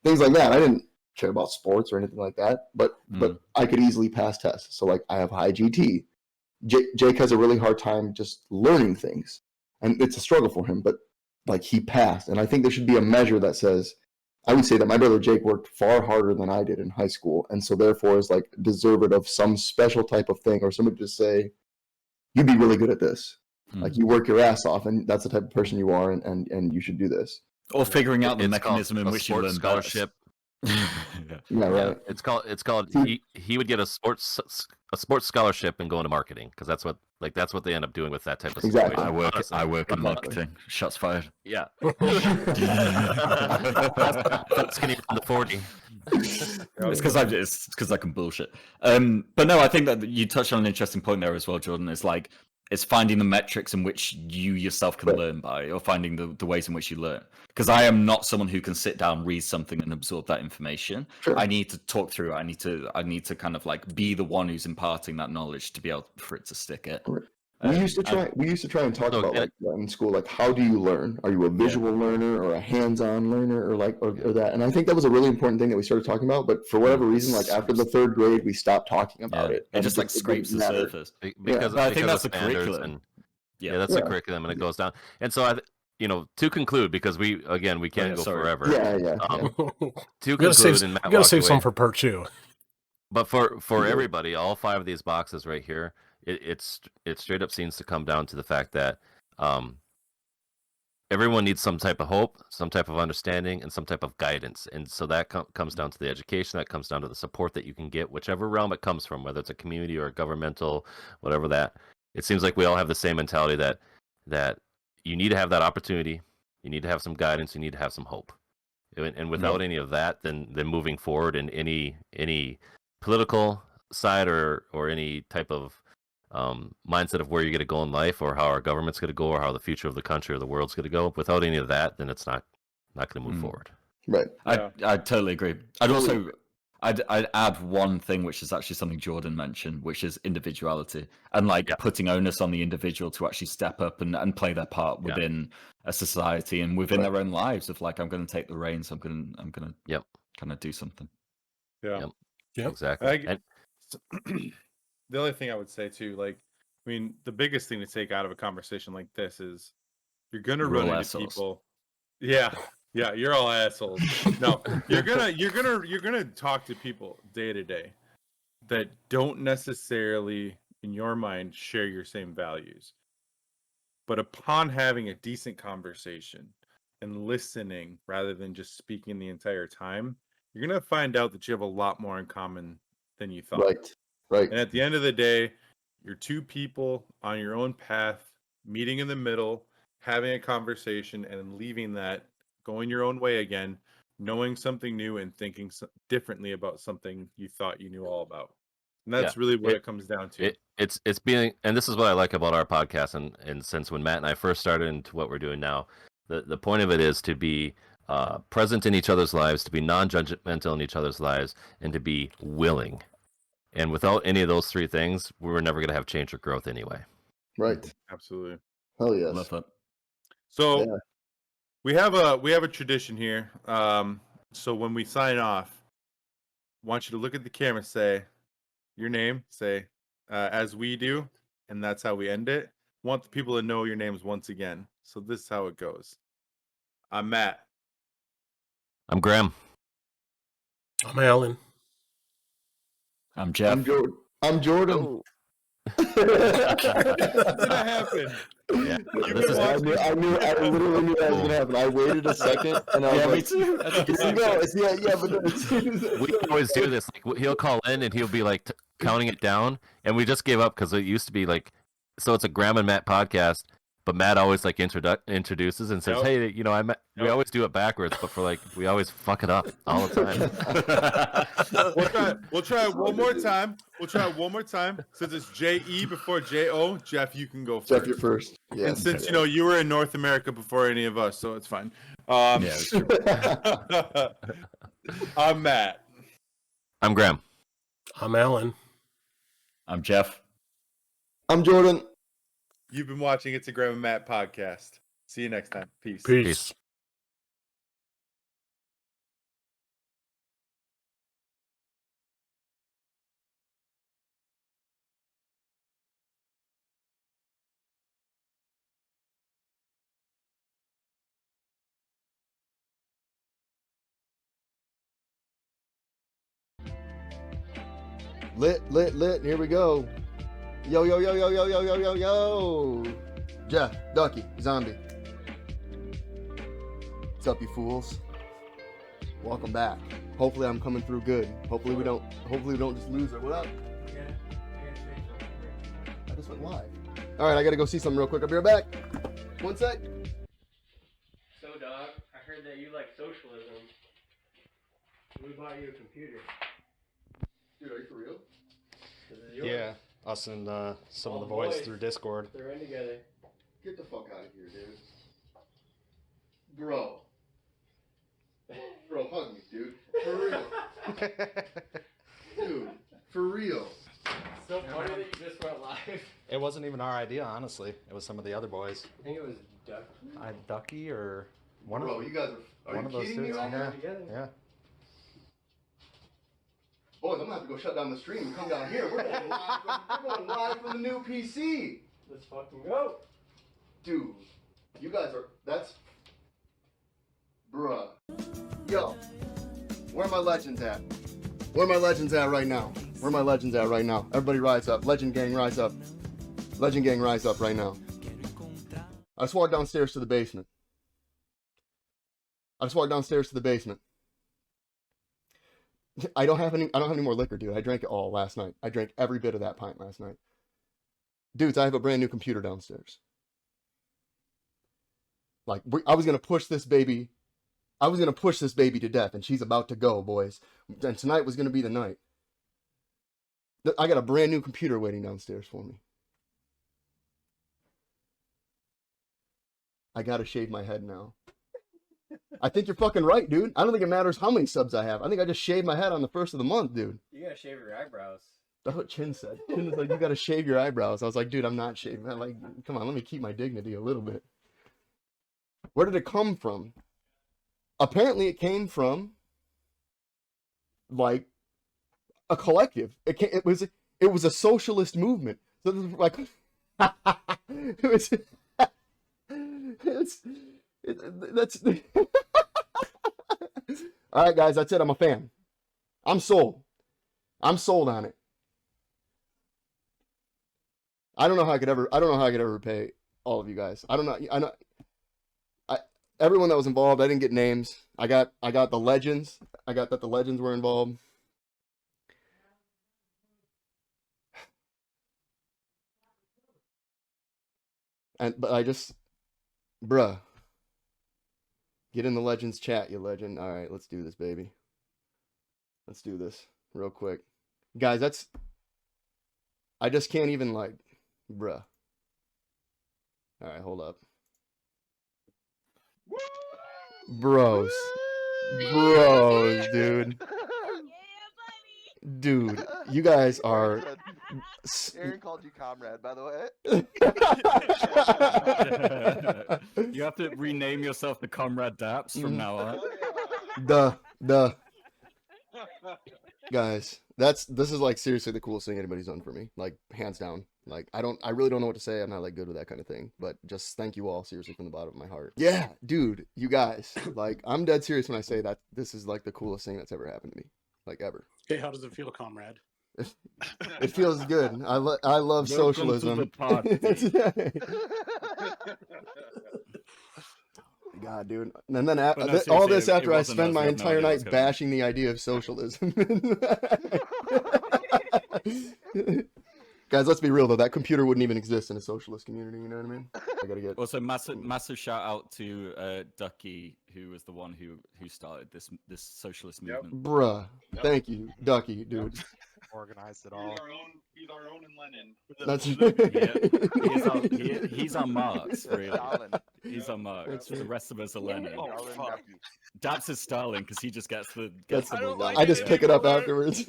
things like that. I didn't care about sports or anything like that, but I could easily pass tests. So like I have high GT. Jake has a really hard time just learning things, and it's a struggle for him. But like he passed, and I think there should be a measure that says, I would say that my brother Jake worked far harder than I did in high school, and so therefore is like deserved of some special type of thing, or somebody just say, you'd be really good at this. Like you work your ass off, and that's the type of person you are, and you should do this. Or figuring out the It's mechanism called in a which you sports learn scholarship. best. Yeah, right. It's called. He would get a sports a sports scholarship and go into marketing, because that's what they end up doing with that type of Exactly. situation. I work in marketing. Shots fired. Yeah. That's skinny on the 40. It's because I can bullshit. But no, I think that you touched on an interesting point there as well, Jordan. It's finding the metrics in which you yourself can learn by, or finding the ways in which you learn. Because I am not someone who can sit down, read something, and absorb that information. Sure. I need to talk through it. I need to kind of like be the one who's imparting that knowledge to be able for it to stick it. Right. We used to try and talk about like that in school, like how do you learn? Are you a visual learner or a hands-on learner or that? And I think that was a really important thing that we started talking about. But for whatever reason, like after the 3rd grade, we stopped talking about it. It just like scrapes the surface. Because I think that's the the curriculum. That's the curriculum, and it goes down. And so to conclude, because we can't go forever. To conclude, and Matt we gotta save away, some for part 2. But for everybody, all 5 of these boxes right here, it straight up seems to come down to the fact that everyone needs some type of hope, some type of understanding, and some type of guidance. And so that comes down to the education, that comes down to the support that you can get, whichever realm it comes from, whether it's a community or a governmental, whatever that. It seems like we all have the same mentality that you need to have that opportunity, you need to have some guidance, you need to have some hope. And without any of that, then moving forward in any political side or any type of mindset of where you're going to go in life, or how our government's going to go, or how the future of the country or the world's going to go, without any of that, then it's not going to move forward. Right. I totally agree. I'd add one thing, which is actually something Jordan mentioned, which is individuality, and putting onus on the individual to actually step up and play their part within a society and within their own lives. Of like, I'm going to take the reins. I'm going to kind of do something. Yeah. Yep. Exactly. The other thing I would say too, the biggest thing to take out of a conversation like this is you're gonna run into assholes. people. Yeah, you're all assholes. No, you're gonna talk to people day to day that don't necessarily, in your mind, share your same values. But upon having a decent conversation and listening rather than just speaking the entire time, you're gonna find out that you have a lot more in common than you thought. Right. And at the end of the day, you're 2 people on your own path, meeting in the middle, having a conversation, and leaving that, going your own way again, knowing something new and thinking differently about something you thought you knew all about. And that's really what it comes down to. It's being, and this is what I like about our podcast, and since when Matt and I first started into what we're doing now, the point of it is to be present in each other's lives, to be non-judgmental in each other's lives, and to be willing. And without any of those 3 things, we're never going to have change or growth anyway. Right. Absolutely. Hell yes. Love that. So we have a tradition here. So when we sign off, I want you to look at the camera, say your name, say as we do, and that's how we end it. I want the people to know your names once again. So this is how it goes. I'm Matt. I'm Graham. I'm Alan. I'm Jeff. I'm Jordan. How did that happen? Yeah, I literally knew that was gonna happen. I waited a second, and I was like, me too. but we always do this. Like, he'll call in and he'll be like counting it down, and we just gave up because it used to be like, so it's a Graham and Matt podcast, but Matt always like introduces and says, "Hey, we always do it backwards, but we always fuck it up all the time." We'll try it one more time. Since it's J-E before J-O, Jeff, you can go first. Jeff, you're first. Yeah. And since you were in North America before any of us, so it's fine. That's true. I'm Matt. I'm Graham. I'm Alan. I'm Jeff. I'm Jordan. You've been watching It's a Graham and Matt podcast. See you next time. Peace. Peace. Lit. Here we go. Yo. Jeff, Ducky, Zombie. What's up, you fools? Welcome back. Hopefully I'm coming through good. Hopefully we don't just lose it. What up? live. All right, I gotta go see something real quick. I'll be right back. One sec. So, dog, I heard that you like socialism. We bought you a computer. Dude, are you for real? This is yours. Yeah, us and some of All the boys boys. through Discord. They're in together. Get the fuck out of here, dude. Bro. Bro, hug me, dude. For real. Dude, for real. So funny that you just went live. It wasn't even our idea, honestly. It was some of the other boys. I think it was Duck. Ducky or one Bro, of you guys are one you of those kidding me dudes. right now? Yeah. Boys, I'm gonna have to go shut down the stream and come down here. We're going live from the new PC. Let's fucking go. Dude, you guys are, that's, bruh. Yo, where are my legends at? Where are my legends at right now? Where are my legends at right now? Everybody rise up. Legend gang, rise up. Legend gang, rise up right now. I just walked downstairs to the basement. I don't have any more liquor, dude. I drank it all last night. I drank every bit of that pint last night. Dudes, I have a brand new computer downstairs. Like, I was gonna push this baby to death, and she's about to go, boys. And tonight was gonna be the night. I got a brand new computer waiting downstairs for me. I gotta shave my head now. I think you're fucking right, dude. I don't think it matters how many subs I have. I think I just shaved my head on the first of the month, dude. You gotta shave your eyebrows. That's what Chin said. Chin was like, you gotta shave your eyebrows. I was like, dude, I'm not shaving. I'm like, come on, let me keep my dignity a little bit. Where did it come from? Apparently it came from, like, a collective. It was a socialist movement. So it was like, that's all right, guys, that's it. I'm a fan. I'm sold on it. I don't know how I could ever repay all of you guys. I know everyone that was involved. I didn't get names. I got the legends. I got that the legends were involved. But I just, bruh, get in the legends chat, you legend. All right, let's do this, baby. Let's do this real quick, guys. I just can't even, like, bruh. All right, hold up, bros, dude. Dude, you guys are. Aaron called you comrade, by the way. You have to rename yourself the Comrade DAPS from now on. Guys, this is like seriously the coolest thing anybody's done for me. Like, hands down. Like, I really don't know what to say. I'm not like good with that kind of thing. But just thank you all seriously from the bottom of my heart. Yeah, dude, you guys. Like, I'm dead serious when I say that this is like the coolest thing that's ever happened to me. Like, ever. Hey, how does it feel, comrade? It feels good. I love socialism. God, dude. And then all this after I spend my entire night bashing the idea of socialism. Guys, let's be real though. That computer wouldn't even exist in a socialist community. You know what I mean? I gotta get. Also, massive shout out to Ducky, who was the one who started this socialist movement. Bruh, thank you, Ducky, dude. Organized it all. He's our own Lenin. That's he's on Marx, really. Stalin. He's on Marx. That's The rest of us are Lenin. Oh, fuck. Daps is Stalin because he just gets the. I just pick it up afterwards.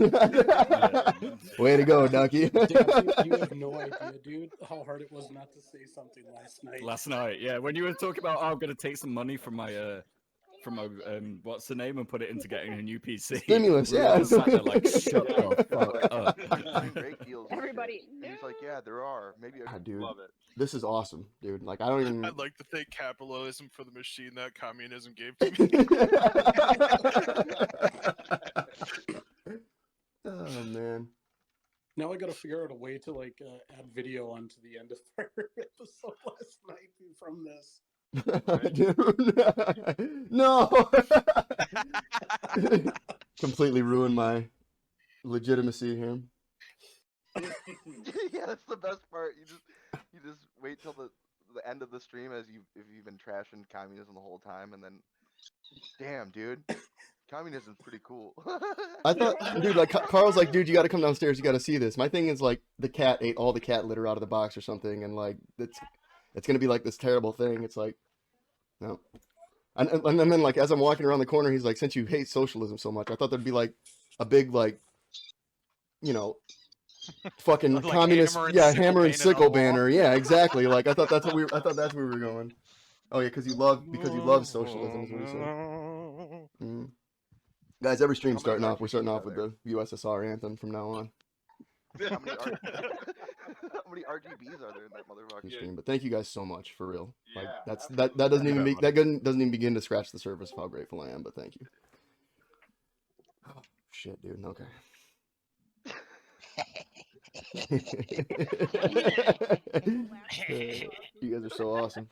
Way to go, Ducky. You have no idea, dude, how hard it was not to say something last night. Last night, yeah, when you were talking about, oh, I'm gonna take some money from my what's the name and put it into getting a new PC. Stimulus, We were yeah. just sat there like, shut the fuck up. Great deals. Everybody. And he's like, yeah, there are. Maybe I could Dude, love it. this is awesome, dude. Like, I don't even. I'd like to thank capitalism for the machine that communism gave to me. Oh man. Now I gotta figure out a way to like add video onto the end of our episode last night from this. Dude. No. Completely ruined my legitimacy here. Yeah, that's the best part. You just wait till the end of the stream if you've been trashing communism the whole time, and then, damn, dude, communism's pretty cool. I thought, dude, like Carl's like, dude, you got to come downstairs. You got to see this. My thing is like the cat ate all the cat litter out of the box or something, and like it's gonna be like this terrible thing. It's like, no. And then like as I'm walking around the corner, he's like, since you hate socialism so much, I thought there'd be like a big like, you know, fucking Like communist, hammer and sickle painted on the banner. Yeah, exactly. Like I thought that's where we were going. Oh yeah, because you love socialism. Is what he said. Mm. Guys, every stream we're starting off with the USSR anthem from now on. How many RGBs are there in that motherfucker? Stream, but thank you guys so much for real. Like Yeah, that doesn't even begin to scratch the surface of how grateful I am. But thank you. Oh, shit, dude. Okay. You guys are so awesome.